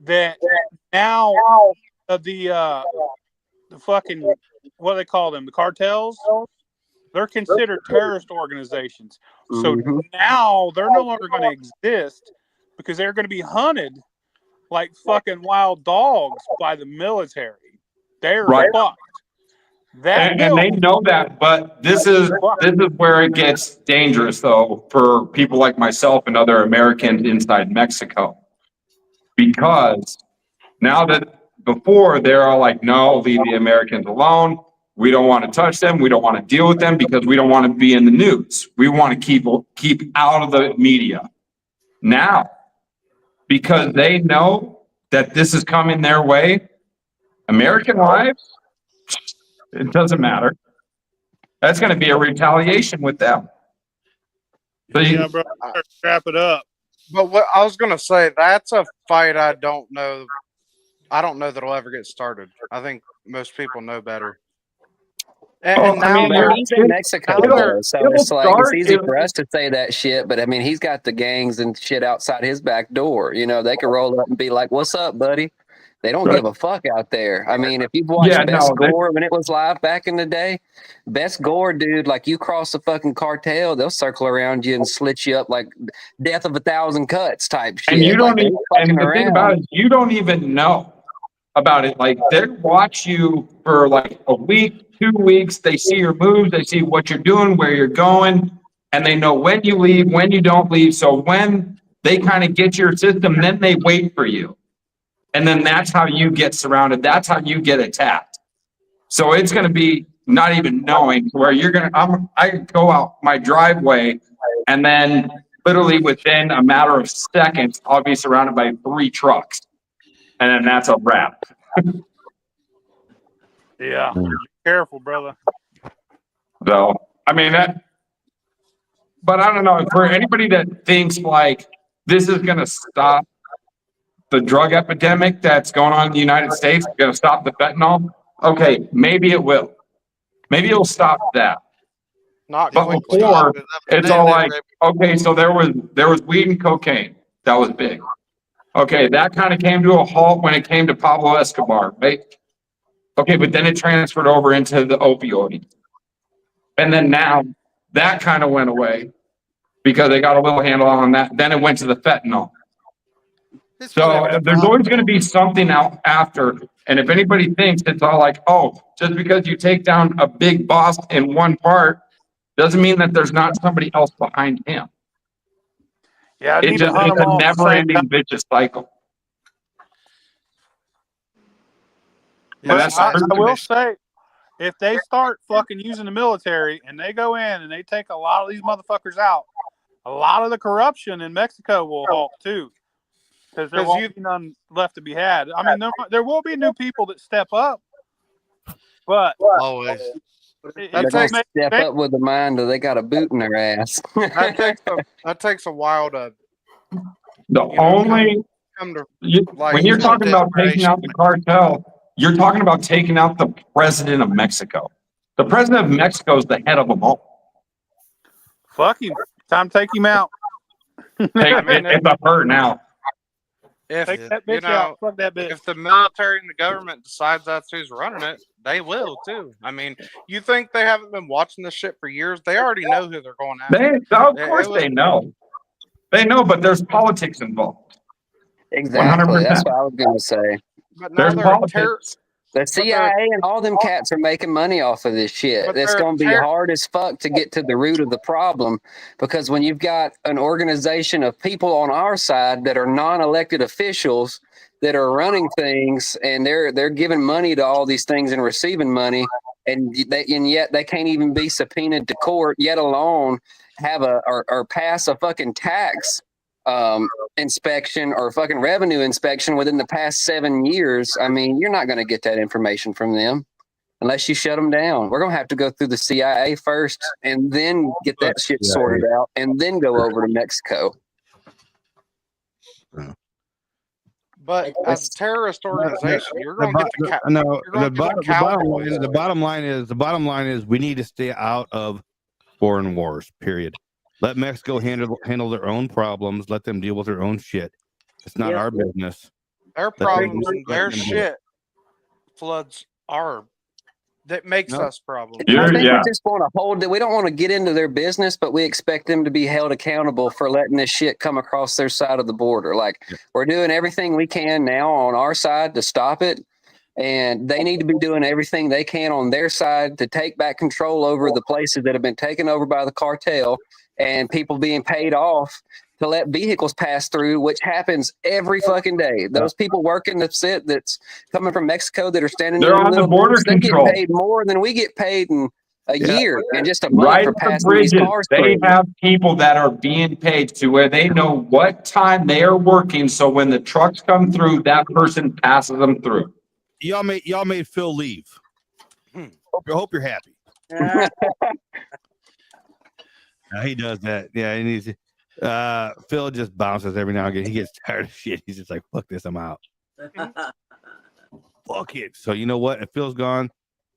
that now the fucking, what do they call them, the cartels, they're considered terrorist organizations. So now they're no longer going to exist because they're going to be hunted like fucking wild dogs by the military. They're fucked. And they know that, but this is where it gets dangerous, though, for people like myself and other Americans inside Mexico, because now that before they're all like, no, leave the Americans alone. We don't want to touch them. We don't want to deal with them because we don't want to be in the news. We want to keep out of the media. Now, because they know that this is coming their way, American lives, it doesn't matter. That's going to be a retaliation with them. So yeah, bro, wrap it up. But what I was going to say, that's a fight I don't know I don't know that it'll ever get started. I think most people know better. And I now mean, he's in Mexico, though, so it's like it's start easy if- for us to say that shit. But I mean, he's got the gangs and shit outside his back door. You know, they could roll up and be like, "What's up, buddy?" They don't give a fuck out there. I mean, if you've watched Yeah, Best no, they- Gore when it was live back in the day, Best Gore, dude, like you cross the fucking cartel, they'll circle around you and slit you up like death of 1,000 cuts type shit. And you don't like, they even, fucking and the thing about around. it is you don't even know about it. Like they watch you for like a week, 2 weeks. They see your moves, they see what you're doing, where you're going, and they know when you leave, when you don't leave. So when they kind of get your system, then they wait for you. And then that's how you get surrounded. That's how you get attacked. So it's going to be not even knowing where you're going to, I go out my driveway and then literally within a matter of seconds, I'll be surrounded by 3 trucks. And then that's a wrap. Yeah. Be careful, brother. So, I mean, but I don't know, for anybody that thinks like this is going to stop the drug epidemic that's going on in the United States, going to stop the fentanyl. Okay, maybe it will. Maybe it'll stop that. Not But quickly. before, it's all like, okay, so there was weed and cocaine. That was big. Okay, that kind of came to a halt when it came to Pablo Escobar, right? Okay, but then it transferred over into the opioid. And then now that kind of went away because they got a little handle on that. Then it went to the fentanyl. So there's always going to be something out after. And if anybody thinks it's all like, oh, just because you take down a big boss in one part, doesn't mean that there's not somebody else behind him. Yeah, I It's need to hunt a them all. at the same never-ending time. vicious cycle. But that's I will say, if they start fucking using the military and they go in and they take a lot of these motherfuckers out, a lot of the corruption in Mexico will halt too. Because there won't be none left to be had. I mean, there will be new people that step up, but always. They're going to step up with the mind or they got a boot in their ass. that takes a while to. The only when you're talking about taking out the cartel, you're talking about taking out the president of Mexico. The president of Mexico is the head of them all. Fuck him. Time to take him out. It's up her now. If Take that bitch out. Fuck that bitch. If the military and the government decides that's who's running it, they will too. I mean, you think they haven't been watching this shit for years? They already know who they're going after. Of course they know. They know, but there's politics involved. Exactly. 100%. That's what I was going to say. But There's politics. The CIA and all them cats are making money off of this shit. But It's they're going to be hard as fuck to get to the root of the problem because when you've got an organization of people on our side that are non-elected officials that are running things and they're giving money to all these things and receiving money and yet they can't even be subpoenaed to court, yet alone have or pass a fucking tax inspection or fucking revenue inspection within the past 7 years. I mean, you're not going to get that information from them unless you shut them down. We're going to have to go through the CIA first and then get that shit sorted out and then go over to Mexico. But as a terrorist organization, you're going to get the bottom line is we need to stay out of foreign wars, period. Let Mexico handle their own problems. Let them deal with their own shit. It's not our business. Their problems and their shit floods our. That makes us problems. I think we just want to hold that. We don't want to get into their business, but we expect them to be held accountable for letting this shit come across their side of the border. Like we're doing everything we can now on our side to stop it. And they need to be doing everything they can on their side to take back control over the places that have been taken over by the cartel and people being paid off to let vehicles pass through, which happens every fucking day. Those people working the set that's coming from Mexico that are standing They're there on the border they control. get paid more than we get paid in a year and just a month Right for at the passing bridges, these cars they through. have people that are being paid to where they know what time they are working. So when the trucks come through, that person passes them through. Y'all made Phil leave. Hope you're happy. He does that. Yeah, and he's Phil just bounces every now and again. He gets tired of shit. He's just like, fuck this, I'm out. fuck it. So you know what? If Phil's gone,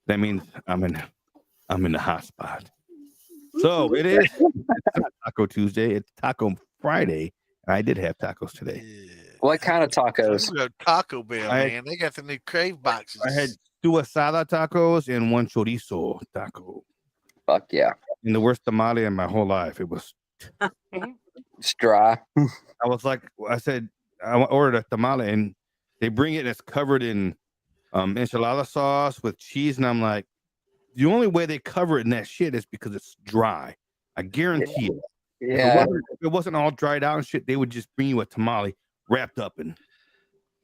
that means I'm in the hot spot. So it is. It's not Taco Tuesday. It's Taco Friday. And I did have tacos today. What kind of tacos? Taco Bell, I had- man. They got the new crave boxes. I had 2 asada tacos and 1 chorizo taco. Fuck yeah. And the worst tamale in my whole life. It was It's dry. I was like, I said, I ordered a tamale and they bring it and it's covered in enchilada sauce with cheese. And I'm like, the only way they cover it in that shit is because it's dry. I guarantee it. Yeah. If it wasn't all dried out and shit, they would just bring you a tamale wrapped up in.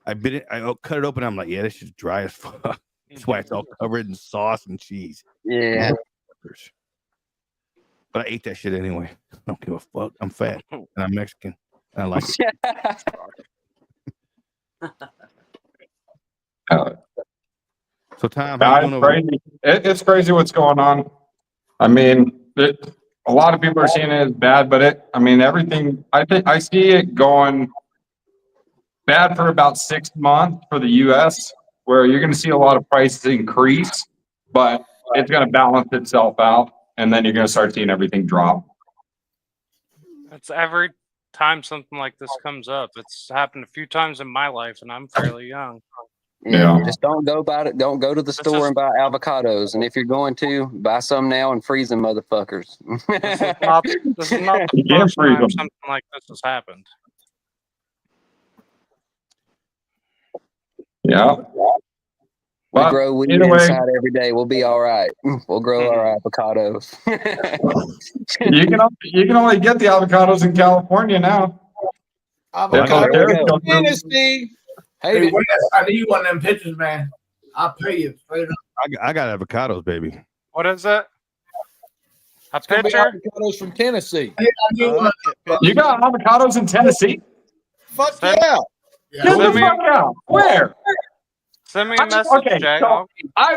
I bit it, I cut it open. I'm like, yeah, this shit's dry as fuck. That's why it's all covered in sauce and cheese. Yeah. But I ate that shit anyway. I don't give a fuck. I'm fat and I'm Mexican. And I like it. So Tom, how you doing over there? crazy. It's crazy what's going on. I mean, a lot of people are seeing it as bad, but everything. I think I see it going bad for about 6 months for the U.S., where you're going to see a lot of prices increase, but it's going to balance itself out, and then you're going to start seeing everything drop. It's every time something like this comes up. It's happened a few times in my life, and I'm fairly young. Yeah. Just don't go about it. Don't go to the store and buy avocados. And if you're going to, buy some now and freeze them motherfuckers. This is not the first time something like this has happened. Yeah. We grow weed inside every day. We'll be all right. We'll grow our avocados. You can only get the avocados in California now. Avocado in Tennessee. Hey, I need one of them pictures, man. I'll pay you straight up. I got avocados, baby. What is it? A It's gonna be picture? avocados from Tennessee. You got avocados in Tennessee? Fuck yeah. Get the fuck out. Where? Send me a message, Okay, Jay. so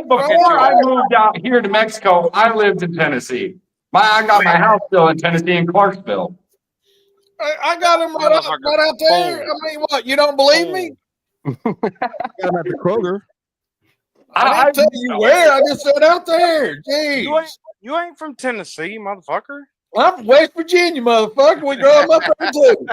before I moved out here to Mexico, I lived in Tennessee. I got my house still in Tennessee in Clarksville. I got them right out there. I mean, what? You don't believe me? Got them at the Kroger. I didn't tell you where. I just said out there. Jeez. You ain't from Tennessee, motherfucker. Well, I'm from West Virginia, motherfucker. We grow them up there too.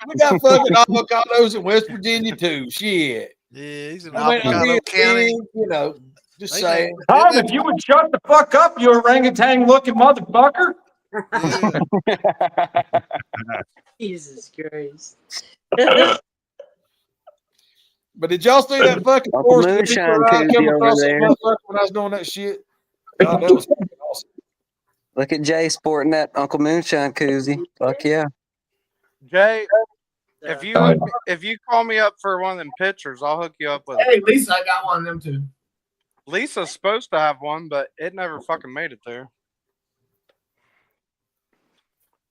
We got fucking avocados in West Virginia too. Shit. Yeah, he's in I Avocado mean, County. you know, just saying. Tom, if you would shut the fuck up, you orangutan looking motherfucker. Jesus Christ. But did y'all see that fucking Uncle forest Moonshine ride I came over across that there. motherfucker when I was doing that shit? God, that was fucking awesome. Look at Jay sporting that Uncle Moonshine koozie. Fuck yeah. Jay, if you call me up for one of them pictures, I'll hook you up with Hey, it. Lisa, I got one of them too. Lisa's supposed to have one, but it never fucking made it there.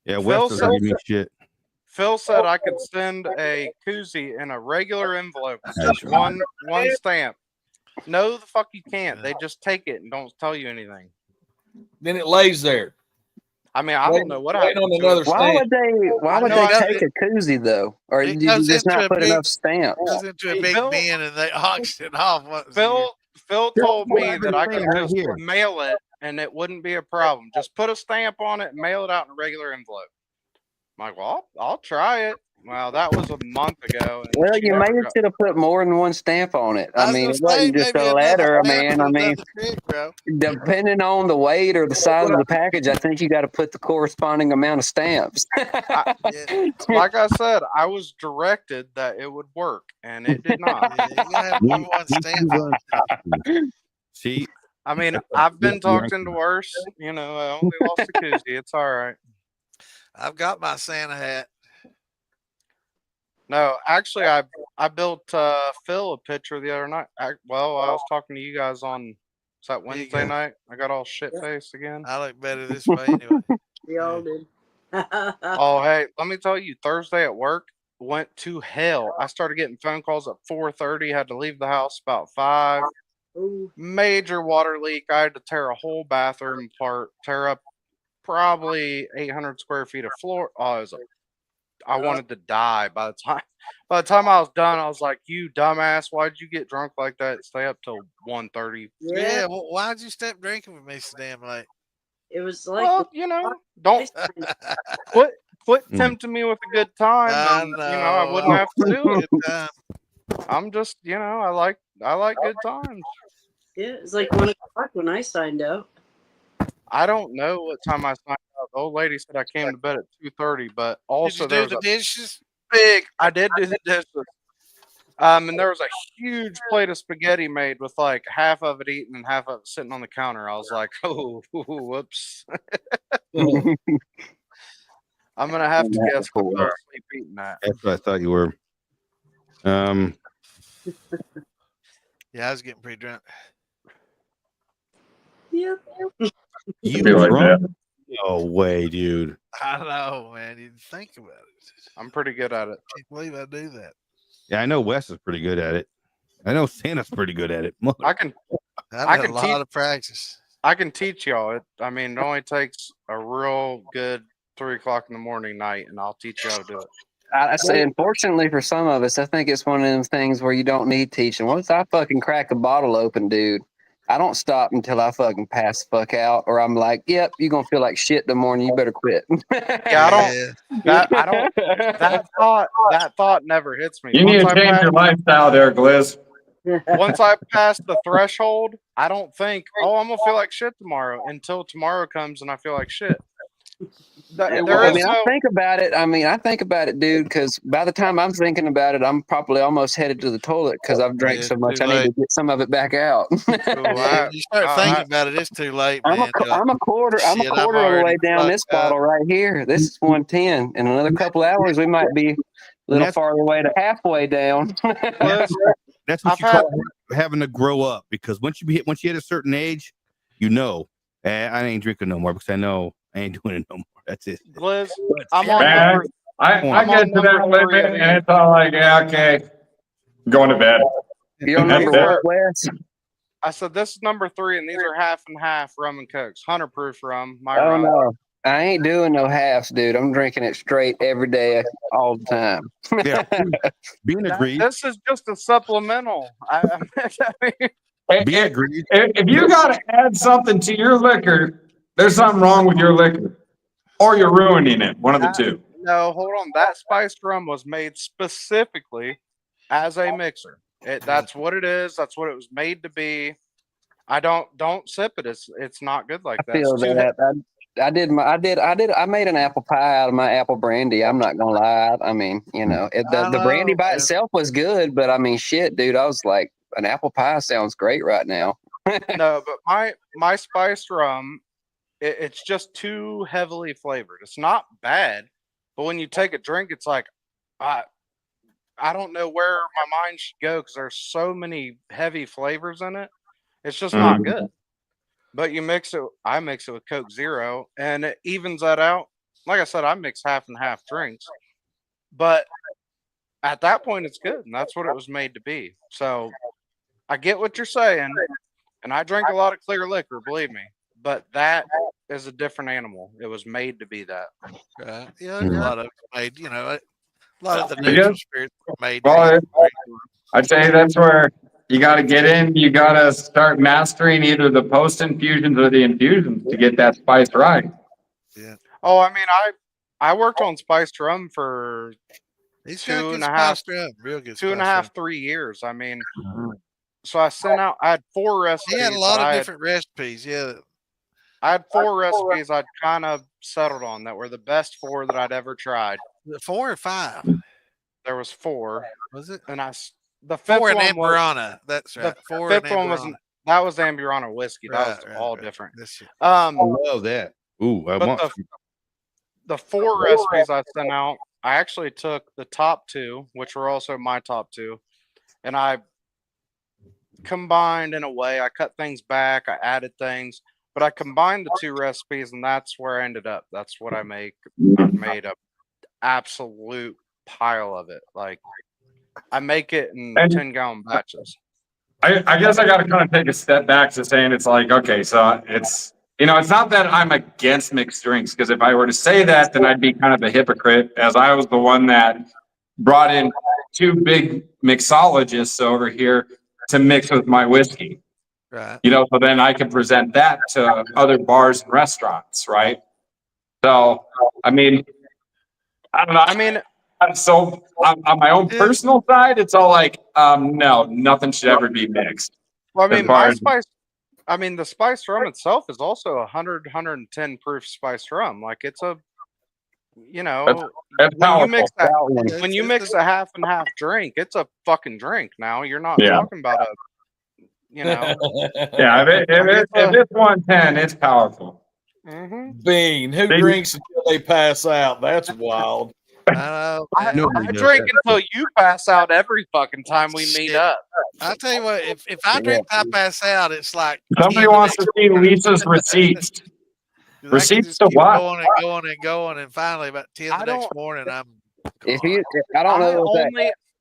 Yeah, West doesn't give me shit. Phil said I could send a koozie in a regular envelope, just one stamp. No, the fuck you can't. They just take it and don't tell you anything. Then it lays there. I mean, I don't know what happened. on another Why would they take a koozie though? Or It did you goes just into not a put big- enough stamps? Goes into a big bin and they auction it off. Phil told me that I could right just here. mail it and it wouldn't be a problem. Just put a stamp on it and mail it out in a regular envelope. I'm like, well, I'll try it. Well, that was a month ago. and Well, she you never maybe got- should have put more than one stamp on it. I I was mean, gonna it wasn't say, just maybe a another letter. I stamp mean, would've done the trick, bro. depending on the weight or the size of the package, I think you got to put the corresponding amount of stamps. Like I said, I was directed that it would work, and it did not. Yeah, you gotta have more than one stamp. See, I mean, I've been talked into worse. You know, I only lost the koozie. It's all right. I've got my Santa hat. No, actually, I built Phil a picture the other night. I was talking to you guys on that Wednesday night. I got all shit faced again. I look better this way anyway. We all did. Oh, hey, let me tell you, Thursday at work went to hell. I started getting phone calls at 4:30. Had to leave the house about 5. Ooh. Major water leak. I had to tear a whole bathroom apart, tear up probably 800 square feet of floor. Oh, it was I wanted to die by the time I was done. I was like, "You dumbass! Why'd you get drunk like that? Stay up till 1:30." Yeah. Well, why'd you stop drinking with me so damn late? It was like, Well, you know, don't quit tempting me with a good time, and you know I wouldn't have to do it. I'm just, you know, I like good times. Yeah, it was like 1 o'clock when I signed out. I don't know what time I signed up. The old lady said I came to bed at 2:30, but also there was the dishes? I did do the dishes. And there was a huge plate of spaghetti made with like half of it eaten and half of it sitting on the counter. I was like, oh, whoops. I'm gonna have to guess I fell asleep eating that. That's what I thought you were. Yeah, I was getting pretty drunk. Yep. You Be like drunk? that. No way, dude. I know, man. You didn't think about it. I'm pretty good at it. I can't believe I do that. Yeah, I know Wes is pretty good at it. I know Santa's pretty good at it. I can a lot of practice. I can teach y'all. I mean, it only takes a real good 3 o'clock in the morning night, and I'll teach you how to do it. I say, unfortunately for some of us, I think it's one of them things where you don't need teaching. Once I fucking crack a bottle open, dude, I don't stop until I fucking pass the fuck out, or I'm like, yep, you're gonna feel like shit in the morning. You better quit. Yeah, that thought never hits me. You need to change your lifestyle there, Gliz. Once I pass the threshold, I don't think, oh, I'm gonna feel like shit tomorrow until tomorrow comes and I feel like shit. I think about it. I think about it, dude, because by the time I'm thinking about it, I'm probably almost headed to the toilet because I've drank so much. I need to get some of it back out. You start thinking about it, it's too late, man. I'm a quarter of the way down this bottle right here. This is 110. In another couple hours, we might be a little farther away to halfway down. That's what you call having to grow up, because once you hit a certain age, you know, I ain't drinking no more because I know I ain't doing it no more. That's it. Gliz, I get to that limit and it's all like, yeah, okay, going to bed. You're number one, I said this is number 3, and these are half and half rum and cokes, 100 proof rum. No, I ain't doing no halves, dude. I'm drinking it straight every day, all the time. Yeah, being agreed. This is just a supplemental. Being agreed. If you got to add something to your liquor, there's something wrong with your liquor, or you're ruining it. One of the two. No, hold on. That spiced rum was made specifically as a mixer. That's what it is. That's what it was made to be. I don't sip it. It's not good like that. I feel that. I made an apple pie out of my apple brandy. I'm not gonna lie. I mean, you know, the brandy by itself was good, but I mean, shit, dude. I was like, an apple pie sounds great right now. No, but my spiced rum, it's just too heavily flavored. It's not bad, but when you take a drink, it's like, I don't know where my mind should go because there's so many heavy flavors in it. It's just not good. But I mix it with Coke Zero, and it evens that out. Like I said, I mix half and half drinks, but at that point, it's good, and that's what it was made to be. So I get what you're saying, and I drink a lot of clear liquor, believe me, but that is a different animal. It was made to be that. Yeah, a lot of made, you know, a lot of the neutral spirits were made. Well, I'd say that's where you got to get in. You got to start mastering either the post infusions or the infusions to get that spice right. Yeah. Oh, I mean, I worked on spiced rum for He's 2.5, 3 years. I mean, so I had 4 recipes. He had a lot of different recipes. Yeah. I had 4 recipes I'd kind of settled on that were the best 4 that I'd ever tried. 4 or 5? There was 4. Was it? And the 5th 4 in one Amburana. That's right. 4 in 5th one that was Amburana whiskey. That was all different. I love that. Ooh, the 4 recipes I sent out, I actually took the top 2, which were also my top 2, and I combined in a way. I cut things back, I added things, but I combined the 2 recipes, and that's where I ended up. That's what I make. I made an absolute pile of it. Like, I make it in 10-gallon batches. I guess I got to kind of take a step back to saying it's like, okay, so it's it's not that I'm against mixed drinks, because if I were to say that, then I'd be kind of a hypocrite, as I was the one that brought in 2 big mixologists over here to mix with my whiskey. Right. So then I can present that to other bars and restaurants, right? So, I mean, I don't know. I mean, so on my own personal side, it's all like, no, nothing should ever be mixed. Well, I mean, the spiced rum itself is also 110 proof spiced rum. Like it's a, that's when you mix a half and half drink, it's a fucking drink. Now you're not talking about a, Yeah, if it's 110, it's powerful. Bean, who drinks until they pass out? That's wild. I drink until you pass out every fucking time we meet up. I'll tell you what, if I drink, I pass out. It's like somebody wants to see Lisa's receipts. Receipts to what? Going, and finally about 10 the next morning, I'm.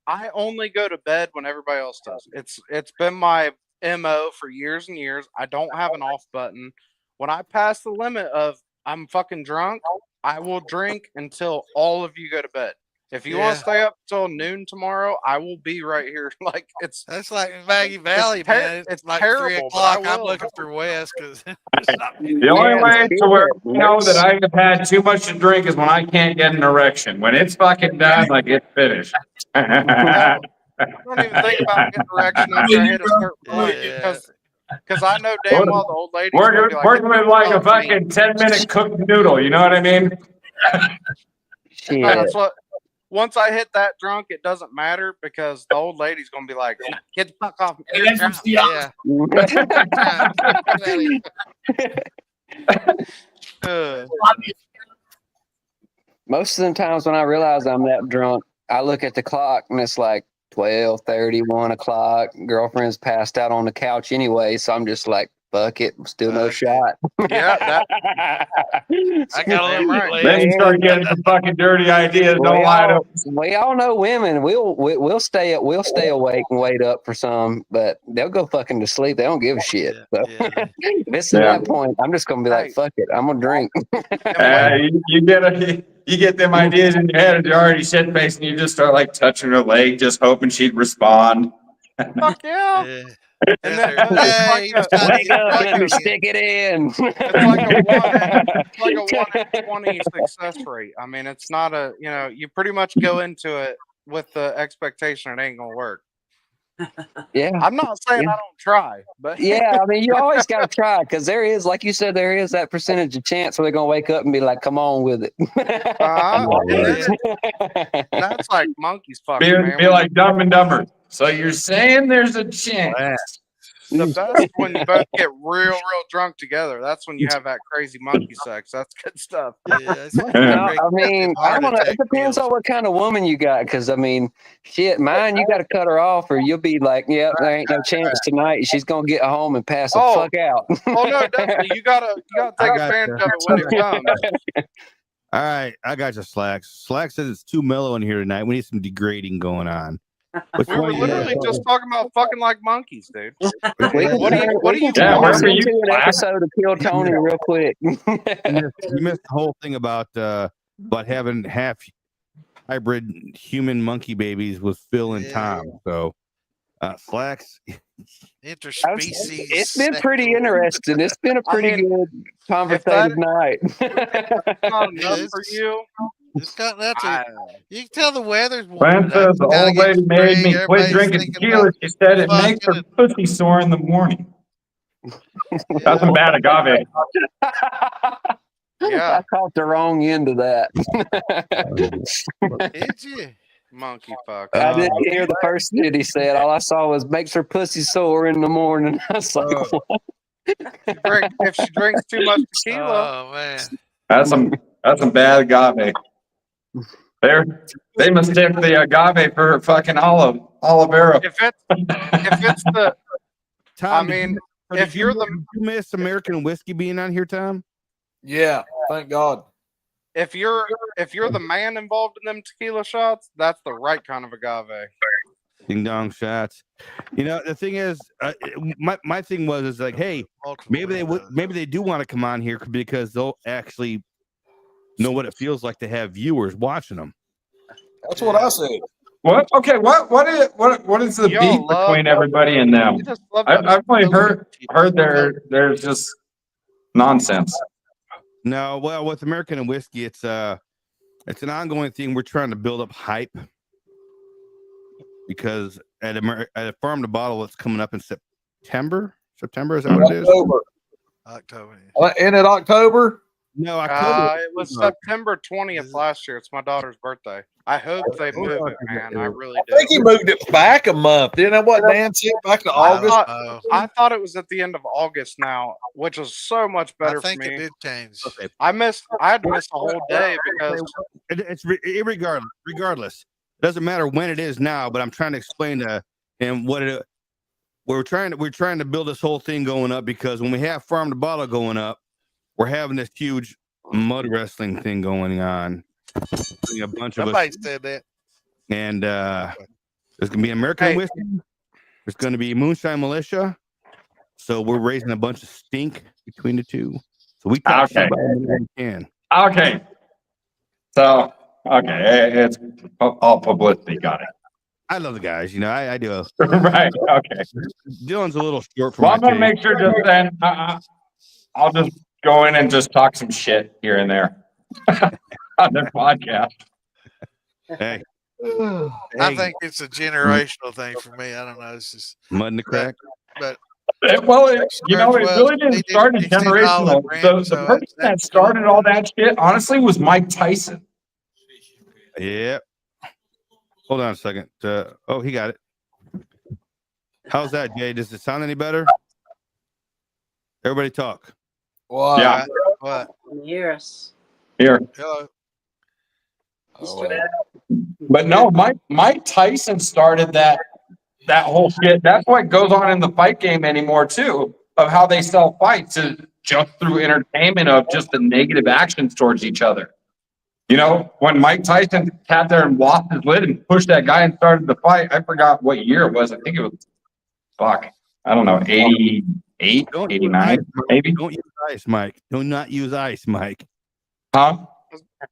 I only go to bed when everybody else does. It's been my MO for years and years. I don't have an off button. When I pass the limit of I'm fucking drunk, I will drink until all of you go to bed. If you want to stay up till noon tomorrow, I will be right here. Like that's like Maggie Valley, man. It's like terrible, 3 o'clock. I'm looking for Wes because the only way to where that I have had too much to drink is when I can't get an erection. When it's fucking done, like it's finished. I don't even think about getting an erection after I hit a certain point because I know damn well the old lady. Working with like a fucking 10-minute cooked noodle. You know what I mean? That's what. Once I hit that drunk, it doesn't matter because the old lady's gonna be like, "Get the fuck off!" Most of the times when I realize I'm that drunk, I look at the clock and it's like 12:30, 1 o'clock. Girlfriend's passed out on the couch anyway, so I'm just like, fuck it, still no shot. Yeah, I got it right. Then you start getting some fucking dirty ideas. Don't lie to us. We all know women. We'll stay awake and wait up for some, but they'll go fucking to sleep. They don't give a shit. So if it's at that point, I'm just gonna be like, fuck it, I'm gonna drink. You get them ideas in your head, and you're already shit faced, and you just start like touching her leg, just hoping she'd respond. Fuck yeah. And then wake up, let me stick it in. It's like a 1 in 20 success rate. I mean, it's not a, you pretty much go into it with the expectation it ain't gonna work. Yeah, I'm not saying I don't try, but yeah, I mean, you always gotta try because there is, like you said, there is that percentage of chance where they're gonna wake up and be like, "Come on with it." That's like monkeys fucking. Be like Dumb and Dumber. So you're saying there's a chance? The best when you both get real drunk together. That's when you have that crazy monkey sex. That's good stuff. I mean, I don't know. It depends on what kind of woman you got. Because I mean, shit, mine, you got to cut her off, or you'll be like, "Yeah, there ain't no chance tonight. She's gonna get home and pass the fuck out." Oh no, definitely. You gotta take advantage of it when it comes. All right, I got you, Slacks. Slacks says it's too mellow in here tonight. We need some degrading going on. We were literally just talking about fucking like monkeys, dude. What do you do? An episode of Kill Tony real quick. You missed the whole thing about having half hybrid human monkey babies with Phil and Tom. So, Slacks. Interspecies. It's been pretty interesting. It's been a pretty good conversative night. Not enough for you. It's got nothing. You can tell the weather's warm. Glenn says the old lady made me quit drinking tequila. She said it makes her pussy sore in the morning. That's some bad agave. Yeah, I caught the wrong end of that. Did you? Monkey fuck. I didn't hear the first shit he said. All I saw was makes her pussy sore in the morning. I was like, if she drinks too much tequila, oh man, that's some bad agave. They mistake the agave for fucking olive vera. If it's the, Tom, I mean, if you're you miss American whiskey being on here, Tom. Yeah, thank God. If you're the man involved in them tequila shots, that's the right kind of agave. Ding dong shots. You know, the thing is, my thing is like, hey, maybe they do want to come on here because they'll actually know what it feels like to have viewers watching them. That's what I said. What? Okay. What is the beef between everybody and them? I've only heard there's just nonsense. No, well, with American and whiskey, it's an ongoing thing. We're trying to build up hype because at a Farm to Bottle that's coming up in September. September, is that what it is? October. Isn't it October? No, October. It was September 20th last year. It's my daughter's birthday. I hope they move it, man. I really do. I think he moved it back a month. Isn't that what Dan said? Back to August? I thought it was at the end of August now, which was so much better for me. I think it did change. Okay. I had to miss a whole day because it's regardless. It doesn't matter when it is now, but I'm trying to explain to him what it. We're trying to build this whole thing going up because when we have Farm to Bottle going up, we're having this huge mud wrestling thing going on. A bunch of Somebody us said that. and there's gonna be American whiskey. There's gonna be Moonshine Militia. So we're raising a bunch of stink between the two. So we talk about it we can. Okay. So it's all publicity. Got it. I love the guys. You know, I do. Right. Okay. Dylan's a little short for Well, my I'm gonna taste. make sure just then I'll just go in and just talk some shit here and there on their podcast. Hey. I think it's a generational thing for me. I don't know. It's just mud in the crack. But well, it really didn't start generational. The person that started all that shit, honestly, was Mike Tyson. Yeah. Hold on a second. He got it. How's that, Jay? Does it sound any better? Everybody talk. What? Yeah. What? Hear us. Here. Hello. But no, Mike Tyson started that whole shit. That's what goes on in the fight game anymore too, of how they sell fights is just through entertainment of just the negative actions towards each other. You know, when Mike Tyson sat there and lost his lid and pushed that guy and started the fight, I forgot what year it was. I think it was, I don't know, 88, 89, maybe. Don't use ice, Mike. Do not use ice, Mike. Huh?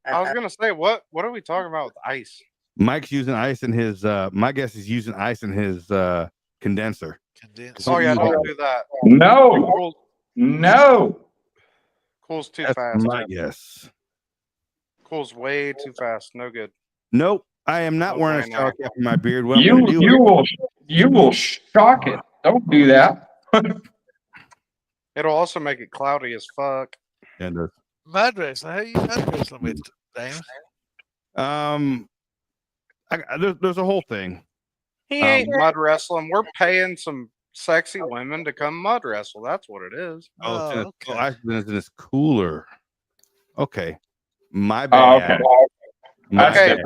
I was gonna say, what are we talking about with ice? Mike's using ice in his my guess is using ice in his condenser. Oh yeah, don't do that. No. Cool's too That's fast. my guess. Cool's way too fast. No good. Nope. I am not wearing a shower cap in my beard. What You will shock it. Don't do that. It'll also make it cloudy as fuck. And Mud wrestling. How you mud wrestling with Dan? there's a whole thing. He ain't mud wrestling. We're paying some sexy women to come mud wrestle. That's what it is. Ice is in this cooler. Okay. My bad. Okay.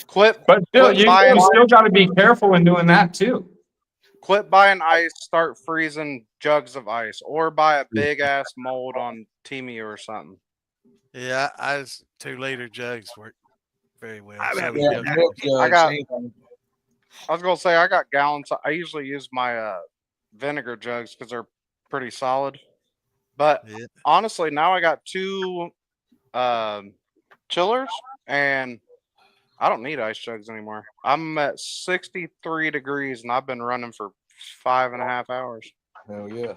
Quit. But still, you still got to be careful in doing that too. Quit buying ice. Start freezing jugs of ice, or buy a big ass mold on Temu or something. Yeah, 2-liter jugs work very well. I was gonna say I got gallons. I usually use my vinegar jugs because they're pretty solid. But honestly, now I got 2 chillers, and I don't need ice jugs anymore. I'm at 63 degrees, and I've been running for 5.5 hours. Hell yeah!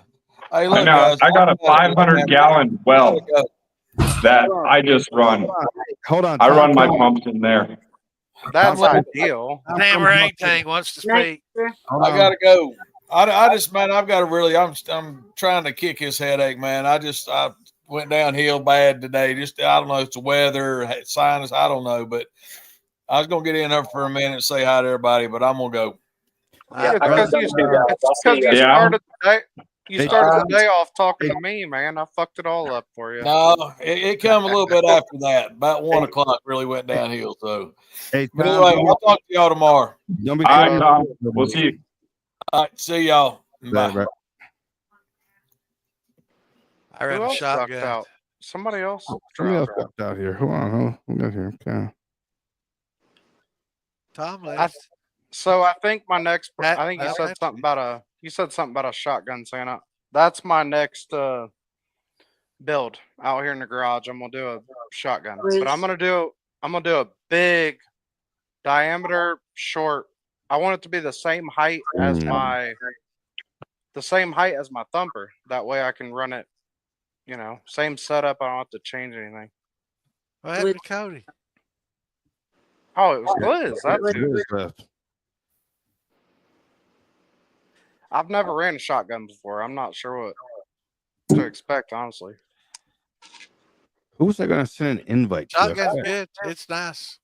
Hey, look, I got a 500-gallon well that I just run. Hold on. I run my pumps in there. That's ideal. Hammer Tank wants to speak. I gotta go. I just, man, I've got to really. I'm trying to kick his headache, man. I went downhill bad today. Just I don't know if it's the weather, sinus, I don't know, but I was gonna get in there for a minute and say hi to everybody, but I'm gonna go. Yeah, because you started the day off talking to me, man. I fucked it all up for you. No, it came a little bit after that. About 1 o'clock really went downhill. So, hey, but anyway, I'll talk to y'all tomorrow. Don't be all right, Tom. We'll see you. All right, see y'all. Bye. Right. I ran a shotgun. Out? Somebody else dropped out here. Hold on. We got here. Okay. Tom left. So I think my next. I think you said something about a shotgun, Santa. That's my next build out here in the garage. I'm gonna do a shotgun, but I'm gonna do a big diameter, short. I want it to be the same height as my thumper. That way I can run it. You know, same setup. I don't have to change anything. What happened to Cody? Oh, it was Gliz. That's who. left. I've never ran a shotgun before. I'm not sure what to expect, honestly. Who's I gonna send an invite to? Shotgun's good. It's nice.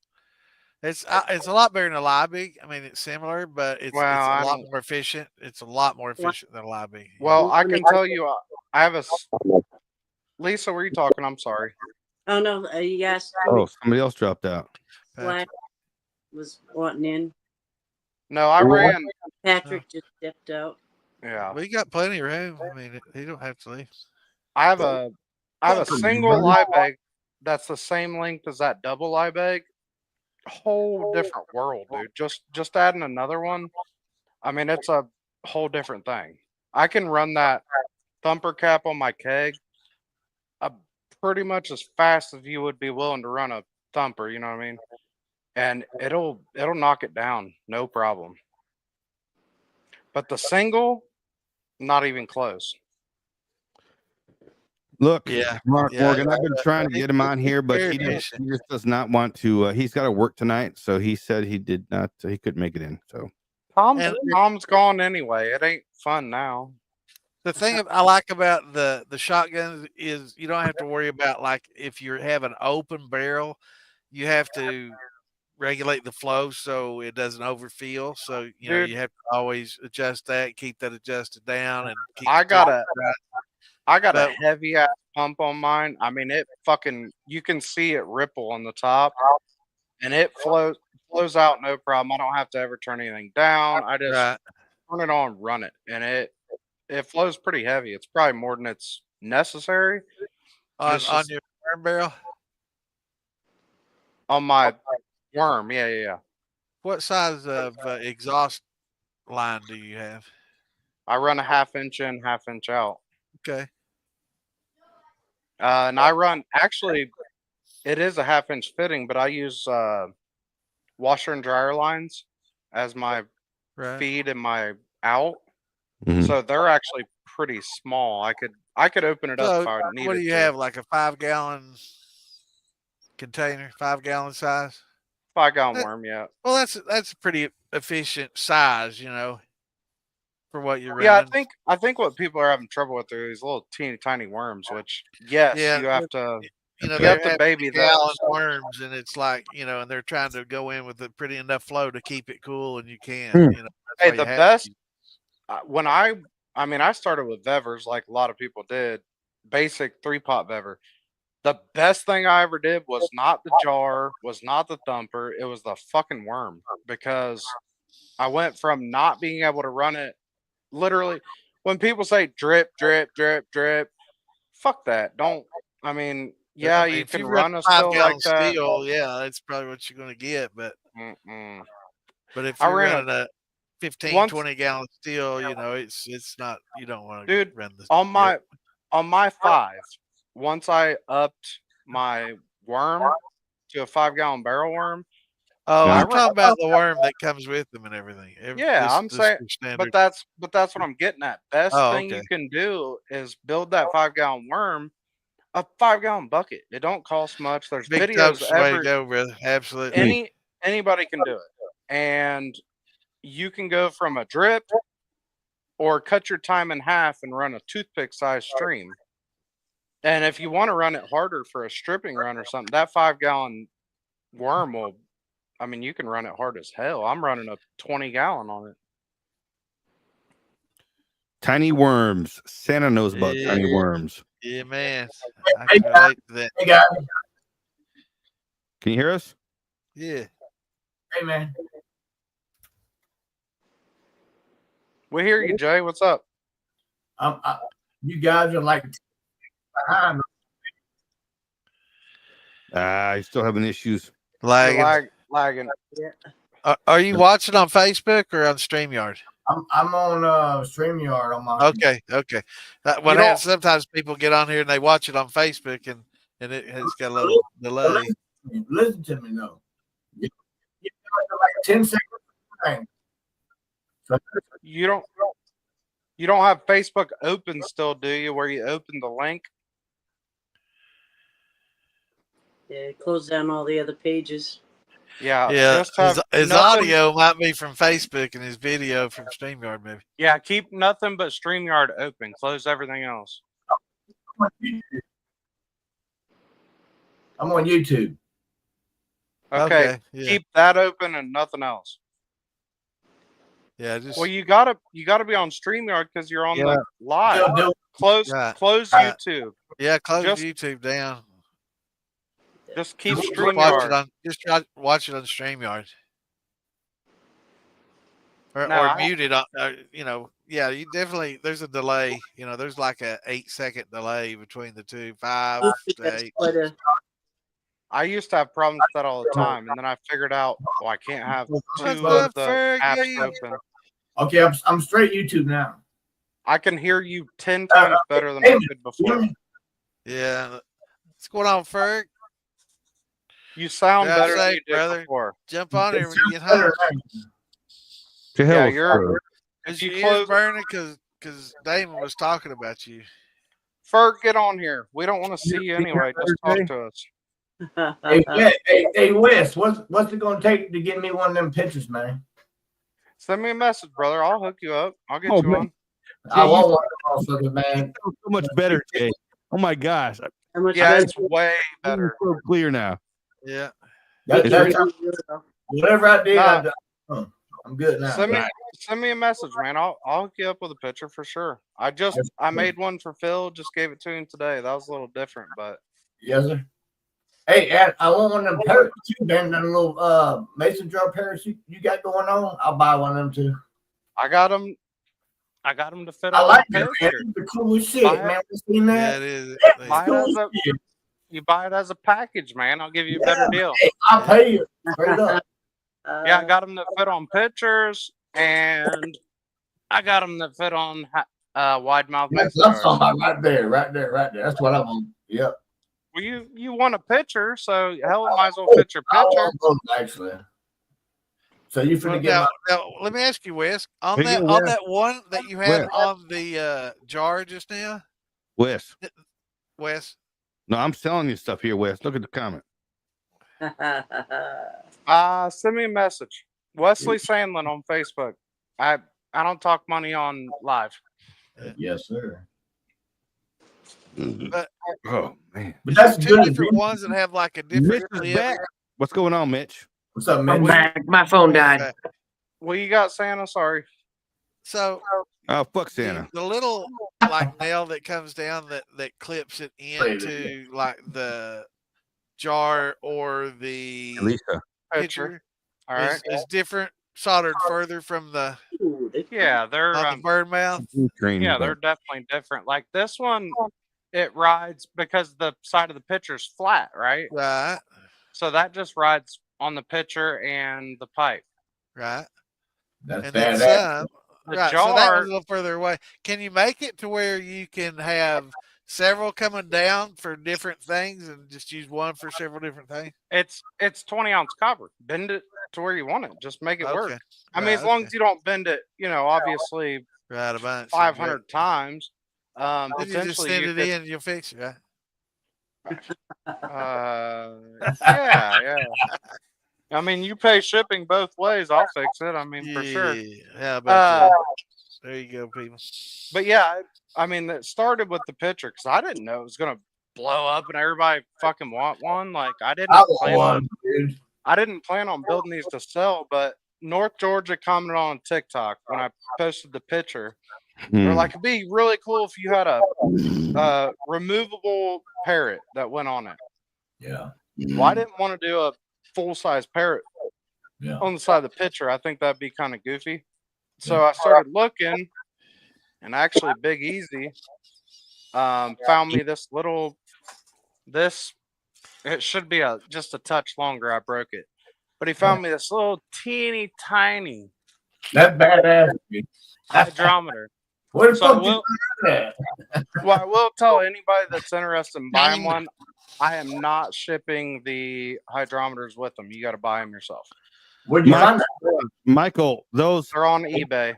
It's a lot better than a lobby. I mean, it's similar, but it's a lot more efficient. It's a lot more efficient than a lobby. Well, I can tell you, I have a. Lisa, were you talking? I'm sorry. Oh no, you guys. Oh, somebody else dropped out. Black was wanting in. No, I ran. Patrick just stepped out. Yeah, we got plenty of room. I mean, he don't have to leave. I have a single lie bag that's the same length as that double lie bag. Whole different world, dude. Just adding another one. I mean, it's a whole different thing. I can run that thumper cap on my keg pretty much as fast as you would be willing to run a thumper. You know what I mean? And it'll knock it down, no problem. But the single, not even close. Look, Mark Morgan, I've been trying to get him on here, but he just does not want to. He's got to work tonight, so he said he did not. He couldn't make it in. So Tom's gone anyway. It ain't fun now. The thing I like about the shotguns is you don't have to worry about, like, if you have an open barrel, you have to regulate the flow so it doesn't overfill. So you know you have to always adjust that, keep that adjusted down, and keep I got a heavy ass pump on mine. I mean, it fucking, you can see it ripple on the top, and it flows out no problem. I don't have to ever turn anything down. I just turn it on, run it, and it flows pretty heavy. It's probably more than it's necessary. On your worm barrel? On my worm, yeah. What size of exhaust line do you have? I run a 1/2 inch in, 1/2 inch out. Okay. And I run, actually, it is a 1/2 inch fitting, but I use washer and dryer lines as my feed and my out. So they're actually pretty small. I could open it up if I needed to. What do you have, like a 5-gallon container, 5-gallon size? 5-gallon worm, yeah. Well, that's a pretty efficient size, you know, for what you're running. Yeah, I think what people are having trouble with are these little teeny tiny worms, which you have to baby those worms, and it's like, you know, and they're trying to go in with a pretty enough flow to keep it cool, and you can't. You know, hey, the best when I started with Vevers like a lot of people did, basic 3-pot Vever. The best thing I ever did was not the jar, was not the thumper, it was the fucking worm, because I went from not being able to run it. Literally, when people say drip, drip, drip, drip, fuck that. Don't. I mean, yeah, you can run a still like that. Steel, yeah, that's probably what you're going to get. But if I you're ran running a 15, 20-gallon steel, you know, it's not. You don't want to run this. On my 5, once I upped my worm to a 5-gallon barrel worm. Oh, I'm talking about the worm that comes with them and everything. I'm saying, but that's what I'm getting at. Best thing you can do is build that 5-gallon worm, a 5-gallon bucket. It don't cost much. There's Big videos. Way to go, brother. Absolutely. Anybody can do it, and you can go from a drip, or cut your time in half and run a toothpick size stream. And if you want to run it harder for a stripping run or something, that 5-gallon worm will. I mean, you can run it hard as hell. I'm running a 20-gallon on it. Tiny worms. Santa knows about tiny worms. Yeah, man. I can relate to that. Hey, guys. Can you hear us? Yeah. Hey, man. We hear you, Jay. What's up? You guys are like behind. You're still having issues. Lagging. Yeah. Are you watching on Facebook or on StreamYard? I'm on StreamYard on my. Okay. Sometimes people get on here and they watch it on Facebook and it has got a little delay. Listen to me though. Like 10 seconds. You don't have Facebook open still, do you? Where you open the link? Yeah, close down all the other pages. Yeah. Yeah. Just His audio might be from Facebook and his video from StreamYard, maybe. Yeah, keep nothing but StreamYard open. Close everything else. I'm on YouTube. Okay. Yeah. Keep that open and nothing else. Yeah, just Well, you gotta be on StreamYard because you're on the live. Close Right. YouTube. Yeah, close Just- YouTube down. Just keep Watch it StreamYard. on watch it on StreamYard. Or No, mute it on you definitely there's a delay. There's like a 8-second delay between the two, 5 to 8. I used to have problems with that all the time, and then I figured out, I can't have two What's of up, the Ferg? How apps you- open. Okay, I'm straight YouTube now. I can hear you 10 times better than I could before. Yeah. What's going on, Ferg? You sound Drive better than safe, you did brother. before. Jump on here when you get home. To hell Yeah, with you're. Ferg. Is If you your ears close, burning? Because Damon was talking about you. Ferg, get on here. We don't want to see you anyway. Just talk to us. Hey, Wes, what's it gonna take to get me one of them pictures, man? Send me a message, brother. I'll hook you up. I'll get Oh, you man. on. I want one of them, man. So much better, Jay. Oh my gosh. How much Yeah, better? it's way better. So clear now. Yeah. That's whatever I did, Nah. I'm good now. Send me a message, man. I'll hook you up with a picture for sure. I made one for Phil. Just gave it to him today. That was a little different, but Yes, sir. Hey, and I want one of them parrots too, man. That little mason jar parrots you got going on. I'll buy one of them too. I got them to fit I on like the that, man. picture. The coolest shit, Buy it. man. You seen Yeah, that? it is. Buy it as a, you buy it as a package, man. I'll give you a better deal. Hey, I'll pay you straight up. Yeah, I got them that fit on pictures, and I got them that fit on wide mouth That's mason what I'm talking jars. about right there. That's what I want. Yep. Well, you want a picture, so hell, it might as well fit your I picture. want both, actually. So you finna get Now, let me ask you, Wes, on Hey, that Wes. on that one that you had Wes. on the jar just now, Wes. Wes. No, I'm selling you stuff here, Wes. Look at the comment. Send me a message. Wesley Sandlin on Facebook. I don't talk money on live. Yes, sir. But Oh man. But that's two good. different ones that have like a different Mitch is clip. back. What's going on, Mitch? What's up, I'm man? back. My phone died. Well, you got Santa. Sorry. So Oh, fuck Santa. the little like nail that comes down that clips it into like the jar or the Lisa. picture All right. is different, soldered further from the Yeah, they're on the bird mouth. yeah, they're definitely different. Like this one, it rides because the side of the pitcher's flat, right? Right. So that just rides on the pitcher and the pipe. Right. That's And then badass. some. The Right. So that jar, was a little further away. Can you make it to where you can have several coming down for different things and just use one for several different things? it's 20-ounce copper. Bend it to where you want it. Just make it work. Okay. I mean, as long as you don't bend it, obviously Right, a bunch. 500 times. Then you just Potentially send you it could, in, you'll fix it, right? yeah. I mean, you pay shipping both ways. I'll fix it. I mean, for sure. How about that? There you go, people. But yeah, I mean, it started with the pitcher because I didn't know it was gonna blow up and everybody fucking want one. Like I didn't plan on building these to sell, but North Georgia commented on TikTok when I posted the picture. They're like, it'd be really cool if you had a removable parrot that went on it. Yeah. Well, I didn't want to do a full-size parrot on the side of the picture. I think that'd be kind of goofy. So I started looking, and actually Big Easy found me this little, it should be just a touch longer. I broke it. But he found me this little teeny tiny That badass. hydrometer. What the So fuck I will tell anybody that's interested in buying one, I am not shipping the hydrometers with them. You got to buy them yourself. Where'd you find Michael, those they're on eBay.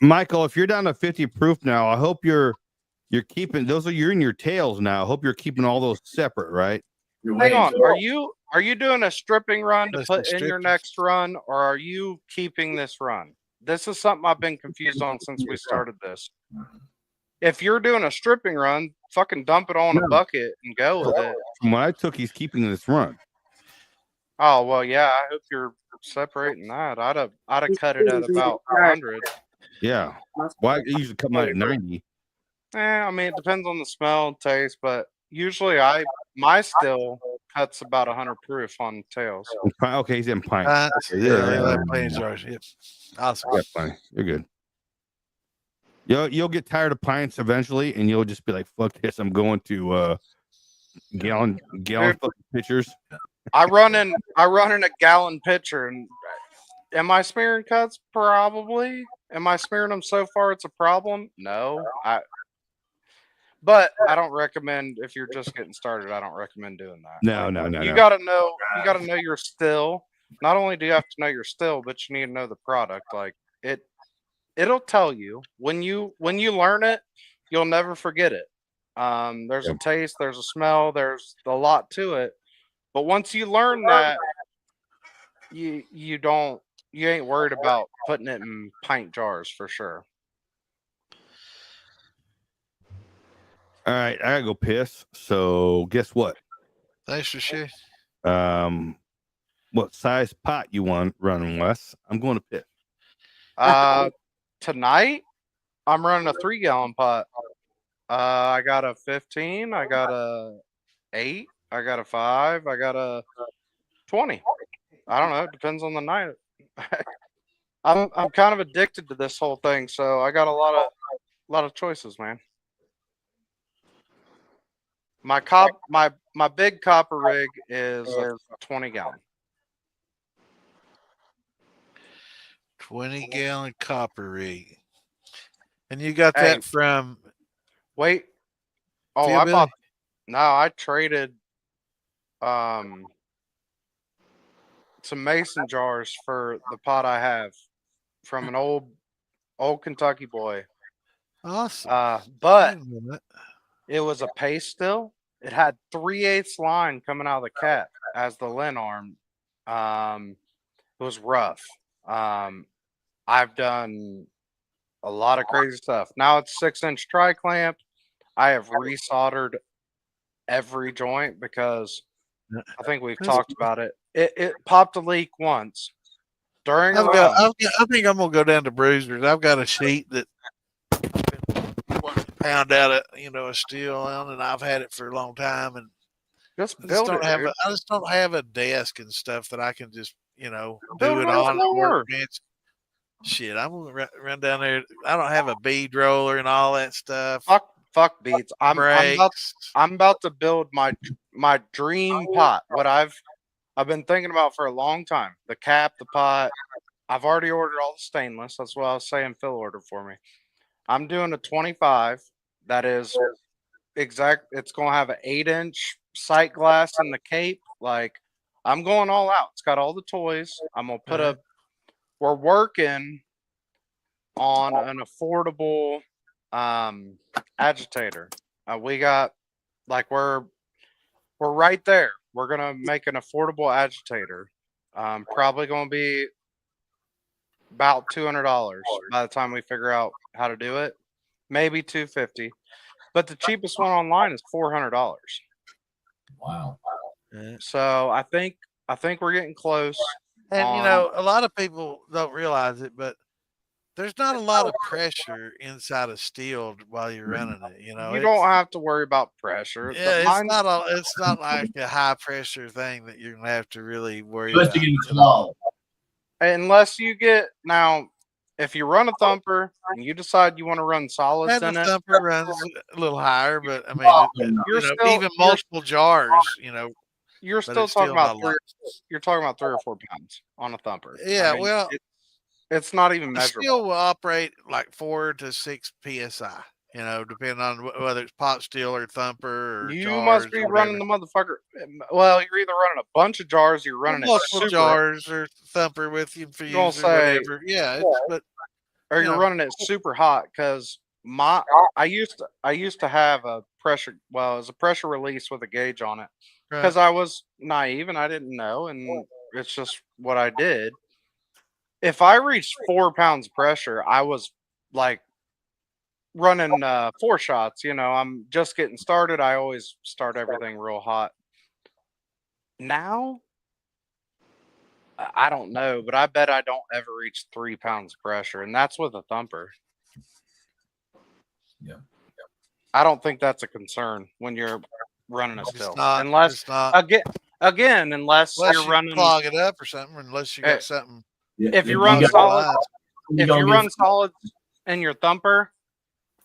Michael, if you're down to 50 proof now, I hope you're keeping those. You're in your tails now. I hope you're keeping all those separate, right? Hang on. Are you doing a stripping run to put in your next run, or are you keeping this run? This is something I've been confused on since we started this. If you're doing a stripping run, fucking dump it all in a bucket and go with it. From what I took, he's keeping this run. Oh well, yeah. I hope you're separating that. I'd have cut it at about 100. Yeah. Why it usually come out at 90? I mean, it depends on the smell and taste, but usually my still cuts about 100 proof on tails. Okay, he's in pint. Yep. Awesome. Yeah, fine. You're good. You'll get tired of pints eventually, and you'll just be like, "Fuck this! I'm going to gallon fucking pitchers." I run in a gallon pitcher, and am I smearing cuts? Probably. Am I smearing them so far? It's a problem. No, but I don't recommend if you're just getting started. I don't recommend doing that. No. You gotta know your still. Not only do you have to know your still, but you need to know the product. Like it'll tell you when you learn it, you'll never forget it. There's a taste, there's a smell, there's a lot to it. But once you learn that, you ain't worried about putting it in pint jars for sure. All right, I gotta go piss. So guess what? Thanks for sharing. What size pot you want running, Wes? I'm going to piss. Tonight I'm running a 3-gallon pot. I got a 15, I got a 8, I got a 5, I got a 20. I don't know. It depends on the night. I'm kind of addicted to this whole thing, so I got a lot of choices, man. My big copper rig is a 20-gallon. 20-gallon copper rig. And you got that from wait. Oh, I traded some mason jars for the pot I have from an old Kentucky boy. Awesome. But it was a paste still. It had 3/8 line coming out of the cap as the lin arm. It was rough. I've done a lot of crazy stuff. Now it's 6-inch tri-clamp. I have resoldered every joint because I think we've talked about it. It popped a leak once during. I think I'm gonna go down to Bruisers. I've got a sheet that pound out a steel on, and I've had it for a long time, and I just don't have a desk and stuff that I can just do it on the workbench. Shit, I'm gonna run down there. I don't have a bead roller and all that stuff. Fuck beads. I'm about to build my dream pot. What I've been thinking about for a long time. The cap, the pot. I've already ordered all the stainless. That's what I was saying Phil ordered for me. I'm doing a 25. That is exact. It's going to have an 8-inch sight glass in the cape. Like, I'm going all out. It's got all the toys. I'm going to put we're working on an affordable agitator. We got, like, we're right there. We're going to make an affordable agitator. Probably going to be about $200 by the time we figure out how to do it. Maybe $250, but the cheapest one online is $400. Wow. So I think we're getting close. And a lot of people don't realize it, but there's not a lot of pressure inside of steel while you're running it. You don't have to worry about pressure. Yeah, it's not like a high pressure thing that you're gonna have to really worry about. Unless you get now. If you run a thumper and you decide you want to run solids in it, thumper runs a little higher, but I mean, even multiple jars, You're But still it's talking still about not a lot. you're talking about 3 or 4 pounds on a thumper. Yeah, I mean, well, it's not even the measurable. steel will operate like 4 to 6 psi. You know, depending on whether it's pot steel or thumper or You jars must be or running whatever. the motherfucker. Well, you're either running a bunch of jars, or you're running it Multiple super. jars or thumper with you, I'm gonna infuser, say, whatever. Yeah, it's, but or you you're know, running it super hot because I used to have a pressure. Well, it was a pressure release with a gauge on it because right. I was naive and I didn't know, and it's just what I did. If I reached 4 pounds of pressure, I was like running 4 shots. You know, I'm just getting started. I always start everything real hot. Now, I don't know, but I bet I don't ever reach 3 pounds of pressure, and that's with a thumper. Yeah. I don't think that's a concern when you're running a It's still, not. unless It's not. again, unless Unless you're you running. clog it up or something, unless you got something. If you You run got- solid, you if gonna you get- run solids in your thumper,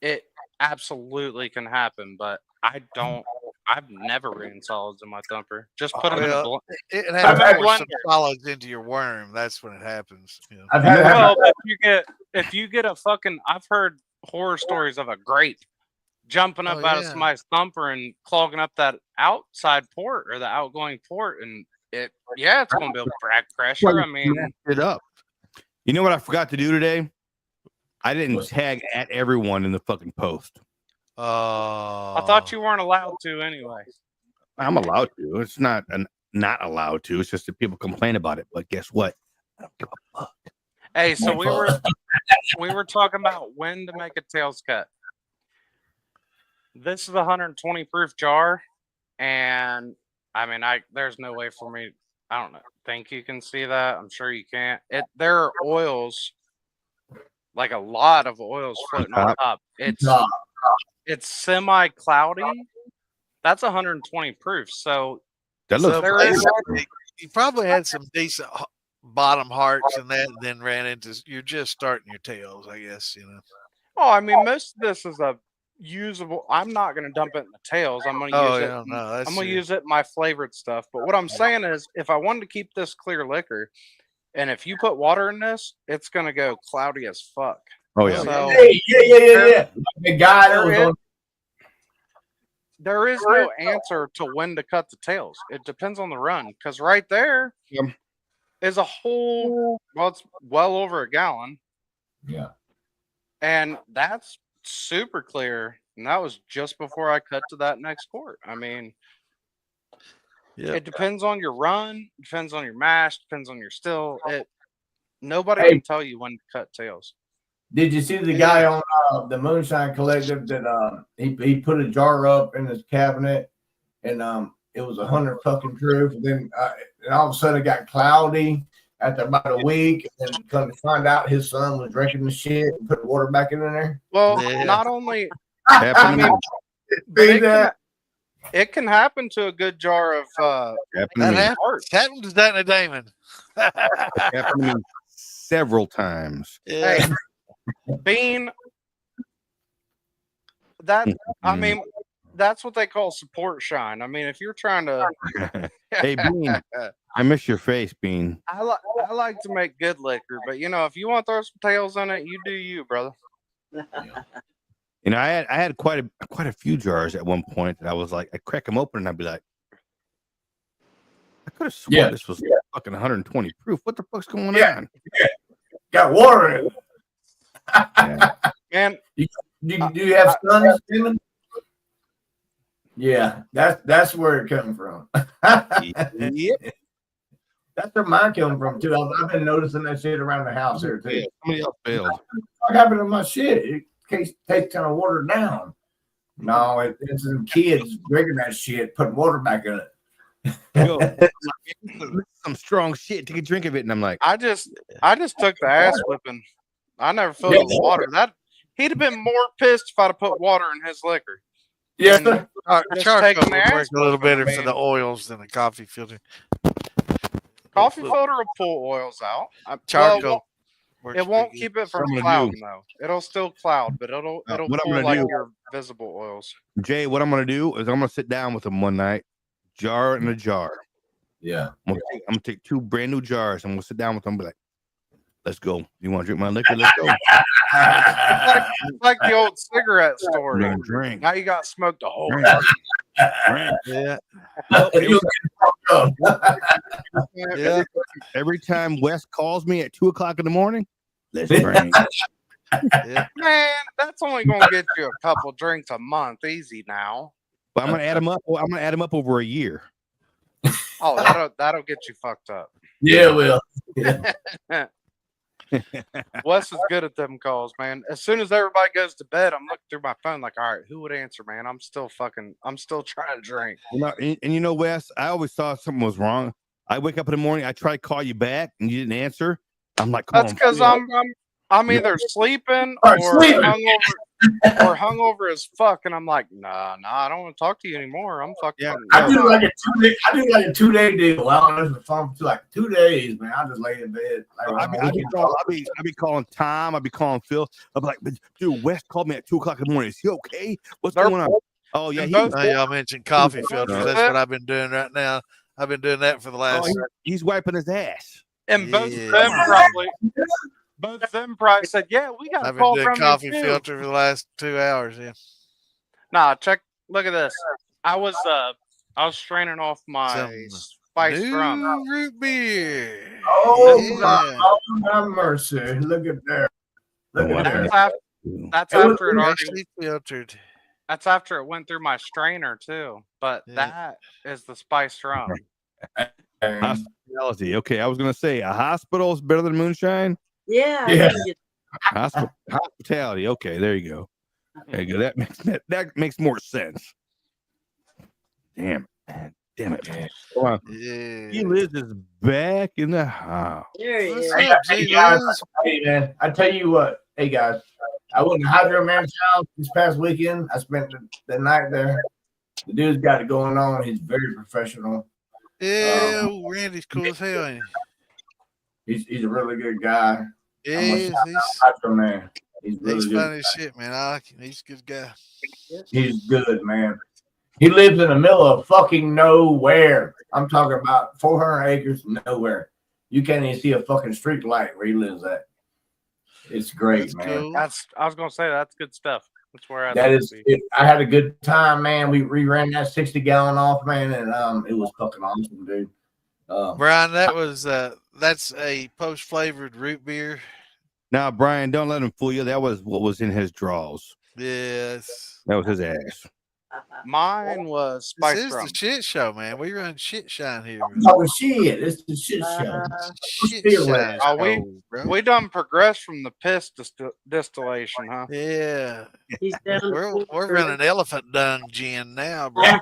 it absolutely can happen. But I don't. I've never ran solids in my thumper. Just put them in a Well, it put has 'em in a to force some blender. solids into your worm. That's when it happens. You know. Well, but if you get a fucking, I've heard horror stories of a grape jumping up Oh, out of yeah. somebody's thumper and clogging up that outside port or the outgoing port, and it's going to build crack pressure. I mean, it up. You know what I forgot to do today? I didn't tag at everyone in the fucking post. I thought you weren't allowed to anyway. I'm allowed to. It's not not allowed to. It's just that people complain about it. But guess what? I don't give a fuck. Hey, so we were talking about when to make a tails cut. This is a 120 proof jar, and I mean, there's no way for me. I don't think you can see that. I'm sure you can't. There are oils, like a lot of oils floating on top. It's semi cloudy. That's 120 proof. So that looks. there is. You probably had some decent bottom hearts and that, and then ran into. You're just starting your tails, I guess. You know. Oh, I mean, most of this is a usable. I'm not going to dump it in the tails. I'm going to use it. No, I'm going to use it in my flavored stuff. But what I'm saying is, if I wanted to keep this clear liquor, and if you put water in this, it's going to go cloudy as fuck. Oh yeah. So, yeah. The guy that was on. There is no answer to when to cut the tails. It depends on the run, because right there is a whole. Well, it's well over a gallon. Yeah. And that's super clear. And that was just before I cut to that next quart. I mean, it depends on your run, depends on your mash, depends on your still. Nobody can tell you when to cut tails. Did you see the guy on the Moonshine Collective that he put a jar up in his cabinet and it was 100 fucking proof. And then and all of a sudden it got cloudy after about a week, and come to find out his son was drinking the shit and put water back in there. Well, not only I mean, it can happen to a good jar of happened to Dana Damon. Happened to me several times. Hey, Bean, that I mean, that's what they call support shine. I mean, if you're trying to, hey Bean, I miss your face, Bean. I like to make good liquor, but you know, if you want to throw some tails in it, you do you, brother. You know, I had quite a few jars at one point that I was like, I crack them open and I'd be like, I could have sworn this was fucking 120 proof. What the fuck's going on? Yeah. Got water in it. And do you have sons, Steven? Yeah, that's where it comes from. Yep. That's where mine come from too. I've been noticing that shit around the house here too. Somebody else failed. What happened to my shit? It takes kind of water down. No, it's some kids drinking that shit, putting water back in it. Yo, some strong shit. Take a drink of it, and I'm like, I just took the ass whipping. I never filled it with water. That he'd have been more pissed if I'd have put water in his liquor. Yeah, charcoal would work a little better for the oils than a coffee filter. Coffee filter will pull oils out. Charcoal. It won't keep it from clouding though. It'll still cloud, but it'll pull like your visible oils. Jay, what I'm gonna do is I'm gonna sit down with him one night, jar in a jar. Yeah. I'm gonna take 2 brand new jars. I'm gonna sit down with them and be like, let's go. You want to drink my liquor? Let's go. like the old cigarette story. Drink. Now you got smoked a whole Drink. Yeah. Every time Wes calls me at 2:00 in the morning, let's drink. Man, that's only gonna get you a couple drinks a month, easy now. But I'm gonna add them up. I'm gonna add them up over a year. Oh, that'll get you fucked up. Yeah, it will. Wes is good at them calls, man. As soon as everybody goes to bed, I'm looking through my phone like, all right, who would answer, man? I'm still trying to drink. And you know, Wes, I always thought something was wrong. I wake up in the morning, I try to call you back, and you didn't answer. I'm like, come That's on. because I'm either sleeping or hungover as fuck, and I'm like, nah, I don't want to talk to you anymore. I'm fucking. Yeah, I do like a 2-day deal. I don't listen to the phone for like 2 days, man. I just lay in bed. I'll be calling Tom. I'll be calling Phil. I'll be like, dude, Wes called me at 2:00 in the morning. Is he okay? What's going on? Oh yeah, y'all mentioned coffee filters. That's what I've been doing right now. I've been doing that for the last. He's wiping his ass. And both of them probably said, yeah, we got a I've been call doing from coffee him too. filter for the last 2 hours. Yeah. Nah, look at this. I was straining off my spiced rum. Root beer. Oh, my mercy. Look at there. That's after it already actually filtered. That's after it went through my strainer too. But that is the spiced rum. Hospitality. Okay, I was gonna say a hospital is better than moonshine. Yeah. Hospitality. Okay, there you go. There you go. That makes more sense. Damn it, man. Come on. He Liz is back in the house. There he is. Hey, man, I tell you what. Hey, guys. I went to Hydro Man's house this past weekend. I spent the night there. The dude's got it going on. He's very professional. Yeah, Randy's cool as hell. Ain't he? He's a really good guy. Yeah, he's Hydro Man. He's really funny as shit, man. I like him. He's a good guy. He's good, man. He lives in the middle of fucking nowhere. I'm talking about 400 acres, nowhere. You can't even see a fucking street light where he lives at. It's great, man. Cool. I was gonna say that's good stuff. That's where I had a good time, man. We ran that 60-gallon off, man, and it was fucking awesome, dude. Brian, that's a post-flavored root beer. Now, Brian, don't let him fool you. That was what was in his drawers. Yes. That was his ass. Mine was spiced This is rum. the shit show, man. We run shit shine here. Oh shit! It's the shit show. We done progressed from the piss distillation, huh? Yeah. He's down. We're running elephant dung gin now, bro.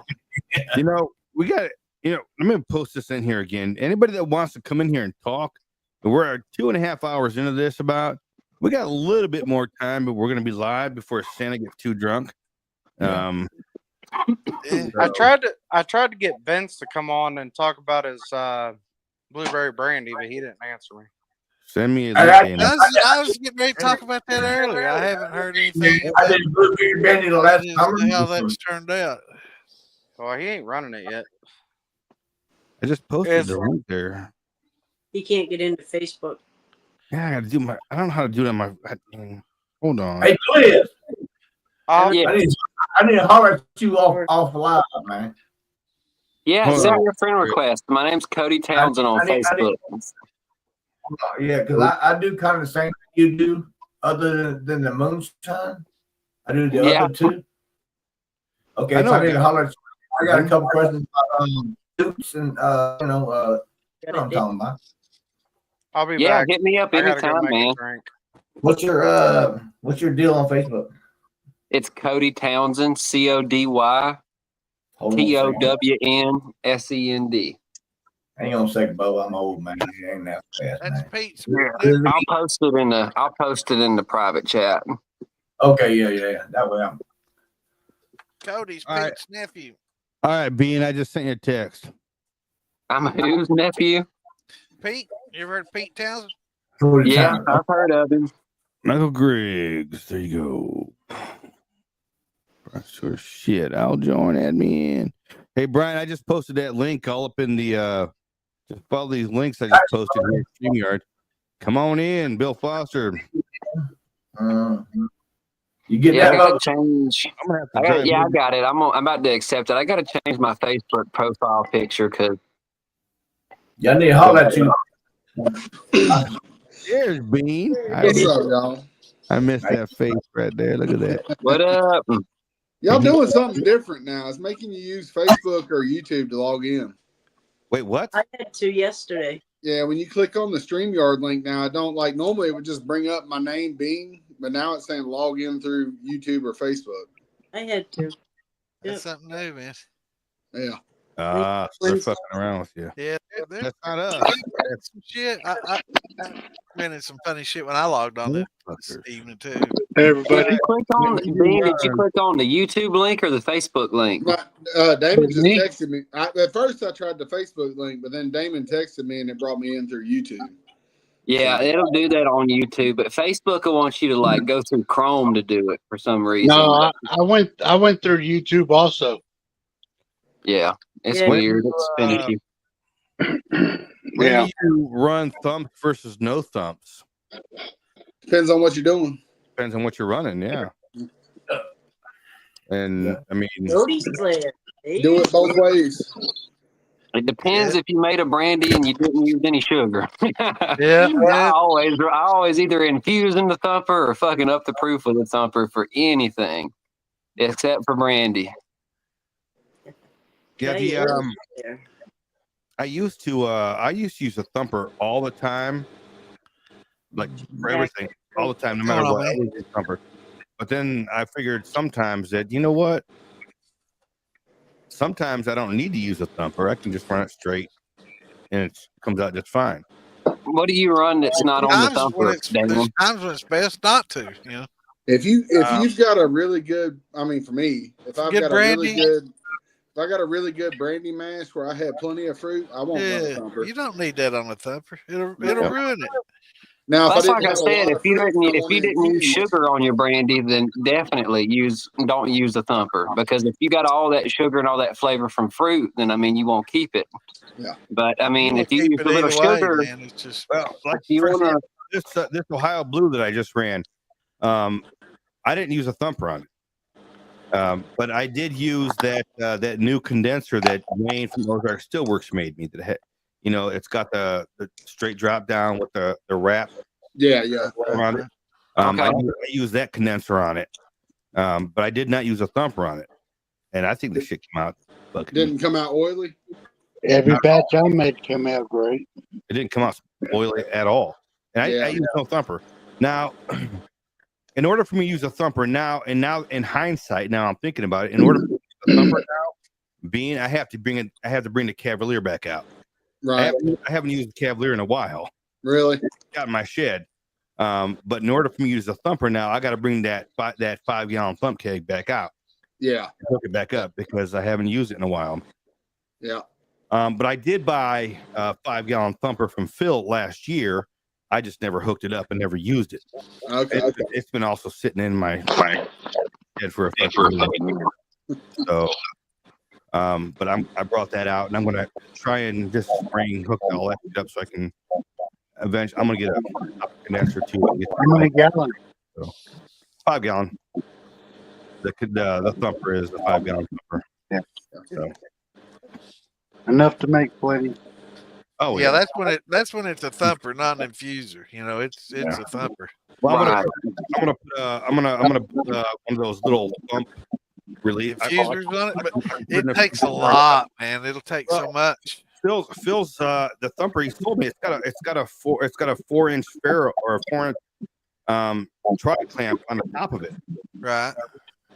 You know, we got. Let me post this in here again. Anybody that wants to come in here and talk, we're 2.5 hours into this. We got a little bit more time, but we're gonna be live before Santa gets too drunk. I tried to get Vince to come on and talk about his blueberry brandy, but he didn't answer me. Send me. I was getting ready to talk about that earlier. I haven't heard anything. I did blueberry brandy the last summer. How that's turned out. Well, he ain't running it yet. I just posted the link there. He can't get into Facebook. Yeah, I got to do I don't know how to do it on my. Hold on. Hey, Liz. I need to holler at you off live, man. Yeah, send me a friend request. My name's Cody Townsend on Facebook. Yeah, because I do kind of the same thing you do, other than the moonshine. I do the other two. Okay, so I need to holler at you. I got a couple questions about suits and what I'm talking about. I'll be back. Hit me up anytime, man. What's your deal on Facebook? It's Cody Townsend, CODY TOWNSEND. Hang on a second, Bo. I'm old, man. You ain't that fast. That's Pete's. I'll post it in the private chat. Okay, yeah. That way I'm. Cody's Pete's nephew. All right, Bean. I just sent you a text. I'm whose nephew? Pete. You ever heard of Pete Townsend? Yeah, I've heard of him. Michael Griggs. There you go. Shit, I'll join admin. Hey, Brian, I just posted that link all up in the Just follow these links I just posted here in StreamYard. Come on in, Bill Foster. You get Yeah, I that? gotta change. I'm gonna have to drive I in. got it. I'm about to accept it. I gotta change my Facebook profile picture because Y'all need to holler at you. There's Bean. What's up, y'all? I missed that face right there. Look at that. What up? Y'all doing something different now. It's making you use Facebook or YouTube to log in. Wait, what? I had to yesterday. Yeah, when you click on the StreamYard link now, I don't like normally it would just bring up my name, Bing, but now it's saying log in through YouTube or Facebook. I had to. That's something new, man. Yeah. They're fucking around with you. Yeah, That's not us. That's some shit. I ran into some funny shit when I logged on this evening too. Hey, Did you click on Bean, did you click on the YouTube link or the Facebook link? Damon just texted me. At first, I tried the Facebook link, but then Damon texted me and it brought me in through YouTube. Yeah, it'll do that on YouTube, but Facebook will want you to like go through Chrome to do it for some reason. No, I went through YouTube also. Yeah, it's weird. It's finicky. When do you run thumps versus no thumps? Depends on what you're doing. Depends on what you're running, yeah. And I mean, Do it both ways. It depends if you made a brandy and you didn't use any sugar. Yeah. I always either infuse in the thumper or fucking up the proof with the thumper for anything except for brandy. Yeah, I used to use a thumper all the time, like for everything, all the time, no matter what. I always use a thumper. But then I figured sometimes that, you know what? Sometimes I don't need to use a thumper. I can just run it straight, and it comes out just fine. What do you run that's not on the thumper? There's times when it's best not to, you know. If you've got a really good, I mean, for me, if I've got a really good brandy mash where I had plenty of fruit, I won't run a thumper. You don't need that on the thumper. It'll ruin it. Now, that's like I said. If you didn't use sugar on your brandy, then definitely don't use the thumper, because if you got all that sugar and all that flavor from fruit, then I mean you won't keep it. Yeah. But I mean, if you use a little sugar, it's just like this Ohio Blue that I just ran, I didn't use a thumper on it, but I did use that new condenser that Wayne from Ozark Steelworks made me. That had, you know, it's got the straight drop down with the wrap. Yeah. Around it. I used that condenser on it, but I did not use a thumper on it, and I think the shit came out. Didn't come out oily. Every batch I made came out great. It didn't come out oily at all, and I used no thumper. Now, in order for me to use a thumper now in hindsight, now I'm thinking about it. In order for me to use a thumper now, I have to bring the Cavalier back out. Right. I haven't used the Cavalier in a while. Really? It's got in my shed. But in order for me to use a thumper now, I got to bring that 5-gallon thump keg back out. Yeah. Hook it back up because I haven't used it in a while. Yeah. But I did buy a 5-gallon thumper from Phil last year. I just never hooked it up and never used it. Okay. It's been also sitting in my head for a fucking year. So, but I brought that out, and I'm gonna try and just hook all that up so I can eventually. I'm gonna get a condenser too. How many gallons? So, 5-gallon. The thumper is the 5-gallon thumper. Yeah. So. Enough to make plenty. Oh yeah, that's when it's a thumper, not an infuser. You know, it's a thumper. Well, I'm gonna put one of those little thump relief infusers on it, but it takes a lot, man. It'll take so much. Phil's the thumper. He told me it's got a 4-inch ferro or a 4-inch tri clamp on the top of it. Right.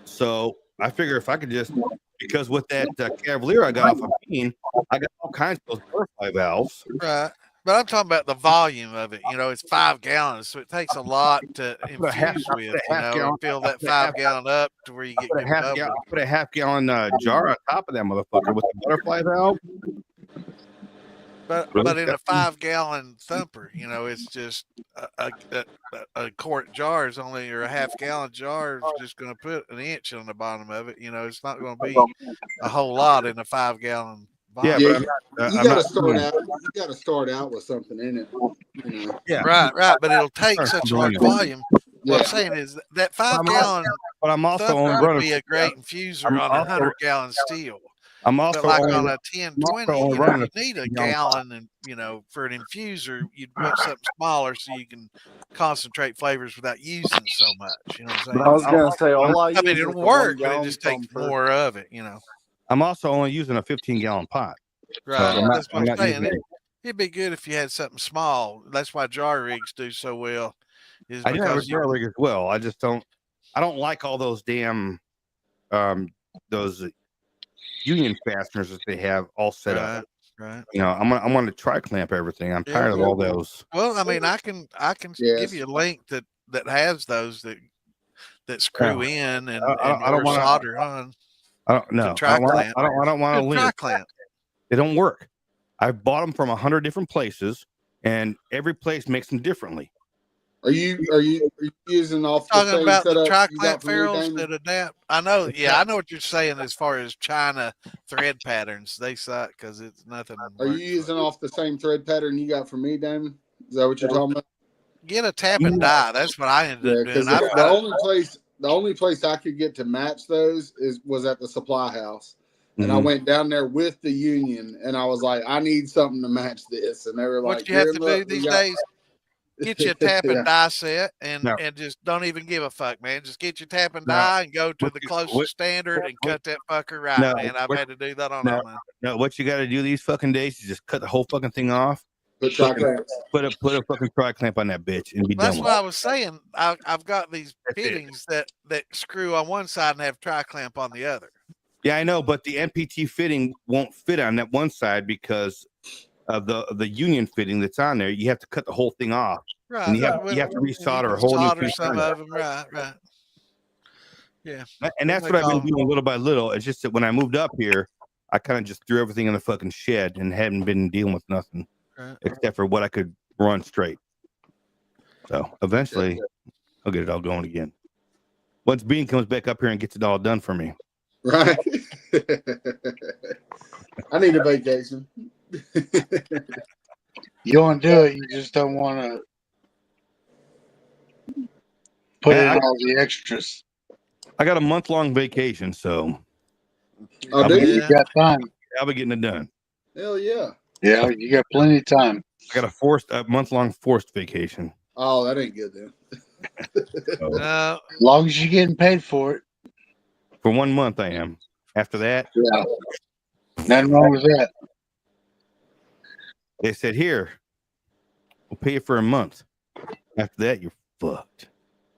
So I figure if I could just, because with that Cavalier I got off of Bean, I got all kinds of those butterfly valves. Right. But I'm talking about the volume of it. You know, it's 5 gallons, so it takes a lot to infuse with. You know, and fill that 5-gallon up to where you get good bubbles. Put a half-gallon jar on top of that motherfucker with the butterfly valve. But in a 5-gallon thumper, you know, it's just a quart jar is only, or a half-gallon jar is just going to put an inch on the bottom of it. You know, it's not going to be a whole lot in a 5-gallon Yeah, Yeah, but you I'm got to not start doing- out. You got to start out with something in it. You know. Yeah. Right. But it'll take Sure, such a I'm large running. volume. What I'm saying is that 5 gallon But I'm also thumper only would running. be a great infuser I'm on a also- 100-gallon steel. I'm But also like only, on a I'm 1020, also only you know, running you a need a 15-gallon pot. gallon, and you know, for an infuser, you'd want something smaller so you can concentrate flavors without using so much. You know what I'm saying? I was gonna say all I I mean, use is it'll the work, but it 1 gallon just takes thumper. more of it. You know, I'm also only using a 15-gallon pot. right? So I'm not, That's what I'm I'm not saying. using It'd be good if you had something small. That's why jar rigs do so well. Is I do have a because you jar can, rig as well. I just don't. I don't like all those damn those union fasteners that they have all set up. Right. You know, I'm gonna try clamp everything. I'm tired of all those. Well, I mean, I can give you a link that has those that screw in and I don't or want solder on. I don't know. I don't want to link. Tri-clamp. They don't work. I've bought them from 100 different places, and every place makes them differently. Are you using off the Talking same about the setup you tri-clamp got from me, ferrules Damon? that adapt. I know. Yeah, I know what you're saying as far as China thread patterns. They suck because it's nothing. Are you using off the same thread pattern you got from me, Damon? Is that what you're talking about? Get a tap and die. That's what I ended up doing. I've the got only place I could get to match those was at the supply house. And I Mhm. went down there with the union, and I was like, I need something to match this. And they were like, what you have "Here, to look, do we these got-" days. Get you a tap and Yeah. die set and No. just don't even give a fuck, man. Just get your tap and No. die and go to the What- closest standard and cut that fucker right, No, man. I've what- had to do that on No, mine. no, what you got to do these fucking days is just cut the whole fucking thing off. Put Put a fucking tri clamp on that bitch and be That's done what with I it. was saying. I've got these That's it. fittings that screw on one side and have tri-clamp on the other. Yeah, I know, but the NPT fitting won't fit on that one side because of the union fitting that's on there. You have to cut the whole thing off. Right. And you have to resolder a whole new piece some on it. of them. Right. Yeah. And that's what I've been doing little by little. It's just that when I moved up here, I kind of just threw everything in the fucking shed and hadn't been dealing with nothing except for what I could run straight. So eventually I'll get it all going again. Once Bean comes back up here and gets it all done for me. Right. I need a vacation. You want to do it, you just don't want to put in all the extras. I got a month-long vacation, so Oh, do you? You got time. I'll be getting it done. Hell yeah. Yeah, you got plenty of time. I got a month-long forced vacation. Oh, that ain't good then. As long as you're getting paid for it. For 1 month, I am. After that, yeah, nothing wrong with that. They said, "Here, we'll pay you for a month. After that, you're fucked."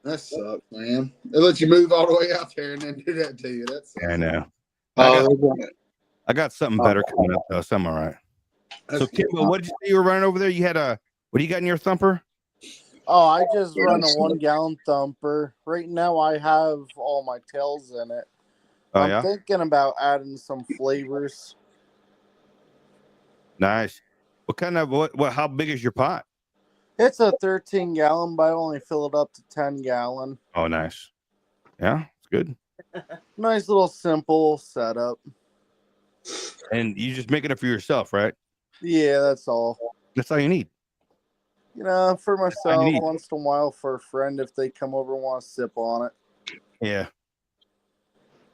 That sucks, man. They let you move all the way out there and then do that to you. That's I know. Oh, I got something better coming up, though, so I'm all right. So, Kimbo, what did you say you were running over there? You had what do you got in your thumper? Oh, I just run a 1 gallon thumper. Right now, I have all my tails in it. Oh, I'm yeah? thinking about adding some flavors. Nice. What kind of how big is your pot? It's a 13 gallon, but I only fill it up to 10 gallon. Oh, nice. Yeah, it's good. Nice little simple setup. And you just making it for yourself, right? Yeah, that's all. That's all you need. You know, for myself, neat. once in a while for a friend if they come over and want to sip on it. Yeah.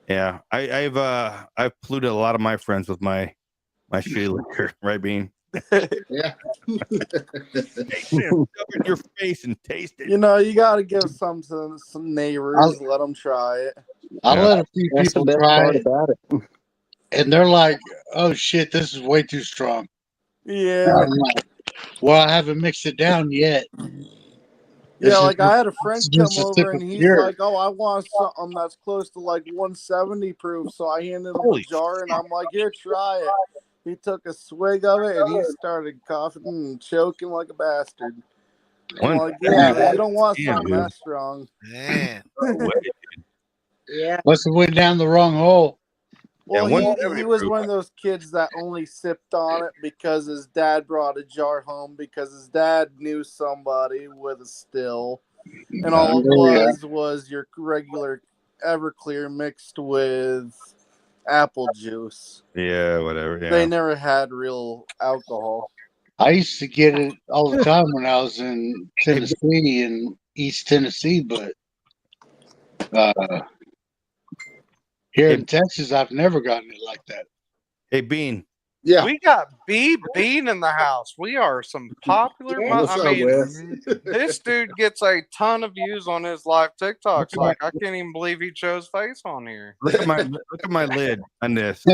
Yeah. I've polluted a lot of my friends with my shitty liquor, right, Bean? Yeah. Shove it in your face and taste it. You know, you got to give some to some neighbors, let them try it. I let a few That's the people best try part it, about it. and they're like, "Oh shit, this is way too strong." Yeah. I'm like, well, I haven't mixed it down yet. Yeah, like I had a friend come just a over tip and of he's pure. like, "Oh, I want something that's close to like 170 proof." So I handed him Holy a jar and I'm like, "Here, try it." He took a swig of it and he started coughing and choking like a bastard. I'm like, "Yeah, you don't want something that strong." Man. Yeah. Must have went down the wrong hole. Well, Yeah, he was one of those kids that only sipped on it because his dad brought a jar home because his dad knew somebody with a still, and all it was your regular Everclear mixed with apple juice. Yeah, whatever. Yeah. They never had real alcohol. I used to get it all the time when I was in Tennessee, in East Tennessee, but here in Texas, I've never gotten it like that. Hey, Bean. Yeah. We got Bean in the house. We are some popular. What's up, Wes? This dude gets a ton of views on his live TikToks. Like, I can't even believe he chose face on here. Look at my lid on this.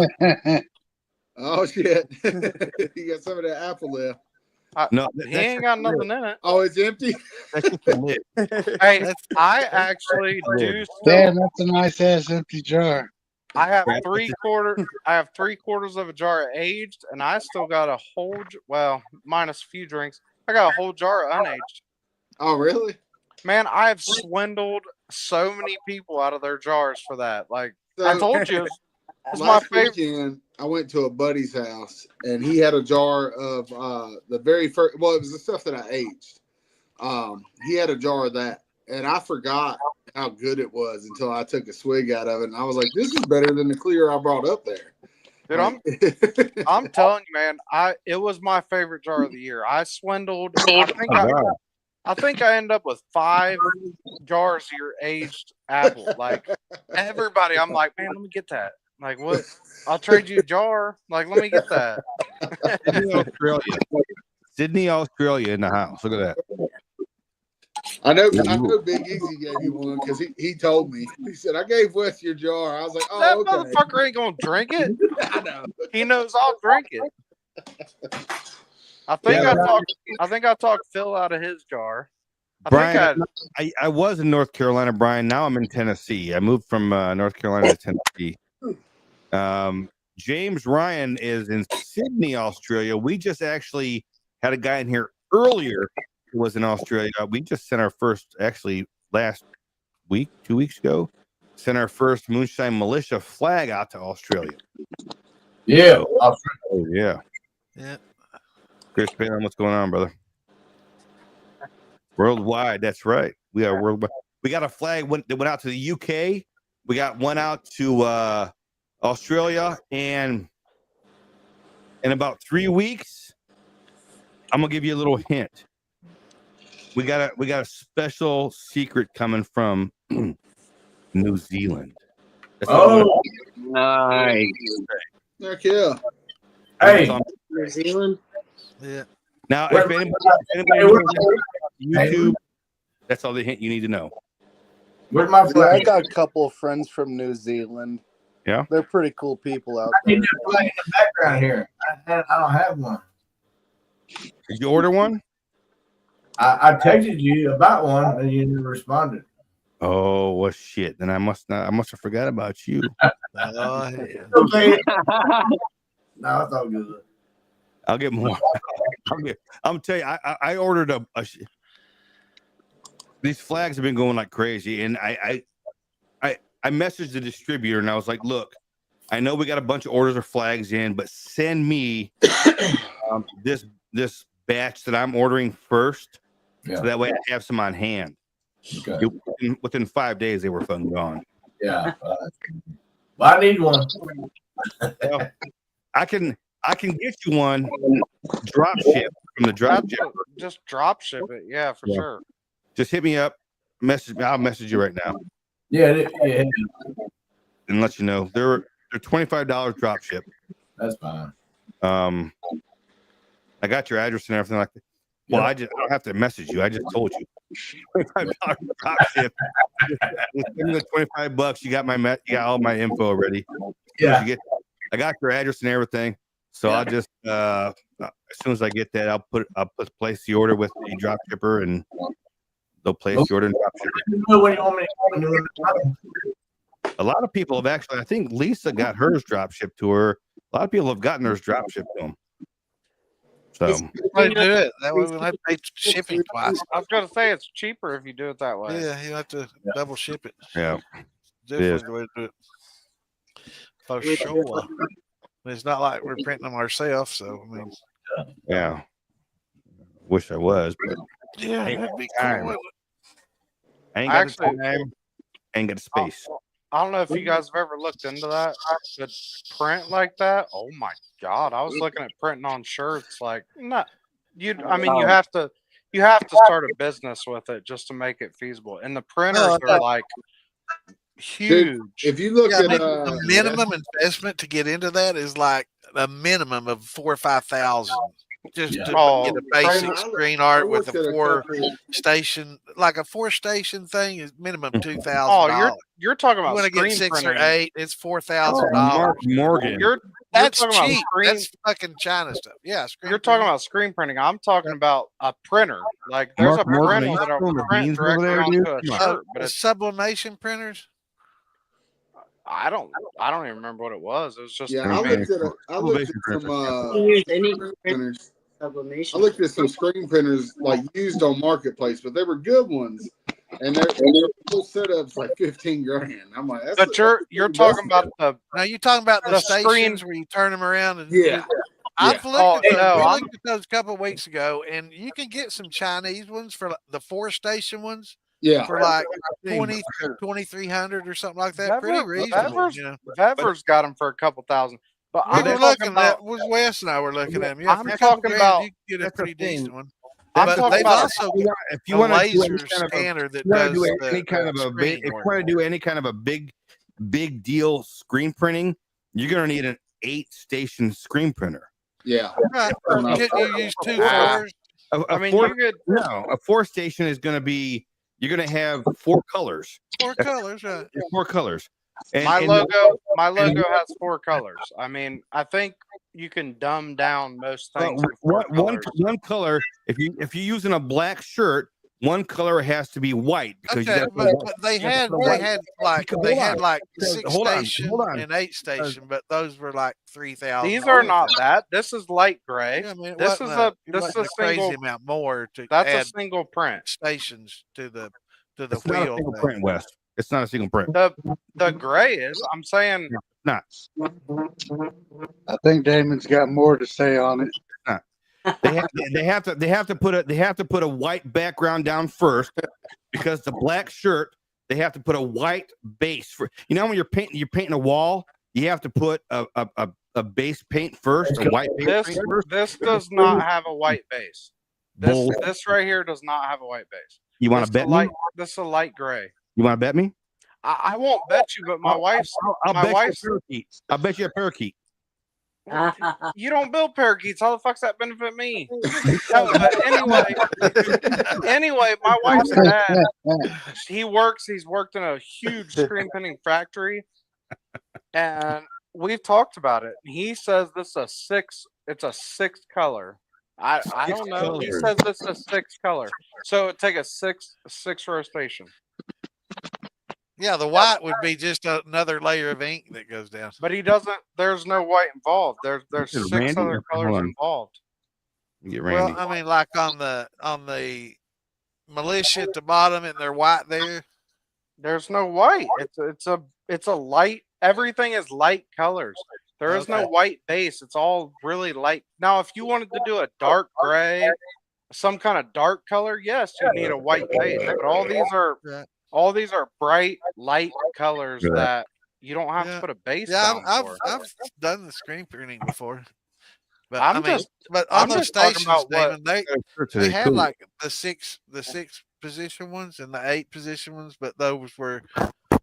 Oh shit! You got some of that apple left. No, he ain't got nothing in it. Oh, it's empty. Hey, I actually do. Damn, that's a nice ass empty jar. I have 3/4 of a jar aged, and I still got a whole. Well, minus a few drinks, I got a whole jar unaged. Oh, really? Man, I have swindled so many people out of their jars for that. Like I told you, it's my favorite. Weekend, I went to a buddy's house, and he had a jar of the very first. Well, it was the stuff that I aged. He had a jar of that, and I forgot how good it was until I took a swig out of it, and I was like, "This is better than the clear I brought up there." Dude, I'm telling you, man, it was my favorite jar of the year. I swindled. I think I ended up with 5 jars of your aged apple. Like everybody, I'm like, man, let me get that. Like what? I'll trade you a jar. Like, let me get that. Sydney, Australia in the house. Look at that. I know Big Easy gave you one because he told me. He said, I gave Wes your jar. I was like, oh, that okay. motherfucker ain't gonna drink it. I know. He knows I'll drink it. I think I talked Phil out of his jar. Brian, I was in North Carolina, Brian. Now I'm in Tennessee. I moved from North Carolina to Tennessee. James Ryan is in Sydney, Australia. We just actually had a guy in here earlier who was in Australia. We just sent our first, actually last week, 2 weeks ago, sent our first Moonshine Militia flag out to Australia. Yeah. Oh, yeah. Yeah. Chris Palin, what's going on, brother? Worldwide, that's right. We are worldwide. We got a flag that went out to the UK. We got one out to Australia, and in about 3 weeks, I'm gonna give you a little hint. We got a special secret coming from New Zealand. Oh, nice. Heck yeah. Hey, New Zealand. Yeah. Now, if anybody knows YouTube, that's all the hint you need to know. Where's my Yeah, flag? I got a couple of friends from New Zealand. Yeah, they're pretty cool people out I there. need that flag in the background here. I don't have one. Did you order one? I texted you about one and you never responded. Oh, well, shit. Then I must have forgot about you. Okay. No, it's all good. I'll get more. I'm telling you, I ordered these flags have been going like crazy, and I messaged the distributor and I was like, look, I know we got a bunch of orders of flags in, but send me this batch that I'm ordering first, so that way I have some on hand. Okay. Within 5 days, they were fucking gone. Yeah. Well, I need one. Well, I can get you one drop ship from the drop ship. Just drop ship it, yeah, for sure. Just hit me up, message me. I'll message you right now. Yeah. And let you know they're $25 drop ship. That's fine. I got your address and everything like that. Well, I don't have to message you. I just told you. $25 drop ship. Just give me the $25. You got all my info already. Yeah. I got your address and everything. So I'll just as soon as I get that, I'll place the order with the drop shipper, and they'll place the order and drop ship it. A lot of people have actually. I think Lisa got hers drop shipped to her. A lot of people have gotten theirs drop shipped to them. So I do it that way. We'll have to pay shipping twice. I was gonna say it's cheaper if you do it that way. Yeah, you have to double ship it. Yeah, Definitely the way to do it. For sure. It's not like we're printing them ourselves, so I mean, yeah. Wish I was, but yeah, that'd be cool. I ain't got the time. Ain't got the space. I don't know if you guys have ever looked into that. But print like that, oh my god! I was looking at printing on shirts. Like, not you. I mean, you have to start a business with it just to make it feasible. And the printers are like huge. Dude, if you look at the minimum investment to get into that is like a minimum of 4,000 or 5,000 just to get a basic screen art with a 4-station, like a 4-station thing is minimum $2,000. Oh, you're talking about you want to get 6 printing. or 8, it's $4,000. Morgan, that's talking about cheap. That's fucking China stuff. Yeah, you're talking about screen printing. I'm talking about a printer. Like there's a printer that'll print directly onto a shirt, but it's sublimation printers. I don't even remember what it was. It was just I looked at some screen printers like used on Marketplace, but they were good ones, and their full setup's like $15,000. I'm like, that's but you're talking about the now you're talking about the stations where you turn them around and I've looked at those a couple of weeks ago, and you can get some Chinese ones for the 4-station ones. Yeah, for like 2,300 or something like that. Pretty reasonable. Vever's got them for a couple thousand. But we were looking at Wes and I were looking at them. Yeah, I'm talking about you can get a pretty decent one. But they've also if you want to laser scanner that does any kind of a if you want to do any kind of a big deal screen printing, you're gonna need an 8-station screen printer. Yeah, right. You use 2 4s. A 4-station is gonna be. You're gonna have 4 colors. 4 colors, right? 4 colors. And, my logo has 4 colors. I mean, I think you can dumb down most things. One color. If you're using a black shirt, one color has to be white because they had like 6-station and 8-station, but those were like 3,000. These are not that. This is light gray. Yeah, I mean, this is a crazy single amount more to that's add a single print stations to the it's wheel. Not a single print, Wes. It's not a single print. The gray is. I'm saying not. I think Damon's got more to say on it. Not. They have to put a white background down first because the black shirt they have to put a white base for. You know when you're painting a wall, you have to put a base paint first. A white base paint first. This does not have a white base. This right here does not have a white base. You want to bet me? This is a light gray. You want to bet me? I won't bet you, but my wife's. I'll bet you a parakeet. You don't build parakeets. How the fuck's that benefit me? No, but anyway, my wife's dad. He's worked in a huge screen printing factory, and we've talked about it. He says this is a 6. It's a 6 color. I don't know. He says this is a 6 color. So it'd take a 6 row station. Yeah, the white would be just another layer of ink that goes down. But he doesn't. There's no white involved. There's 6 other colors involved. Get Randy. Well, I mean, like on the militia at the bottom, and they're white there. There's no white. It's a light. Everything is light colors. There is no white base. It's all really light. Now, if you wanted to do a dark gray, some kind of dark color, yes, you need a white base. But all these are bright, light colors that you don't have to put a base down for. I've done the screen printing before. But on those stations, Damon, they had like the 6 position ones and the 8 position ones, but those were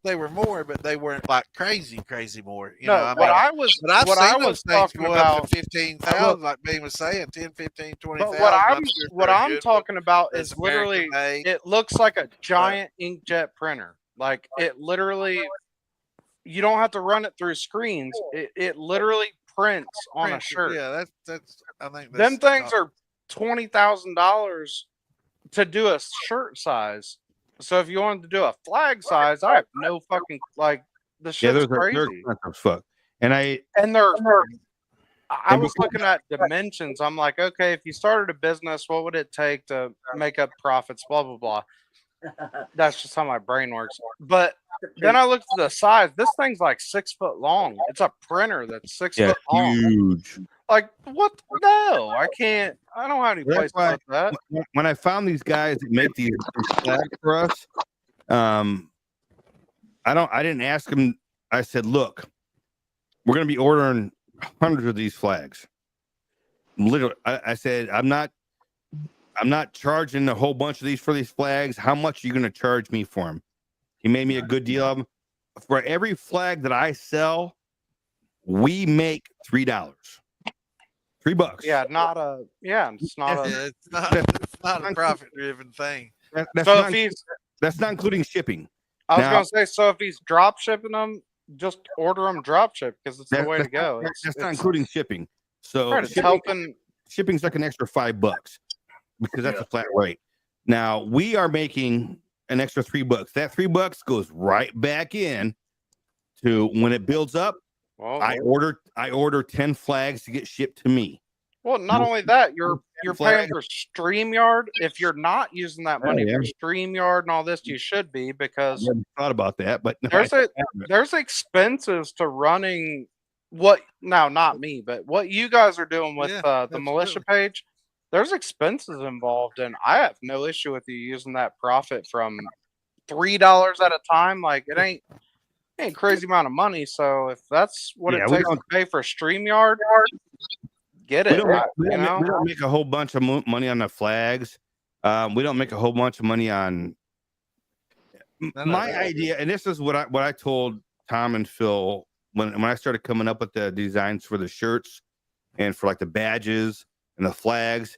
more, but they weren't like crazy more. You know, I mean, I was talking about 15,000, like Ben was saying, 10, 15, 20,000. What I'm talking about is literally, it looks like a giant inkjet printer. Like it literally, you don't have to run it through screens. It literally prints on a shirt. Yeah, that's. I think them things are $20,000 to do a shirt size. So if you wanted to do a flag size, I have no fucking the shit's crazy. Fuck. And I was looking at dimensions. I'm like, okay, if you started a business, what would it take to make up profits? Blah blah blah. That's just how my brain works. But then I looked at the size. This thing's like 6 foot long. It's a printer that's 6 foot long. Huge. Like what? No, I can't. I don't have any place to put that. When I found these guys that make these flags for us, I didn't ask him. I said, look, we're going to be ordering hundreds of these flags. Literally, I said, I'm not charging a whole bunch of these for these flags. How much are you going to charge me for them? He made me a good deal of them. For every flag that I sell, we make $3. $3. Yeah, it's not a profit driven thing. That's not including shipping. I was gonna say, so if he's drop shipping them, just order them drop ship because it's the way to go. That's not including shipping. So shipping's like an extra $5 because that's a flat rate. Now we are making an extra $3. That $3 goes right back in to when it builds up. Well, I order 10 flags to get shipped to me. Well, not only that, you're paying for StreamYard. If you're not using that money for StreamYard and all this, you should be, because I haven't thought about that. But there's expenses to running not me, but what you guys are doing with the militia page. There's expenses involved, and I have no issue with you using that profit from $3 at a time. Like it ain't a crazy amount of money. So if that's what it takes to pay for StreamYard, get it. We don't make a whole bunch of money on the flags. We don't make a whole bunch of money on my idea. And this is what I told Tom and Phil when I started coming up with the designs for the shirts and for like the badges and the flags.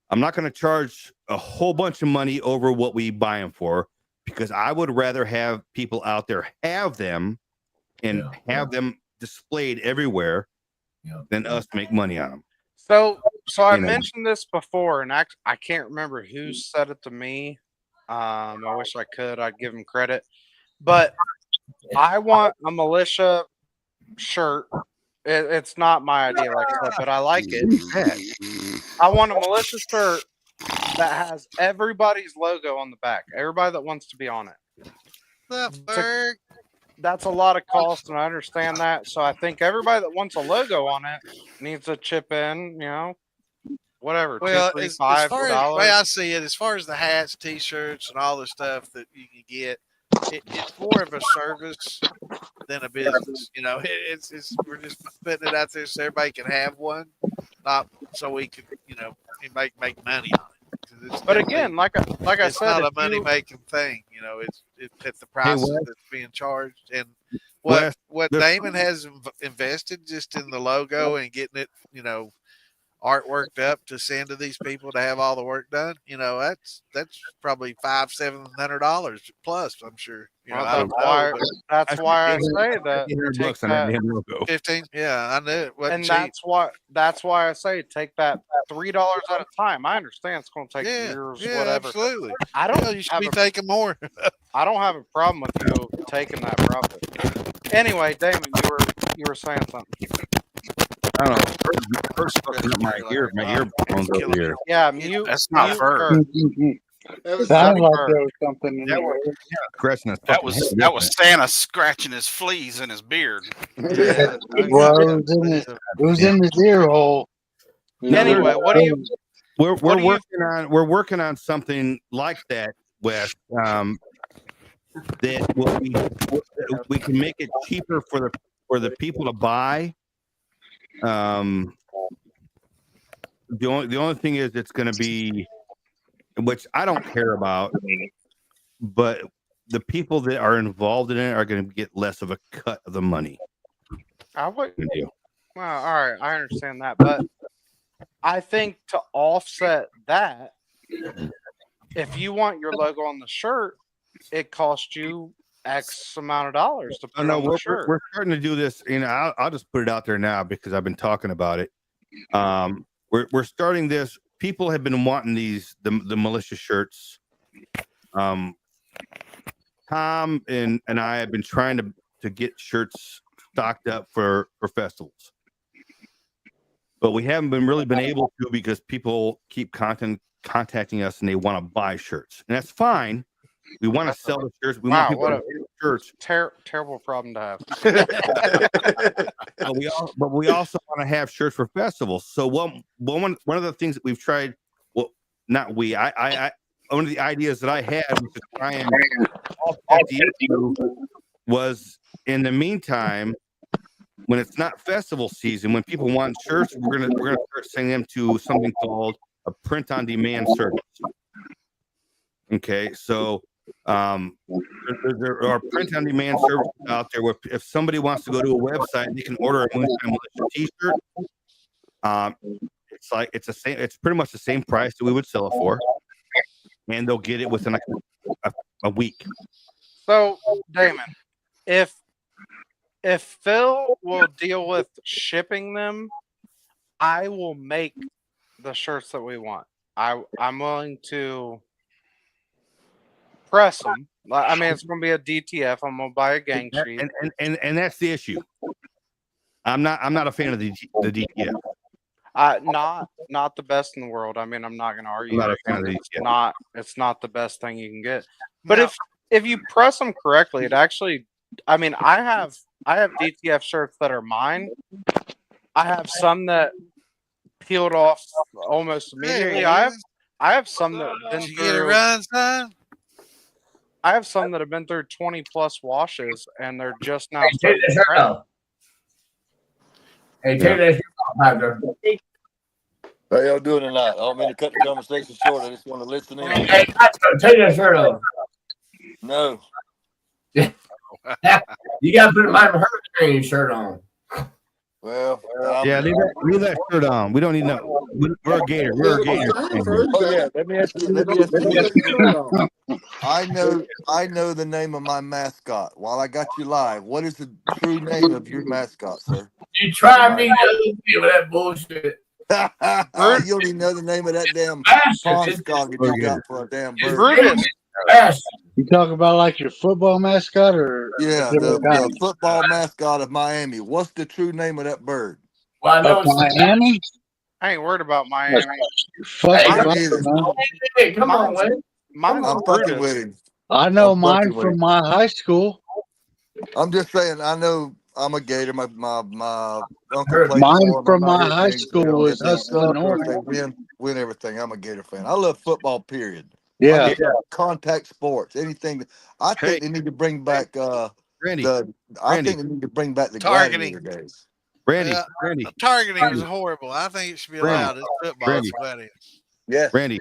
I'm not going to charge a whole bunch of money over what we buy them for, because I would rather have people out there have them and have them displayed everywhere than us make money on them. So I mentioned this before, and I can't remember who said it to me. I wish I could. I'd give him credit. But I want a militia shirt. It's not my idea, like I said, but I like it. I want a militia shirt that has everybody's logo on the back. Everybody that wants to be on it. That's a lot of cost, and I understand that. So I think everybody that wants a logo on it needs to chip in, whatever. Well, as far as the way I see it, as far as the hats, t-shirts, and all the stuff that you can get, it's more of a service than a business. It's we're just putting it out there so everybody can have one, not so we can, make money on it. But again, like I said, it's not a money making thing. It's at the price that's being charged, and what Damon has invested just in the logo and getting it, artworked up to send to these people to have all the work done. That's probably $500-700 plus. I'm sure. That's why I say that. 15. Yeah, I knew it. And that's why I say take that $3 at a time. I understand it's going to take years, whatever. Absolutely. You should be taking more. I don't have a problem with you taking that profit. Anyway, Damon, you were saying something. I don't know. First my earphones over here. Yeah, that's not fur. It sounded like there was something in there. Scratching his that was Santa scratching his fleas in his beard. Well, it was in his ear hole. Anyway, what do you? We're working on something like that, Wes. That we can make it cheaper for the people to buy. The only thing is it's going to be, which I don't care about, but the people that are involved in it are going to get less of a cut of the money. Well, all right, I understand that, but I think to offset that, if you want your logo on the shirt, it costs you X amount of dollars to put on the shirt. We're starting to do this. I'll just put it out there now because I've been talking about it. We're starting this. People have been wanting the militia shirts. Tom and I have been trying to get shirts stocked up for festivals, but we haven't really been able to because people keep contacting us and they want to buy shirts, and that's fine. We want to sell the shirts. We want people to buy shirts. Terrible problem to have. But we also want to have shirts for festivals. So one of the things that we've tried, one of the ideas that I had was to try and offset the issue was in the meantime, when it's not festival season, when people want shirts, we're gonna start sending them to something called a print on demand service. Okay, so there are print on demand services out there where if somebody wants to go to a website, they can order a Moonshine Militia t-shirt. It's pretty much the same price that we would sell it for, and they'll get it within like a week. So, Damon, if Phil will deal with shipping them, I will make the shirts that we want. I'm willing to press them. I mean, it's going to be a DTF. I'm going to buy a gang sheet, and that's the issue. I'm not a fan of the DTF. Not the best in the world. I mean, I'm not going to argue. It's not the best thing you can get. But if you press them correctly, it actually. I mean, I have DTF shirts that are mine. I have some that peeled off almost immediately. I have some that have been through. I have some that have been through 20 plus washes, and they're just now. Hey, take that shirt off, Hydra. How y'all doing tonight? I don't mean to cut the conversation short. I just want to listen in. Hey, take that shirt off. No. You got to put my hurricane shirt on. Well, yeah, leave that shirt on. We don't need no. We're a gator. We're a gator. Oh yeah, let me ask you. I know the name of my mascot. While I got you live, what is the true name of your mascot, sir? You try me with that bullshit. You don't even know the name of that damn pond scoggin you got for a damn bird. You talk about like your football mascot or the football mascot of Miami. What's the true name of that bird? Well, I know Miami. I ain't worried about Miami. Hey, come on, man. Mine's fucking with him. I know mine from my high school. I'm just saying. I know I'm a Gator. My uncle played mine from my high school was Hustle North. They win everything. I'm a Gator fan. I love football. Period. Yeah. Contact sports. Anything. I think they need to bring back Randy. I think they need to bring back the Targeting. gladiator days. Randy. Targeting is horrible. I think it should be allowed. It's football. It's gladiator. Yeah. Randy.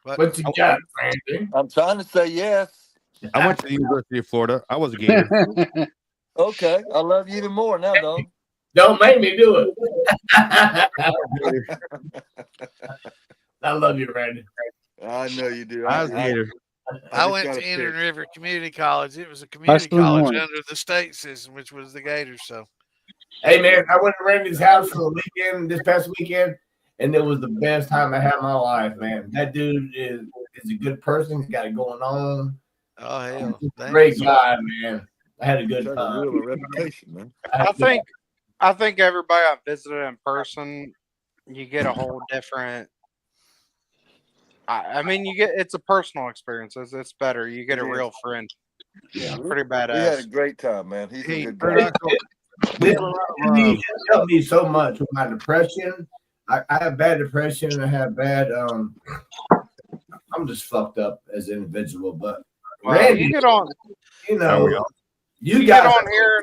What you got, Randy? I'm trying to say yes. I went to the University of Florida. I was a Gator. Okay. I love you even more now, dog. Don't make me do it. I love you, Randy. I know you do. I was a Gator. I went to Indian River Community College. It was a community college under the state system, which was the Gators. So, hey man, I went to Randy's house for the weekend this past weekend, and it was the best time I had in my life, man. That dude is a good person. He's got it going on. Oh hell, great guy, man. I had a good time. Real reputation, man. I think everybody I visited in person, you get a whole different. I mean, it's a personal experience. It's better. You get a real friend. Yeah, pretty badass. We had a great time, man. He's a good guy. This helped me so much with my depression. I have bad depression. I have bad. I'm just fucked up as an individual. But Randy, you get on. You get on here.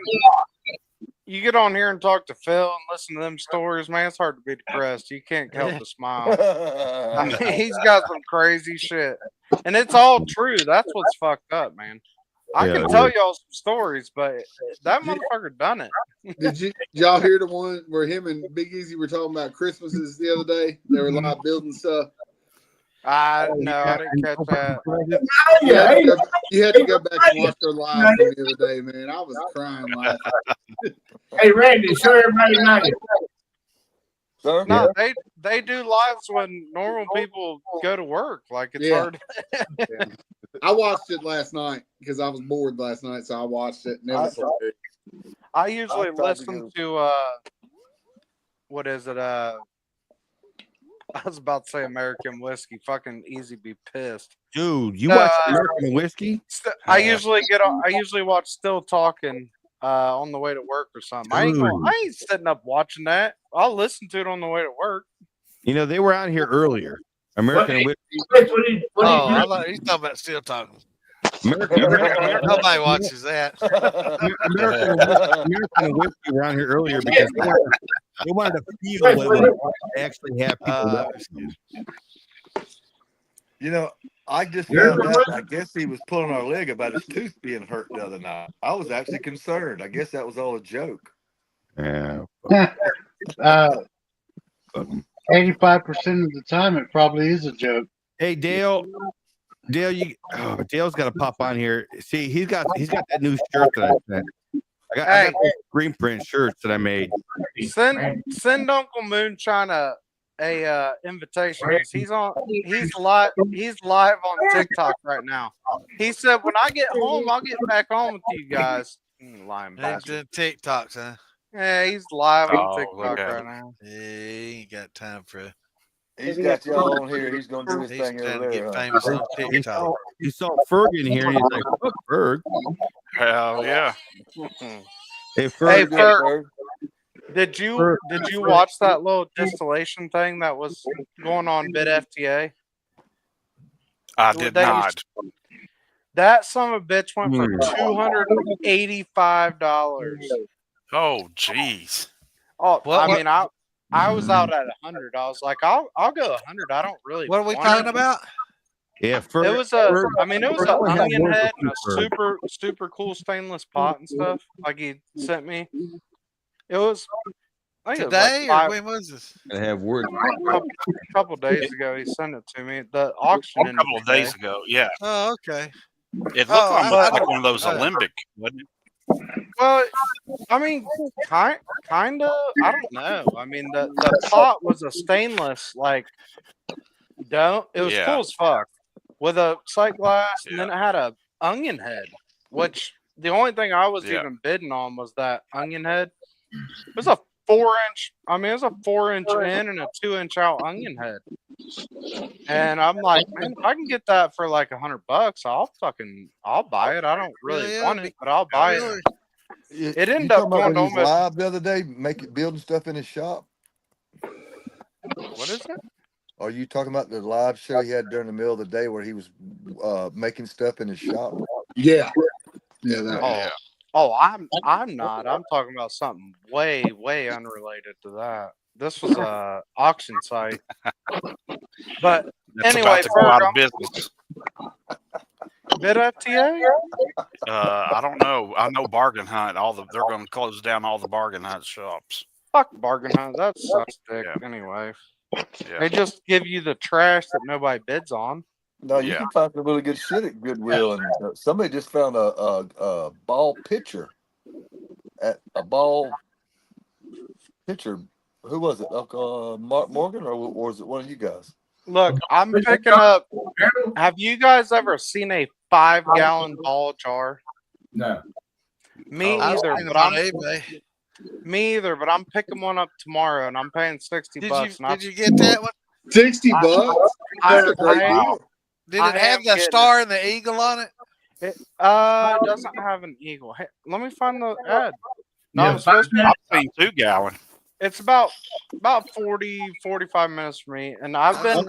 You get on here and talk to Phil and listen to them stories, man. It's hard to be depressed. You can't help but smile. I mean, he's got some crazy shit, and it's all true. That's what's fucked up, man. I can tell y'all some stories, but that motherfucker done it. Did y'all hear the one where him and Big Easy were talking about Christmases the other day? They were live building stuff. No, I didn't catch that. You had to go back and watch their live the other day, man. I was crying laughing. Hey, Randy, show everybody night. No, they do lives when normal people go to work. Like it's hard. I watched it last night because I was bored last night, so I watched it. And it was I usually listen to what is it? I was about to say American Whiskey. Fucking Easy Be Pissed. Dude, you watch American Whiskey? I usually watch Still Talking on the way to work or something. I ain't sitting up watching that. I'll listen to it on the way to work. You know, they were out here earlier. American Whiskey. I thought he's talking about Still Talking. Nobody watches that. American whiskey around here earlier because they wanted to feel what it was to actually have people watching. You know, I just found out. I guess he was pulling our leg about his tooth being hurt the other night. I was actually concerned. I guess that was all a joke. Yeah. 85% of the time, it probably is a joke. Hey, Dale, Dale's got to pop on here. See, he's got that new shirt that I sent. I got those green print shirts that I made. Send Uncle Moonshine a invitation. He's live on TikTok right now. He said, when I get home, I'll get back on with you guys. Lying bastard. TikToks, huh? Yeah, he's live on TikTok right now. He ain't got time for it. He's got y'all on here. He's gonna do his thing over there. Get famous on TikTok. You saw Ferg in here, and he's like, "Fuck Ferg." Hell yeah. Hey, Ferg. Did you watch that little distillation thing that was going on Bid FTA? I did not. That son of a bitch went for $285. Oh, jeez. Oh, I was out at 100. I was like, I'll go 100. I don't really. What are we talking about? Yeah, it was an onion head and a super cool stainless pot and stuff. Like he sent me. It was today or when was this? I have words. A couple days ago, he sent it to me. The auction. A couple of days ago, yeah. Oh, okay. It looked like one of those Olympic, wasn't it? Well, I mean, kind of. I don't know. I mean, the pot was a stainless, like, it was cool as fuck with a sight glass, and then it had a onion head, which the only thing I was even bidding on was that onion head. It was a 4-inch. I mean, it was a 4-inch in and a 2-inch out onion head. And I'm like, man, if I can get that for like $100, I'll buy it. I don't really want it, but I'll buy it. It ended up going almost live the other day, building stuff in his shop. What is it? Are you talking about the live show he had during the middle of the day where he was making stuff in his shop? Yeah. Yeah. I'm not. I'm talking about something way unrelated to that. This was a auction site. But that's anyway, about to go out of business. Bid FTA? I don't know. I know Bargain Hunt. They're going to close down all the Bargain Hunt shops. Fuck Bargain Hunt. That sucks dick. Anyway, they just give you the trash that nobody bids on. No, you can find some really good shit at Goodwill, and somebody just found a ball pitcher at a ball pitcher. Who was it? Mark Morgan, or was it one of you guys? Look, I'm picking up. Have you guys ever seen a 5-gallon ball jar? No. Me either. But I'm picking one up tomorrow, and I'm paying $60. Did you get that one? $60? That's a great deal. Did it have the star and the eagle on it? It doesn't have an eagle. Hey, let me find the ad. No, it's supposed to be 2-gallon. It's about 45 minutes for me, and I've been.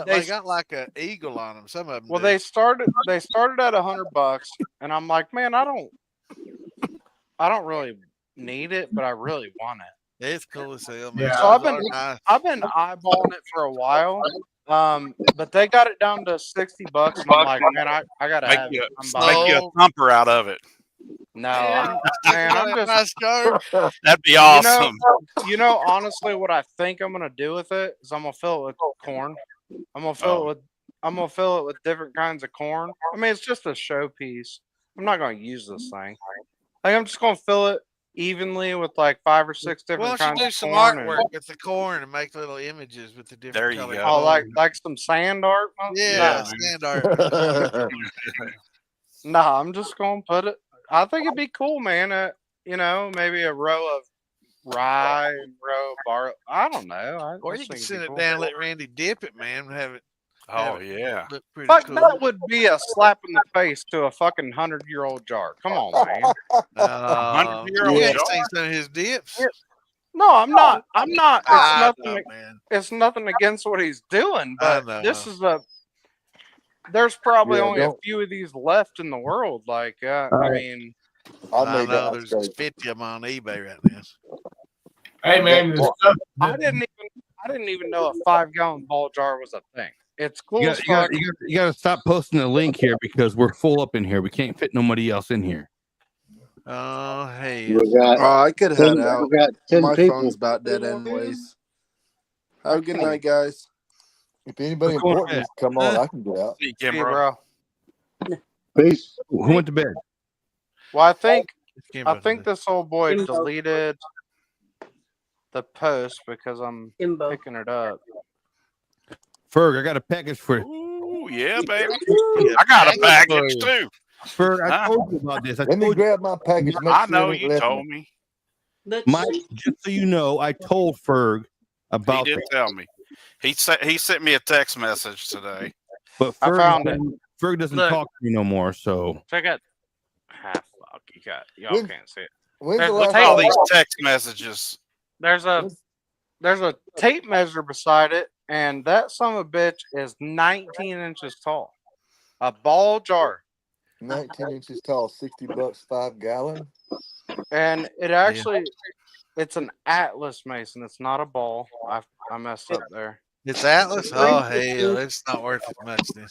They got like an eagle on them. Some of them. Well, they started at $100, and I'm like, man, I don't really need it, but I really want it. It's cool as hell, man. So I've been eyeballing it for a while. But they got it down to $60, and I'm like, man, I gotta have it. Make you a thumper out of it. No, I'm just. That'd be awesome. You know, honestly, what I think I'm gonna do with it is I'm gonna fill it with corn. I'm gonna fill it with different kinds of corn. I mean, it's just a showpiece. I'm not gonna use this thing. Like, I'm just gonna fill it evenly with like 5 or 6 different kinds of corn. Why don't you do some artwork with the corn and make little images with the different colors? Oh, like some sand art? Yeah, sand art. Nah, I'm just gonna put it. I think it'd be cool, man. Maybe a row of rye and row of barley. I don't know. Or you can send it down, let Randy dip it, man, and have it. Oh yeah. Fuck, cool. That would be a slap in the face to a fucking 100-year-old jar. Come on, man. 100-year-old. You ain't seen some of his dips. No, I'm not. It's nothing. It's nothing against what he's doing, but this is there's probably Yeah, only a don't- few of these left in the world. Like, I Right. mean, I know there's 50 of them on eBay right now. Hey man, the Well, stuff, I didn't even know a 5-gallon ball jar was a thing. It's cool You as fuck. got to stop posting the link here because we're full up in here. We can't fit nobody else in here. Oh, hey. We got I could head out. We got 10 My people. phone's about dead anyways. Have a good night, guys. If anybody What's going important on? needs to come on, I can get out. See you, See you, Kim, bro. bro. Peace. Who went to bed? Well, I think Kimbo this old boy Kimbo. deleted the post because I'm Kimbo. picking it up. Ferg, I got a package for you. Ooh, yeah, baby. I got a package too. Ferg, I Huh? told you about this. Let me grab my package. Make I sure know it ain't you left told me. me. Let's Mike, see. just so you know, I told Ferg He about did this. tell me. He sent me a text message today. But I Ferg, found it. Ferg doesn't Look. talk to me no more, so Check it. Fuck, y'all When- can't see it. When's There's the a last Look at all time? these text messages. There's a tape measure beside it, and that son of a bitch is 19 inches tall. A ball jar. 19 inches tall, $60, 5 gallon. And it actually, it's an Atlas Mason. It's not a ball. I messed up there. It's Atlas? Oh, hell, it's not worth as much then.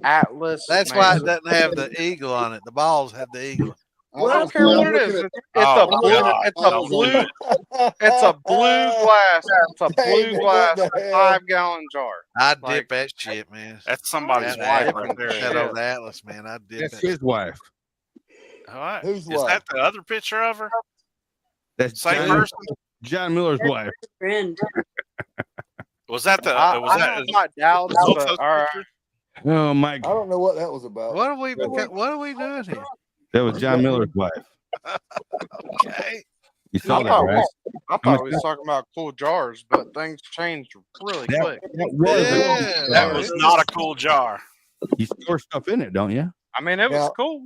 Atlas. That's why it Mason. doesn't have the eagle on it. The balls have the eagle. I don't care what it is. It's a blue. It's a blue. It's a blue glass. It's a blue glass 5-gallon jar. I'd Like, dip that shit, man. That's somebody's That wife Atlas- right there. That old Atlas, man. I'd dip that's that. his wife. All right. Who's Is wife? that the other picture of her? That's Same John, person? John Miller's wife. Friend. Was that the? I Was have that? my doubts, both but those all right. pictures? Oh, Mike. I don't know what that was about. What are we doing here? That was John Miller's wife. Okay. You saw I that, thought, right? I thought we was talking about cool jars, but things changed really quick. That was a Yeah, cool That jar. was not a cool jar. You store stuff in it, don't you? I mean, it was Now- cool.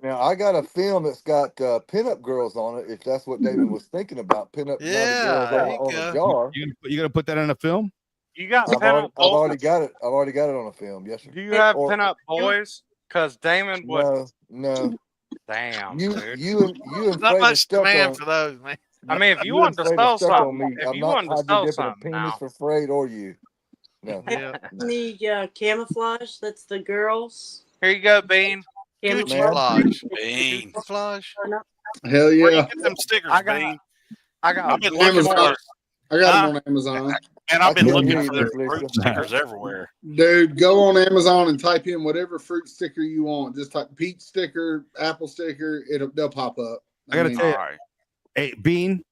Now I got a film that's got pinup girls on it. If that's what David was thinking about, pinup naughty Yeah, girls there on, you on go. a jar. You gonna put that in a film? You got I've pinup already boys? got it. I've already got it on a film. Yes, sir. Do you have Or- pinup boys? Because Damon would. No. Damn, You dude. you and Not Fred are much stuck demand on. for those, man. I mean, if you and wanted to Fred are sell stuck on something, me. if I'm you not wanted to hydro sell dipping a something penis now, for Fred or you. No. Yeah. The camouflage. That's the girls. here you go, Bean. Gucci Camouflage. Flage. Bean. Flage. Hell Where you yeah. get them stickers, I got- Bean? I got I've been one looking for more. those. I got Huh? them on Amazon. And I've been can't looking hear for you, them Miss Lisa. fruit stickers everywhere. Dude, go on Amazon and type in whatever fruit sticker you want. Just type peach sticker, apple sticker. They'll pop up. I gotta tell you, All right. hey Bean,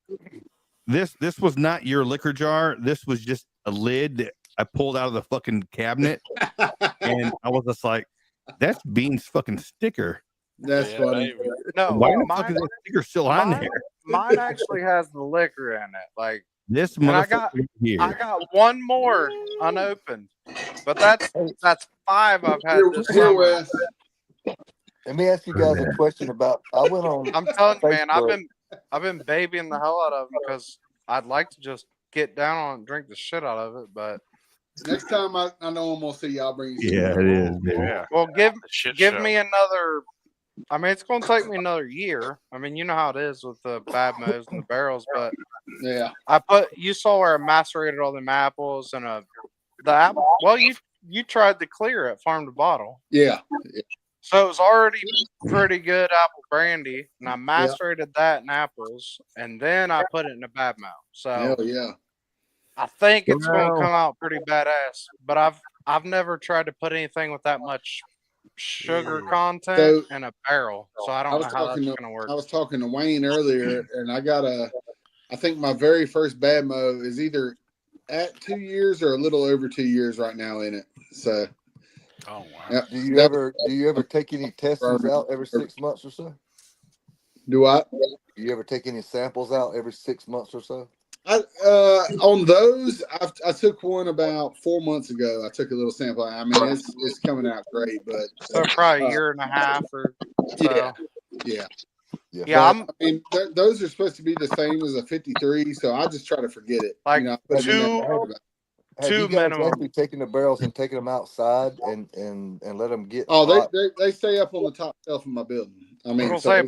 this was not your liquor jar. This was just a lid that I pulled out of the fucking cabinet, and I was just like, "That's Bean's fucking sticker." That's Yeah, funny. baby. No, Why the fuck mine, is that sticker still on mine, there? mine actually has the liquor in it. Like, This and I motherfucker got here. one more unopened, but that's 5 I've had this Here, summer. Wes. Let me ask you guys a question about. I went on. I'm telling you, man, Facebook. I've been babying the hell out of them because I'd like to just get down on it and drink the shit out of it, but Next time I know I'm gonna see y'all bring you some. Yeah, it is, baby. Yeah. well, give Show. me another. I mean, it's going to take me another year. I mean, you know how it is with the bad mows and the barrels, but Yeah. you saw where I macerated all them apples and the apple. Well, you tried the clear at Farm to Bottle. Yeah. So it was already pretty good apple brandy, and I macerated that in apples, and then I put it in a bad mouth. So Hell yeah. I think it's going to come out pretty badass. But I've never tried to put anything with that much sugar content So- in a barrel, so I don't know how that's going to work. I was talking to Wayne earlier, and I think my very first bad mo is either at 2 years or a little over 2 years right now in it. So, Oh wow. yeah. Do you ever take any testers out every 6 months or so? Do I? Do you ever take any samples out every 6 months or so? On those, I took one about 4 months ago. I took a little sample. I mean, it's coming out great, but So probably a year and a half or so. yeah. Yeah, But, I mean, those are supposed to be the same as a 53, so I just try to forget it. Like I put it in there and forget about it. have you guys actually taken the barrels and taken them outside and let them get? Oh, they stay up on the top shelf of my building. I mean, say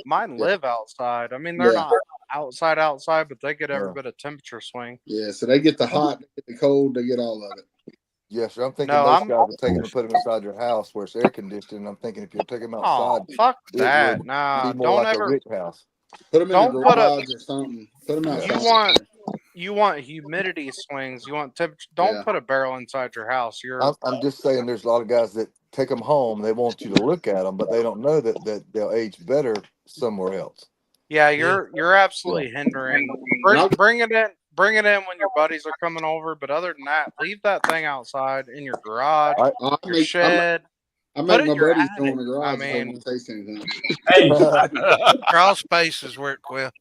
mine live outside. I mean, they're not outside, but they get every bit of temperature swing. Yeah, so they get the hot, they get the cold, they get all of it. Yes, sir. I'm thinking those guys are taking them and put them inside your house where it's air conditioned. I'm thinking if you take them outside, fuck that. Nah, be more like a rich house. Put them in the garage or something. Put them outside. You want humidity swings. You want temperature. Don't put a barrel inside your house. I'm just saying, there's a lot of guys that take them home. They want you to look at them, but they don't know that they'll age better somewhere else. Yeah, you're absolutely hindering. Bring it in. Bring it in when your buddies are coming over. But other than that, leave that thing outside in your garage, your shed. I make my buddies go in the garage. I mean, say anything. Hey, crawl space is where it will.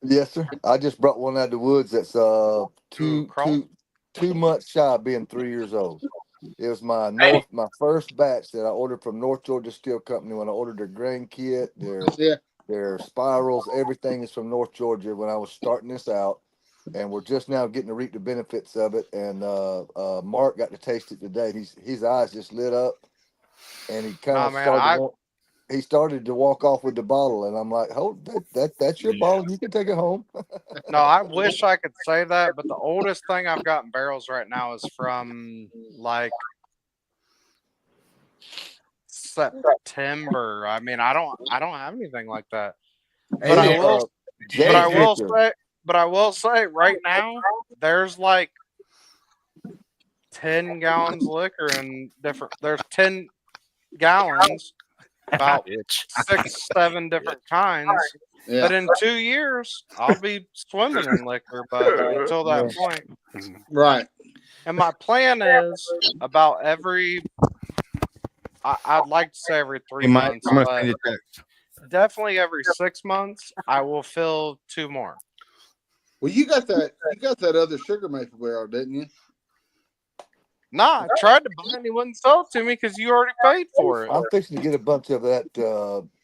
Yes, sir. I just brought one out of the woods that's 2 months shy of being 3 years old. It was my first batch that I ordered from North Georgia Steel Company when I ordered their grain kit, their spirals, everything is from North Georgia when I was starting this out. And we're just now getting to reap the benefits of it. And Mark got to taste it today. His eyes just lit up, and he kind of started to walk off with the bottle. And I'm like, "Oh, that's your bottle. You can take it home." No, I wish I could say that, but the oldest thing I've got in barrels right now is from like September. I mean, I don't have anything like that. But I will say right now, there's like 10 gallons of liquor and there's 10 gallons, about 6-7 different kinds. Yeah. But in 2 years, I'll be swimming in liquor, but until that point. Right. And my plan is about I'd like to say every 3 months, but definitely every 6 months, I will fill 2 more. Well, you got that other sugar maple barrel, didn't you? Nah, I tried to buy it and he wouldn't sell it to me because you already paid for it. I'm fixing to get a bunch of that.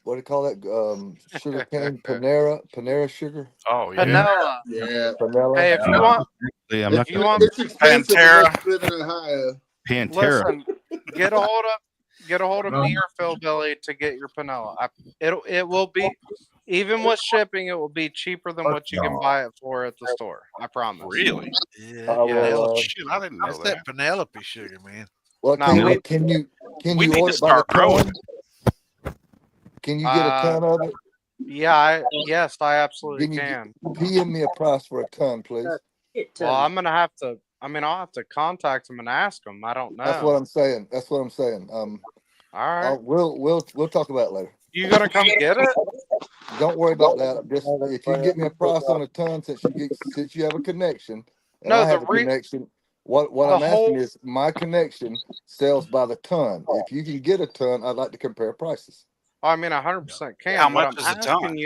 What do you call that? Sugar cane, Panera sugar. Oh yeah, Panella. Yeah, Panella. Hey, if you want, it's expensive Pantera. to live in Ohio. Pantera. Listen, get a hold of me or Phil Billy to get your Panella. It will be, even with shipping, it will be cheaper than what you can buy it for at the store. I promise. Really? Yeah. Shit, I didn't know That's that. Penelope sugar, man. Well, can you we need order to it by the start growing. ton? Can you get a ton of it? Yeah, yes, I absolutely can. PM me a price for a ton, please. Well, I'm gonna have to. I mean, I'll have to contact them and ask them. I don't know. That's what I'm saying. All right. We'll talk about it later. You gonna come get it? Don't worry about that. Just if you get me a price on a ton, since you have a connection, and I have a connection. What I'm asking is, my connection sells by the ton. If you can get a ton, I'd like to compare prices. I mean, 100% can. How much is a ton?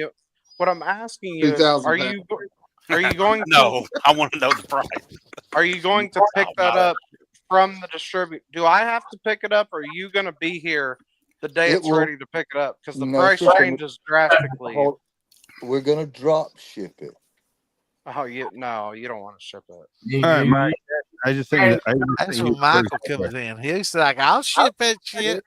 What I'm asking you, are you going to? No, I want to know the price. Are you going to pick that up from the distributor? Do I have to pick it up, or are you going to be here the day it's ready to pick it up? Because the price changes drastically. We're going to drop ship it. Oh, you don't want to ship All it. right, Mike. I just think that's when Michael comes in. He's like, "I'll ship that shit."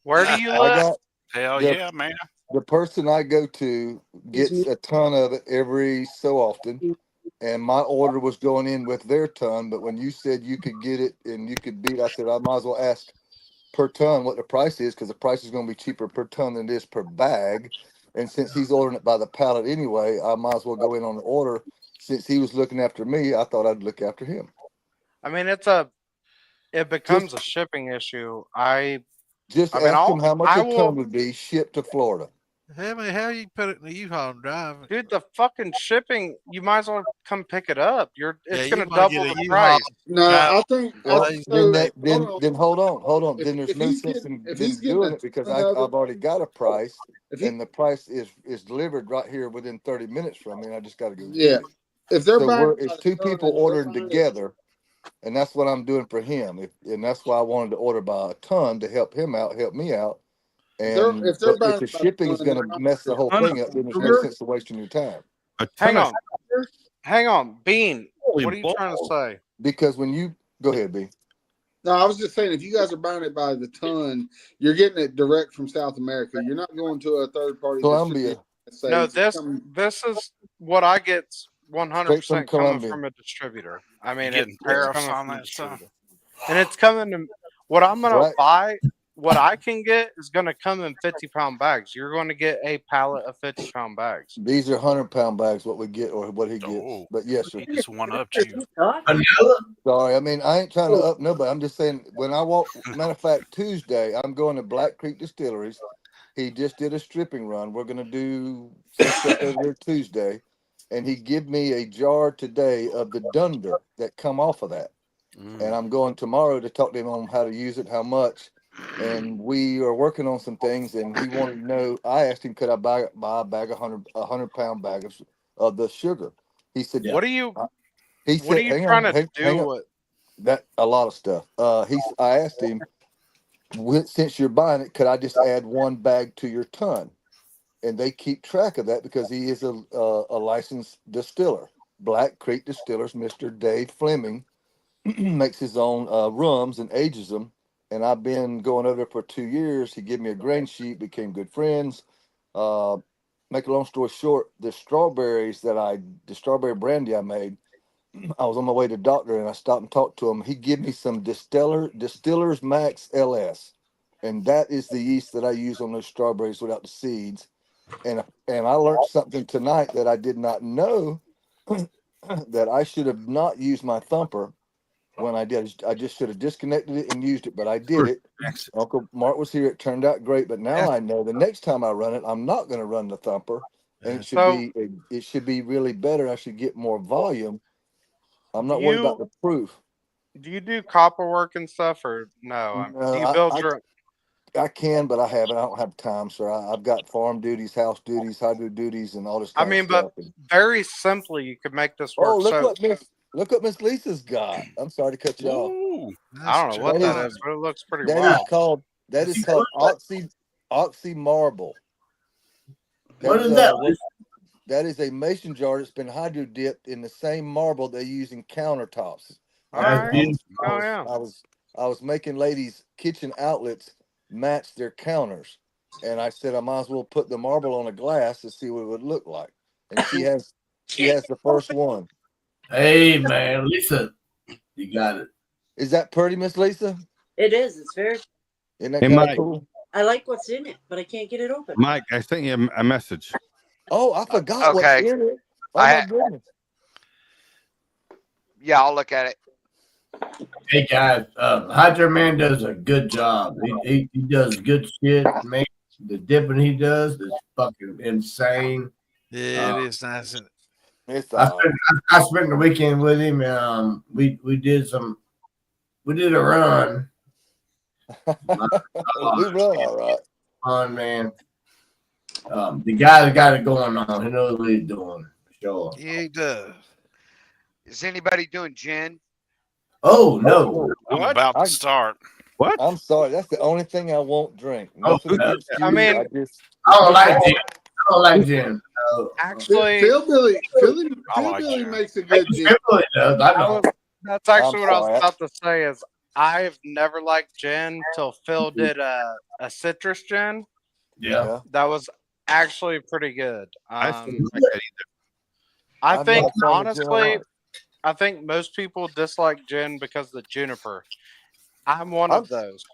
Where do you live? Hell yeah, man. The person I go to gets a ton of it every so often, and my order was going in with their ton. But when you said you could get it and you could beat, I said I might as well ask per ton what the price is, because the price is going to be cheaper per ton than it is per bag. And since he's ordering it by the pallet anyway, I might as well go in on the order. Since he was looking after me, I thought I'd look after him. I mean, it becomes a shipping issue. Ask him how much a ton would be shipped to Florida. How you put it in the U-Haul and drive it? Dude, the fucking shipping, you might as well come pick it up. It's going to double the price. No, I think. Then hold on. Then there's no sense in doing it, because I've already got a price, and the price is delivered right here within 30 minutes from me, and I just got to go. Yeah. If they're it's two people ordering together, and that's what I'm doing for him. And that's why I wanted to order by a ton to help him out, help me out. And if the shipping is going to mess the whole thing up, then there's no sense of wasting your time. Hang on, Bean. What are you trying to say? Because when you Go ahead, B. No, I was just saying, if you guys are buying it by the ton, you're getting it direct from South America. You're not going to a third party. Colombia. No, this is what I get 100% coming from a distributor. I mean, Getting it's tariffs coming on from a that stuff. distributor. And it's coming to what I'm going to Right. buy. What I can get is going to come in 50-pound bags. You're going to get a pallet of 50-pound bags. These are 100-pound bags. What we get or what he gets. Oh, but yes, sir. he just one upped you. Sorry, I mean I ain't trying to up nobody. I'm just saying when I walk. Matter of fact, Tuesday I'm going to Black Creek Distilleries. He just did a stripping run. We're gonna do some stuff over there Tuesday, and he give me a jar today of the dunder that come off of that. And I'm going tomorrow to talk to him on how to use it, how much. And we are working on some things, and he wanted to know. I asked him, could I buy a bag, 100-pound bag of the sugar? He said, What are you? He What are said, you hang trying on, to hang do? on. With, That a lot of stuff. I asked him, since you're buying it, could I just add one bag to your ton? And they keep track of that because he is a licensed distiller. Black Creek Distillers, Mr. Dave Fleming, makes his own rums and ages them. And I've been going over there for 2 years. He gave me a grain sheet, became good friends. Make a long story short, the strawberry brandy I made, I was on my way to the doctor and I stopped and talked to him. He gave me some Distillers Max LS. And that is the yeast that I use on those strawberries without the seeds. And I learned something tonight that I did not know, that I should have not used my thumper when I did. I just should have disconnected it and used it, but I did it. Uncle Mark was here. It turned out great. But now I know the next time I run it, I'm not going to run the thumper. And it should be really better. I should get more volume. I'm not worried about the proof. Do you do copper work and stuff, or no? Do you build your? I can, but I haven't. I don't have time, sir. I've got farm duties, house duties, hydro duties, and all this kind of stuff. But very simply, you could make this work. Oh, look what Miss Lisa's got. I'm sorry to cut you off. I don't know what that is, but it looks pretty wild. That is called oxy marble. What is that? That is a mason jar that's been hydro dipped in the same marble they use in countertops. I was making ladies' kitchen outlets match their counters, and I said I might as well put the marble on a glass to see what it would look like. And she has the first one. Hey man, Lisa, you got it. Is that pretty, Miss Lisa? It is. It's very. Isn't that kind of cool? I like what's in it, but I can't get it open. Mike, I sent you a message. Oh, I forgot what's in it. Oh my goodness. Yeah, I'll look at it. Hey guys, Hydro Man does a good job. He does good shit. Man, the dipping he does is fucking insane. Yeah, it is nice. I spent the weekend with him. We did a run. We run all right. Fun, man. The guy that got it going on, he knows what he's doing. Sure. Yeah, he does. Is anybody doing gin? Oh no! I'm about to start. What? I'm sorry. That's the only thing I won't drink. Oh, I mean, I don't like gin. I don't like gin. Actually, Philbilly makes a good gin. That's actually what I was about to say. Is I've never liked gin till Phil did a citrus gin. Yeah, that was actually pretty good. I don't like that either. I think honestly, I think most people dislike gin because of the juniper. I'm one of those.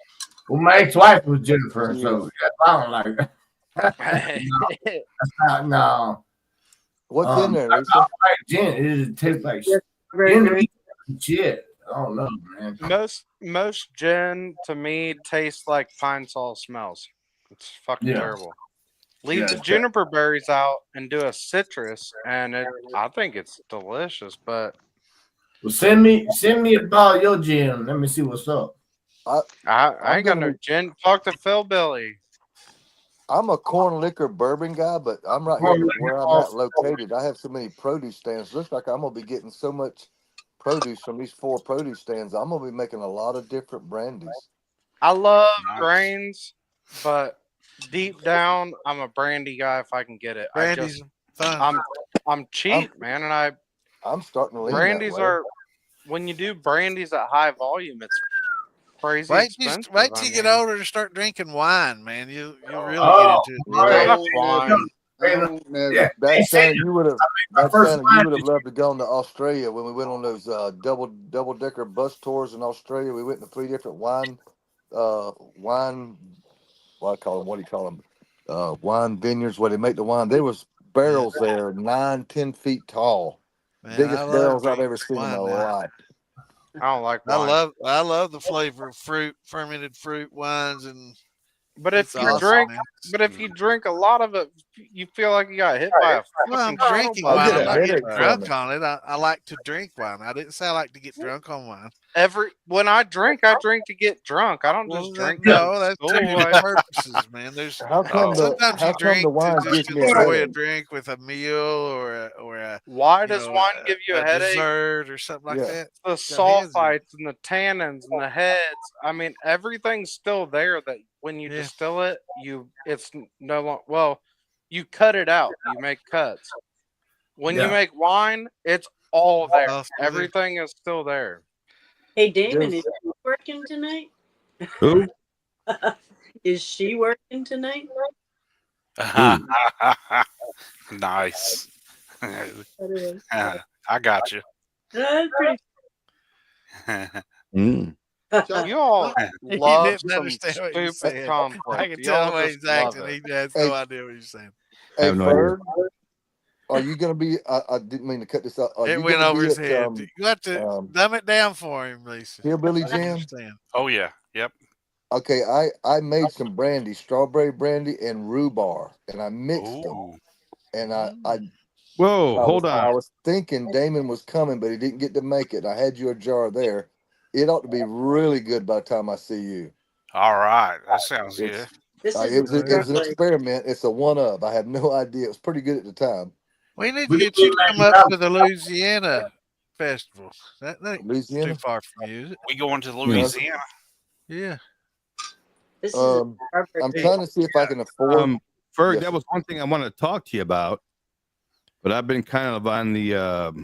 Well, my ex-wife was Jennifer, so I don't like her. That's not, no. What's in there, I Lisa? don't like gin. It tastes like shit. I don't know, man. Most gin to me tastes like pine sol smells. It's fucking terrible. Leave the juniper berries out and do a citrus, and I think it's delicious. But well, send me a bottle of your gin. Let me see what's up. I ain't got no gin. Talk to Phil Billy. I'm a corn liquor bourbon guy, but I'm right here where I'm at located. I have so many produce stands. Looks like I'm gonna be getting so much produce from these 4 produce stands. I'm gonna be making a lot of different brandies. I love grains, but deep down, I'm a brandy guy if I can get it. Brandy's fun. I'm cheap, man, and I'm starting to lean brandies that way. when you do brandies at high volume, it's crazy Wait expensive. till you get older to start drinking wine, man. You really Oh, get into it. right. Wine. Yeah. Back Hey, then, Sadie, you would have. my Back first then, wine you would have is- loved to go to Australia when we went on those double decker bus tours in Australia. We went to 3 different wine. What do you call them? Wine vineyards where they make the wine. There was barrels there 9-10 feet tall. Man, Biggest I love barrels I've drinking ever seen in my wine now. life. I don't like wine. I love the flavor of fruit, fermented fruit wines, and But it's if you awesome, drink, man. but if you drink a lot of it, you feel like you got hit by a Well, I'm fucking drinking shuttle wine. bus. I'm not getting drunk on it. I like to drink wine. I didn't say I like to get drunk on wine. When I drink to get drunk. I don't just drink. No, that's two different purposes, man. There's sometimes you drink to just enjoy a drink with a meal or a Why does wine give you a headache? dessert or something like that. The sulfites and the tannins and the heads. I mean, everything's still there. That when you distill it, it's no longer. Well, you cut it out. You make cuts. When you make wine, it's all there. Everything is still there. Hey, Damon, is she working tonight? Who? Is she working tonight? Nice. is. I got you. That's pretty. You all He love didn't some understand what you stupid said. conflict. I can Y'all tell the way just he's love acting. it. He has no idea what you're saying. Hey, have no idea. Ferg, are you going to be? I didn't mean to cut this out. Are It you went gonna over be his at, head. You have to dumb it down for him, Lisa. Hillbilly I Jam? understand. Oh yeah. Yep. Okay, I made some brandy, strawberry brandy and rhubarb, and I mixed them. And Whoa, hold on. I was thinking Damon was coming, but he didn't get to make it. I had you a jar there. It ought to be really good by the time I see you. All right. That sounds good. It was an experiment. It's a one-up. I have no idea. It was pretty good at the time. We need to get you to come up to the Louisiana festival. That ain't too far from you, is it? We going to Louisiana? Yeah. I'm trying to see if I can afford. Ferg, Yes. that was one thing I wanted to talk to you about, but I've been kind of on the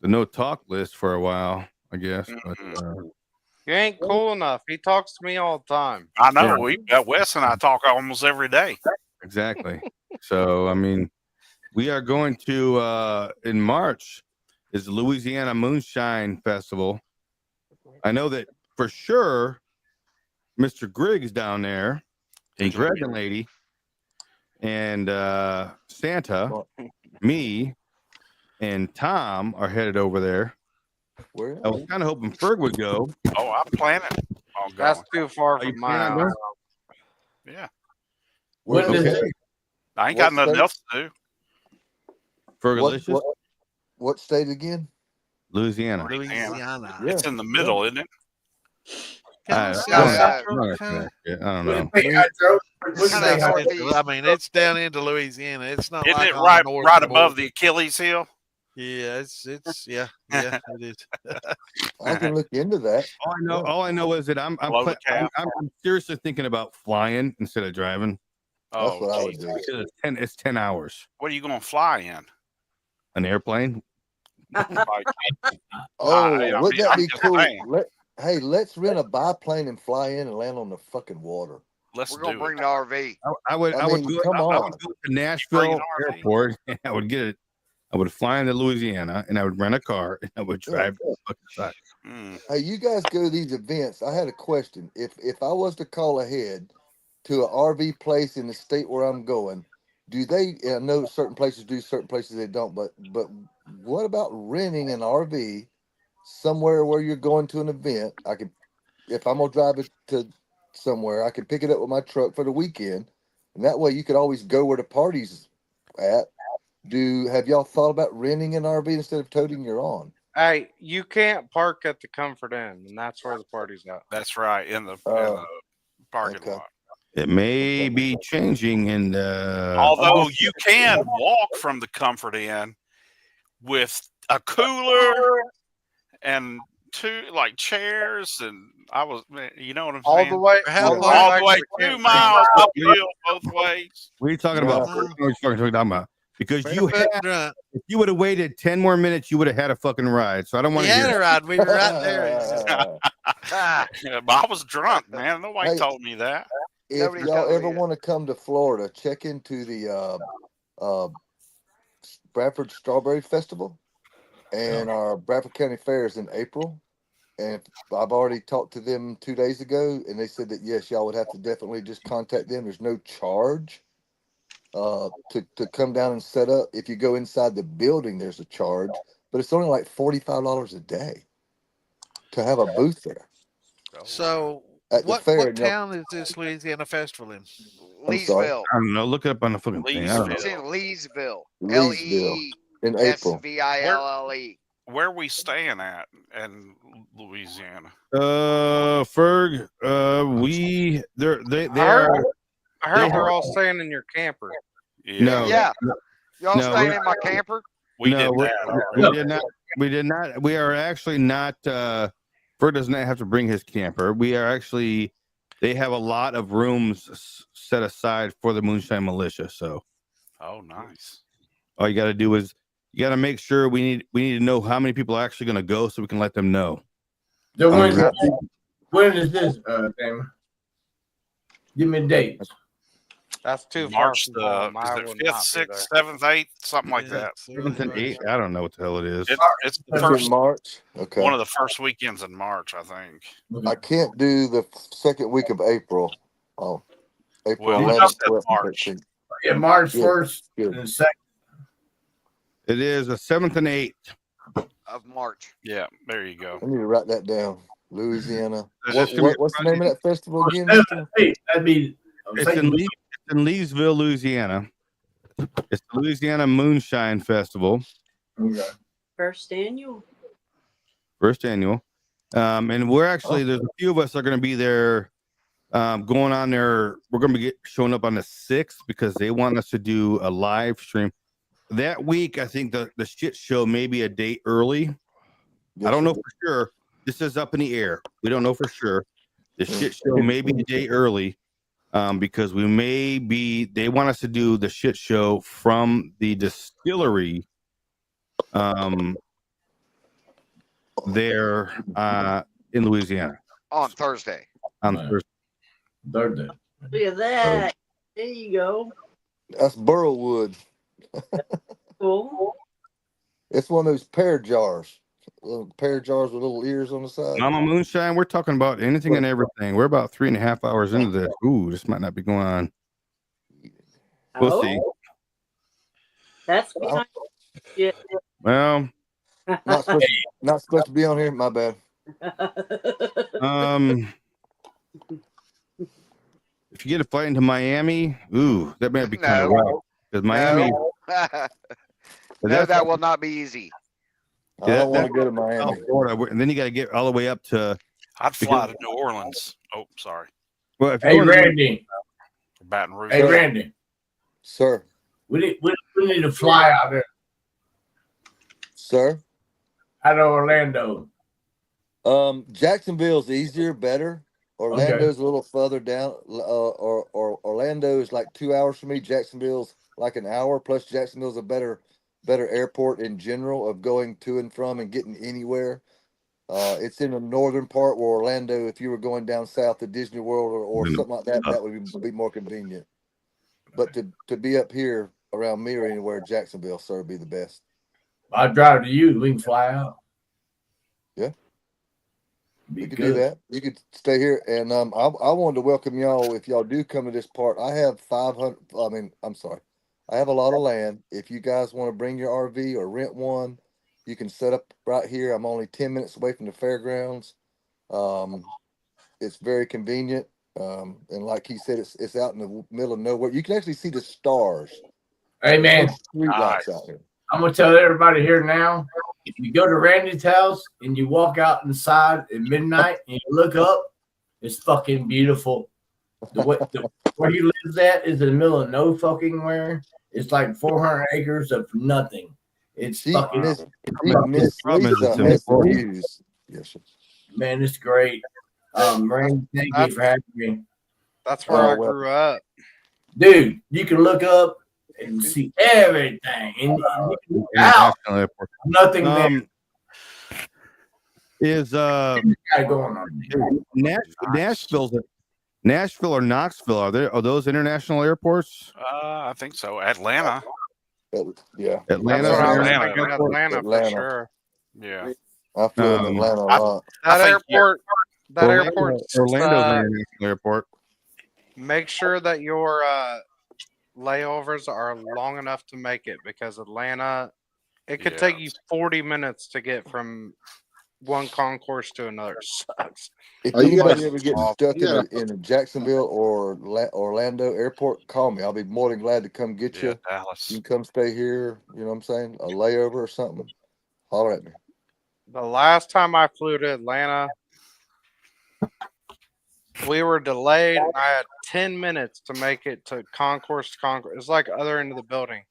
no talk list for a while, I guess. But You ain't cool enough. He talks to me all the time. I know. Wes and I talk almost every day. Exactly. So I mean, we are going to in March is the Louisiana Moonshine Festival. I know that for sure Mr. Griggs down there and Dragon Lady and Santa, me and Tom are headed over there. Where? I was kind of hoping Ferg would go. Oh, I'm planning on going. That's too far Are you from my planning on house. going? Yeah. Okay. I ain't got What nothing state? else to do. Fergalicious? What state again? Louisiana. Louisiana. It's in the middle, isn't it? I Central, don't know. I mean, it's down into Louisiana. It's not Isn't like it on right the north right border. above the Achilles heel? Yeah, it's yeah, it is. I can look into that. All I know is that I'm Below the cap. I'm seriously thinking about flying instead of driving. That's what I would do. Because it's 10 hours. What are you going to fly in? An airplane. Oh, wouldn't that I'm be just cool? saying. Let's rent a biplane and fly in and land on the fucking water. Let's We're gonna do bring it. the RV. I would mean, go, come I would on. go to Nashville Airport and I would get it. I would fly into Louisiana and I would rent a car and I would drive to the fucking side. Hey, you guys go to these events. I had a question. If I was to call ahead to an RV place in the state where I'm going, do they? I know certain places do, certain places they don't. But what about renting an RV somewhere where you're going to an event? I could, if I'm gonna drive it to somewhere, I could pick it up with my truck for the weekend, and that way you could always go where the party's at. Have y'all thought about renting an RV instead of toting your own? Hey, you can't park at the Comfort Inn, and that's where the party's at. That's right, in the parking lot. It may be changing in the. Although you can walk from the Comfort Inn with a cooler and two chairs, and you know what I'm All saying? the way, all the way 2 miles uphill both ways. What are you talking about? What are you talking about? because if you would have waited 10 more minutes, you would have had a fucking ride. So I don't want to We hear had a it. ride. We were right there. Yeah, but I was drunk, man. Nobody Hey, told me that. If y'all ever want to come to Florida, check into the Bradford Strawberry Festival and our Bradford County Fairs in April. And I've already talked to them 2 days ago, and they said that yes, y'all would have to definitely just contact them. There's no charge to come down and set up. If you go inside the building, there's a charge, but it's only like $45 a day to have a booth there. So At the fair, what and y'all- town is this Louisiana festival in? I'm sorry. Leesville. I don't know. Look it up on the fucking thing. I don't know. It's in Leesville. Leesville in April. Leesville. Where we staying at in Louisiana? Ferg, they are. I heard they're all staying in your camper. No. Yeah. Y'all No, staying we're- in my camper? We did not. We did not. We are actually not. Ferg does not have to bring his camper. We are actually. They have a lot of rooms set aside for the Moonshine Militia. So. Oh, nice. All you got to do is you got to make sure we need to know how many people are actually going to go so we can let them know. So when is this, Sam? Give me dates. That's too March far. the is it 5th, 6th, 7th, 8th, something like that. 7th and 8th. I don't know what the hell it is. It's the It's first in March. Okay. one of the first weekends in March, I think. I can't do the second week of April. Oh, April Well, 11th, that's 12th, March. 13th. Yeah, March Good, 1st good. and 2nd. It is the 7th and 8th of March. Yeah, there you go. I need to write that down. Louisiana. That's gonna be What's the name of that festival again? That'd be. It's in Leesville, Louisiana. It's the Louisiana Moonshine Festival. First annual. First annual. And we're actually there's a few of us are going to be there. Going on there. We're going to be showing up on the 6th because they want us to do a live stream that week. I think the shit show may be a day early. I don't know for sure. This is up in the air. We don't know for sure. The shit show may be a day early because we may be. They want us to do the shit show from the distillery. There in Louisiana On Thursday. on Thursday. Thursday. Look at that. There you go. That's Burrowwood. Cool. It's one of those pear jars. Little pear jars with little ears on the side. Mama Moonshine, we're talking about anything and everything. We're about 3.5 hours into this. Ooh, this might not be going on. We'll see. That's behind shit. Well, not supposed to be on here. My bad. If you get a flight into Miami, ooh, that might be kind of rough because Miami. No, that will not be easy. I don't want to go to Miami. Florida, and then you got to get all the way up to. I'd fly to New Orleans. Oh, sorry. Well, if Hey, Randy. Baton Rouge. Hey, Randy. Sir. We need to fly out there. Sir. Out of Orlando. Jacksonville's easier, better. Orlando's a little further down. Or Orlando is like 2 hours for me. Jacksonville's like an hour. Plus, Jacksonville's a better airport in general of going to and from and getting anywhere. It's in the northern part where Orlando, if you were going down south to Disney World or something like that, that would be more convenient. But to be up here around me or anywhere, Jacksonville, sir, would be the best. I'll drive to you. We can fly out. Yeah. You could do that. You could stay here. And I wanted to welcome y'all. If y'all do come to this part, I have 500. I have a lot of land. If you guys want to bring your RV or rent one, you can set up right here. I'm only 10 minutes away from the fairgrounds. It's very convenient. And like he said, it's out in the middle of nowhere. You can actually see the stars. Hey, man. Street lights out here. I'm going to tell everybody here now, if you go to Randy's house and you walk out inside at midnight and you look up, it's fucking beautiful. Where he lives at is in the middle of no fucking where. It's like 400 acres of nothing. It's fucking Miss Lisa has the views. Yes, sir. Man, it's great. Randy, thank you for having me. That's where I grew up. Dude, you can look up and see everything. And you can International airport. nothing there. Is Got going on. Nashville or Knoxville? Are those international airports? I think so. Atlanta. Yeah. Atlanta. That's what I was Atlanta. thinking. Atlanta for sure. Yeah. I flew in Atlanta a lot. That airport. That Orlando's an international airport. Make sure that your layovers are long enough to make it, because Atlanta, it could take you 40 minutes to get from one concourse to another. Sucks. If anybody ever gets stuck in Jacksonville or Orlando airport, call me. I'll be more than glad to come get you. Dallas. You can come stay here. You know what I'm saying? A layover or something. Holler at me. The last time I flew to Atlanta, we were delayed, and I had 10 minutes to make it to concourse to concourse. It's like other end of the building.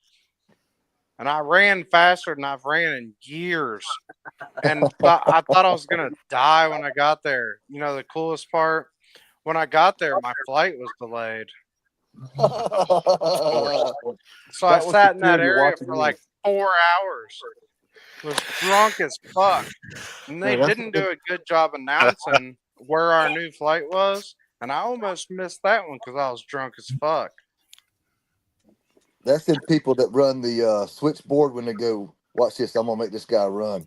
And I ran faster than I've ran in years. And I thought I was going to die when I got there. You know, the coolest part? When I got there, my flight was delayed. So I sat in that area for like 4 hours. Was drunk as fuck. And they didn't do a good job announcing where our new flight was. And I almost missed that one because I was drunk as fuck. That's the people that run the switchboard when they go, watch this, I'm going to make this guy run.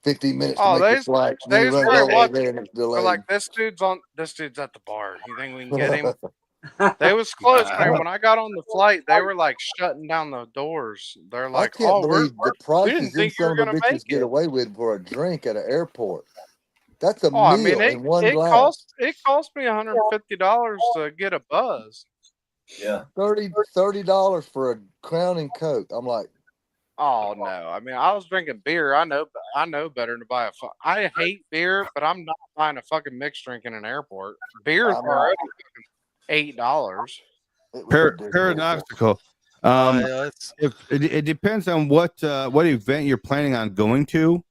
15 minutes to make the flight. They Then he runs all the way there and it's They're delayed. like, this dude's at the bar. You think we can get him? They was close, man. When I got on the flight, they were like shutting down the doors. They're like, I can't we believe the didn't prices them think you were son of a gonna bitches make get it. away with for a drink at an airport. That's a Oh, I meal mean, in one glass. it cost me $150 to get a buzz. Yeah. $30 for a Crown and Coke. I'm like, oh no! I mean, I was drinking beer. I know better than to buy I hate beer, but I'm not buying a fucking mixed drink in an airport. Beer's already $8. Paradoxical. If it depends on what event you're planning on going to.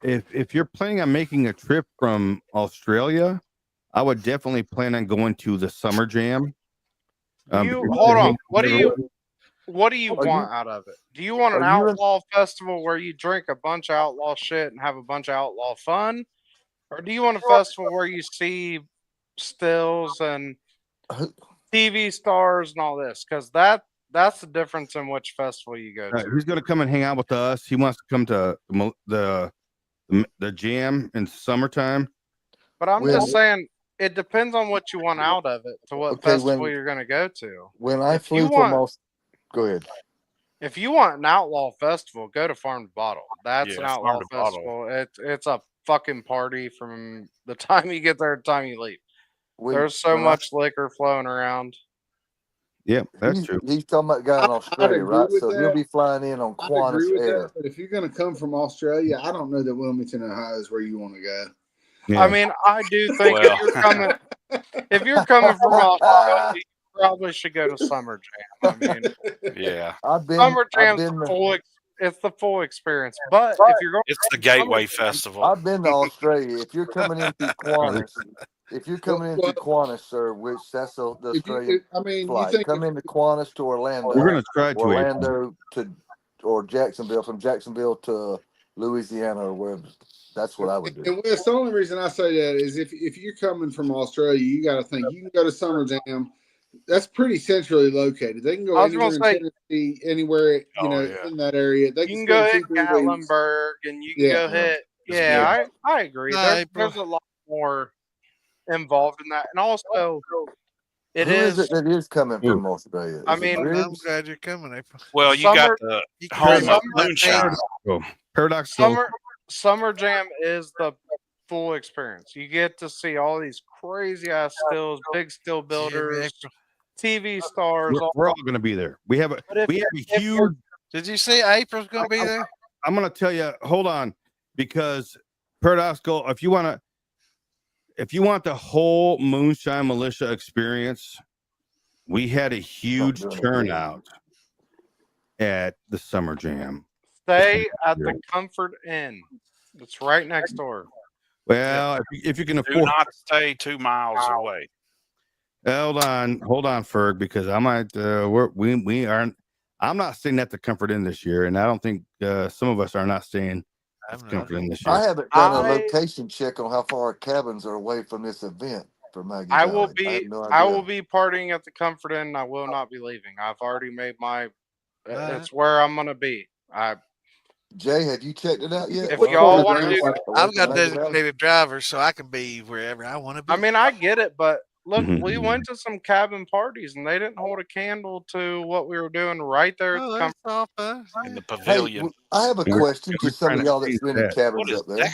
If you're planning on making a trip from Australia, I would definitely plan on going to the Summer Jam. Hold on. What do you want out of it? Do you want an outlaw festival where you drink a bunch of outlaw shit and have a bunch of outlaw fun? Or do you want a festival where you see stills and TV stars and all this? Because that's the difference in which festival you go to. He's going to come and hang out with us. He wants to come to the jam in summertime. But I'm just saying, it depends on what you want out of it to what festival you're going to go to. When I flew from go ahead. If you want an outlaw festival, go to Farm to Bottle. That's an outlaw festival. It's a fucking party from the time you get there to the time you leave. There's so much liquor flowing around. Yeah, that's true. He's talking about guy in Australia, right? So he'll be flying in on Qantas Air. But if you're going to come from Australia, I don't know that Wilmington, Ohio is where you want to go. Yeah. I mean, I do think if you're coming from Australia, you probably should go to Summer Jam. I mean, yeah, Summer Jam's it's the full experience. But if you're going, it's the Gateway Festival. I've been to Australia. If you're coming in through Qantas, Qantas, sir, which that's the Australian flight. You come into Qantas to Orlando. We're going to try to Orlando or Jacksonville, from Jacksonville to Louisiana or wherever. That's what I would do. And Wes, the only reason I say that is if you're coming from Australia, you got to think you can go to Summer Jam. That's pretty centrally located. They can go anywhere in Tennessee, anywhere in that area. They can go hit Gatlinburg, and you can go hit. Yeah, I agree. There's a lot more involved in that, and also Who is it that is coming from Australia? I mean, I'm glad you're coming, April. Well, you got the home of Moonshine. Paradoxical. Summer Jam is the full experience. You get to see all these crazy ass stills, big still builders, TV stars. We're all going to be there. We have a huge. Did you see April's going to be there? I'm going to tell you. Hold on, because Paradoxical. If you want the whole Moonshine Militia experience, we had a huge turnout at the Summer Jam. Stay at the Comfort Inn. It's right next door. Well, if you can afford, do not stay 2 miles away. Hold on, Ferg, because I might. We aren't. I'm not staying at the Comfort Inn this year, and I don't think some of us are not staying at the Comfort Inn this year. I haven't done a location check on how far our cabins are away from this event for Maggie I Valley. will I be. have no I idea. will be partying at the Comfort Inn. I will not be leaving. I've already made my. It's where I'm gonna be. Jay, have you checked it out yet? If y'all want to do, I've got designated drivers, so I can be wherever I want to be. I mean, I get it, but look, Mm-hmm. we went to some cabin parties and they didn't hold a candle to what we were doing right there at the Comfort in the Hey, pavilion. I have a question to some of y'all that's renting cabins What is up there.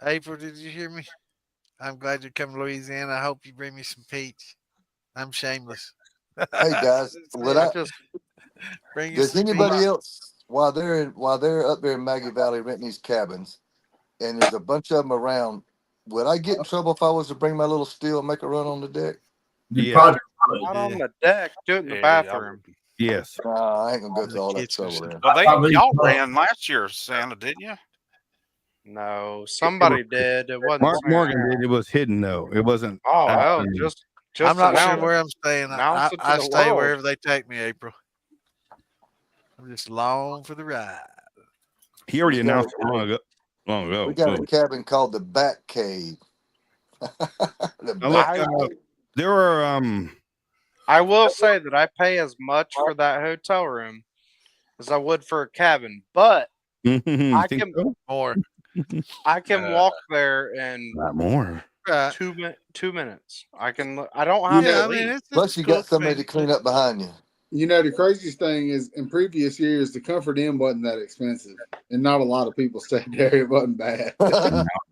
April, did you hear me? I'm glad you come to Louisiana. I hope you bring me some peach. I'm shameless. Hey guys, Bring you does some anybody peach. else while they're up there in Maggie Valley renting these cabins, and there's a bunch of them around, would I get in trouble if I was to bring my little steel and make a run on the deck? not on the deck, do it in the bathroom. Yes. Nah, I ain't gonna go through all that trouble then. Well, y'all ran last year, Santa, didn't you? No, somebody did. It wasn't Mark Santa. Morgan did. It was hidden though. It wasn't. Oh hell, just I'm not announce sure where I'm staying. announce it to I the stay world. wherever they take me, April. I'm just long for the ride. He already announced it long ago. We got a cabin called the Bat Cave. Now look, there were I will say that I pay as much for that hotel room as I would for a cabin, but I can more. I can walk there in not more. 2 minutes. I can. I don't have to leave. Plus, you got somebody to clean up behind you. You know, the craziest thing is in previous years, the Comfort Inn wasn't that expensive, and not a lot of people stayed there. It wasn't bad.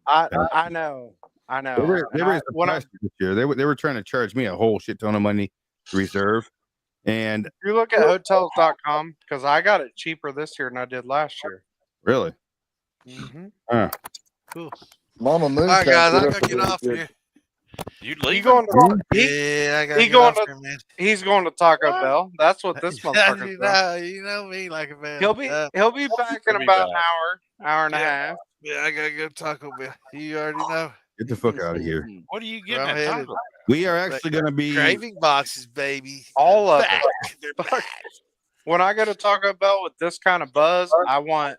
I know. I know. They raised the price this year. They were trying to charge me a whole shit ton of money to reserve. And if you look at hotels.com, because I got it cheaper this year than I did last year. Really? Cool. Mama Moon. All right, guys, I gotta get off here. You He leave? going to Yeah, I gotta get off here, man. He's going to Taco Bell. That's what this motherfucker's you know me like a man. He'll be back in about an hour and a half. Yeah, I gotta go to Taco Bell. You already know. Get the fuck out of here. What are you getting at Taco? We are actually going to be craving boxes, baby. All of Back. it. They're back. When I go to Taco Bell with this kind of buzz, I want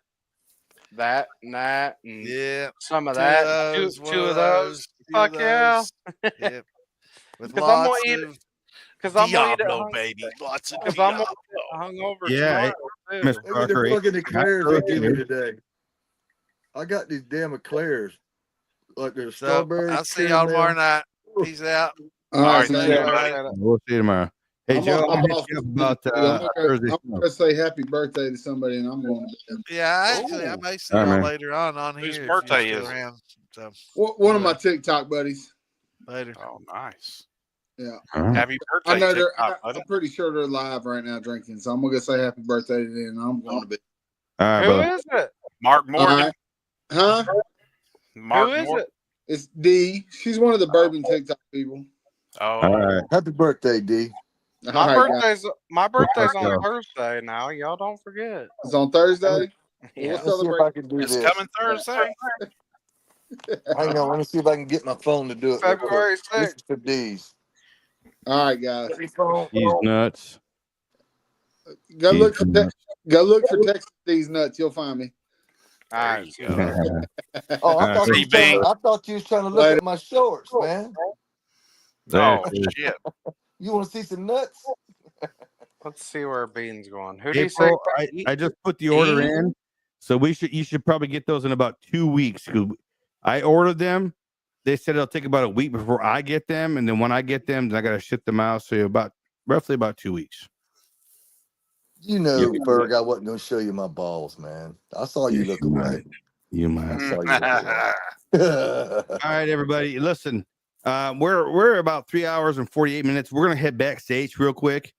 that and that and some of that. Two of those. Fuck yeah. Yep. With Because I'm lots gonna eat it. of Because I'm gonna eat it Diablo, baby. Lots of Because I'm Diablo. gonna eat it hungover. Yeah, tomorrow, Look Miss at the Parker. fucking eclairs they give me today. I got these damn eclairs. Like there's So strawberries. I'll see y'all tomorrow night. Peace out. All right, see man. you later. We'll see you tomorrow. Hey, Joe, I'm I'm off about I'm Thursday. gonna say happy birthday to somebody, and I'm going to bed. Yeah, actually, I may see All right, y'all man. later on here. Whose if birthday you're still is it? around. So One of my TikTok buddies. later. Oh, nice. Yeah. Happy birthday. I know TikTok, buddy. I'm pretty sure they're live right now drinking, so I'm gonna say happy birthday to them, and I'm going to bed. All right, Who brother. is it? Mark Morgan. All right. Huh? Mark Who is Morgan. it? It's D. She's one of the bourbon TikTok people. Oh, All right. Happy birthday, D. All right, guys. My birthday's Let's on go. Thursday now. Y'all don't forget. It's on Thursday. Yeah. We'll Let's see if celebrate. I can do it's this. coming Thursday. Hang on, let me see if I can get my phone to do it. real quick. February This 6th. is for D's. All right, guys. He's nuts. Go He's look for nuts. Texas D's nuts. You'll find me. All right. Oh, I thought, See, I thought you was trying to look Later. at my shorts, man. Oh, shit. You want to see some nuts? Let's see where Bean's going. Who do you say? April, I just put the order in, so you should probably get those in about 2 weeks. 'Cause I ordered them. They said it'll take about a week before I get them, and then when I get them, then I gotta ship them out. So roughly about 2 weeks. You know, Berg, I wasn't going to show you my balls, man. I saw you look away. You I might. saw you look away. All right, everybody, listen. We're about 3 hours and 48 minutes. We're gonna head backstage real quick.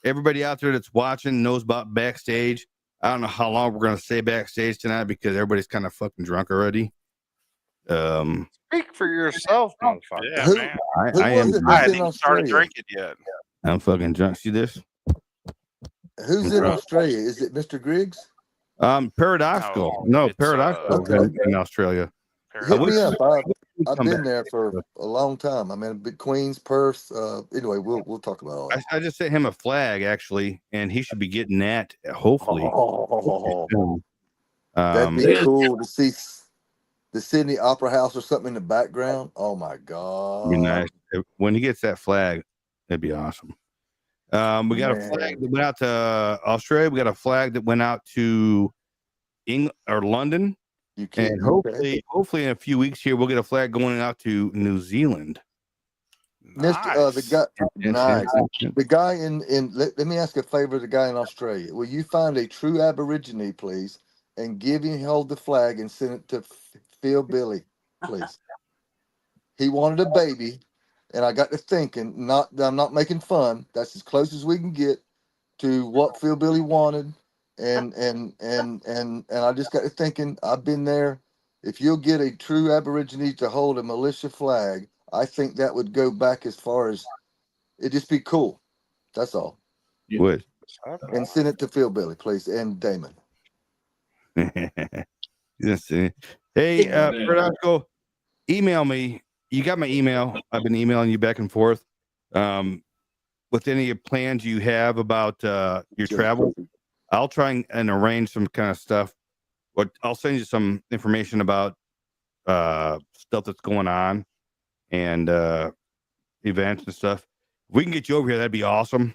Everybody out there that's watching knows about backstage. I don't know how long we're gonna stay backstage tonight because everybody's kind of fucking drunk already. Speak for yourself, motherfucker. Yeah, man. I am. in I hadn't even started Australia? drinking yet. I'm fucking drunk. See this? Who's in Australia? Is it Mr. Griggs? Paradoxical. No, it's, Paradoxical okay. in Australia. Hit me up. I've been there for a long time. I mean, Queens, Perth. Anyway, we'll talk about all that. I just sent him a flag actually, and he should be getting that hopefully. That'd be cool to see the Sydney Opera House or something in the background. Oh my God! Be nice when he gets that flag. That'd be awesome. We got a flag that went out to Australia. We got a flag that went out to England or London. And hopefully in a few weeks here, we'll get a flag going out to New Zealand. Mr. The guy in let me ask a favor. The guy in Australia, will you find a true Aborigine, please, and hold the flag and send it to Phil Billy, please. He wanted a baby, and I got to thinking. I'm not making fun. That's as close as we can get to what Phil Billy wanted, and I just got to thinking. I've been there. If you'll get a true Aborigine to hold a militia flag, I think that would go back as far as it'd just be cool. That's all. You would. And send it to Phil Billy, please, and Damon. Yes. Hey, Bernasco, email me. You got my email. I've been emailing you back and forth. With any plans you have about your travel, I'll try and arrange some kind of stuff. But I'll send you some information about stuff that's going on and events and stuff. If we can get you over here, that'd be awesome.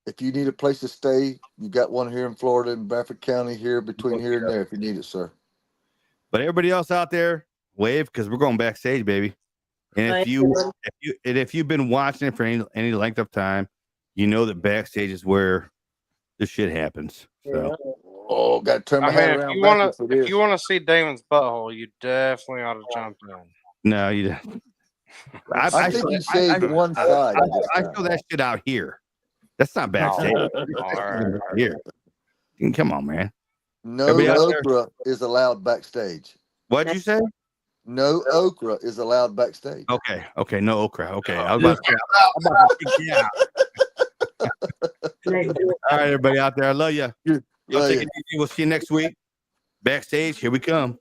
If you need a place to stay, you got one here in Florida, in Bradford County, here between here and there, if you need it, sir. But everybody else out there, wave, because we're going backstage, baby. And if you've been watching it for any length of time, you know that backstage is where this shit happens. So. Oh, got to turn my head around. If you want to see Damon's butthole, you definitely ought to jump in. No, you don't. I think you shaved one side. I show that shit out here. That's not backstage. Here. Come on, man. No okra is allowed backstage. What'd you say? No okra is allowed backstage. Okay, no okra. Okay, I was about to say, all right, everybody out there, I love you. Y'all take it easy. We'll see you next week. Backstage, here we come.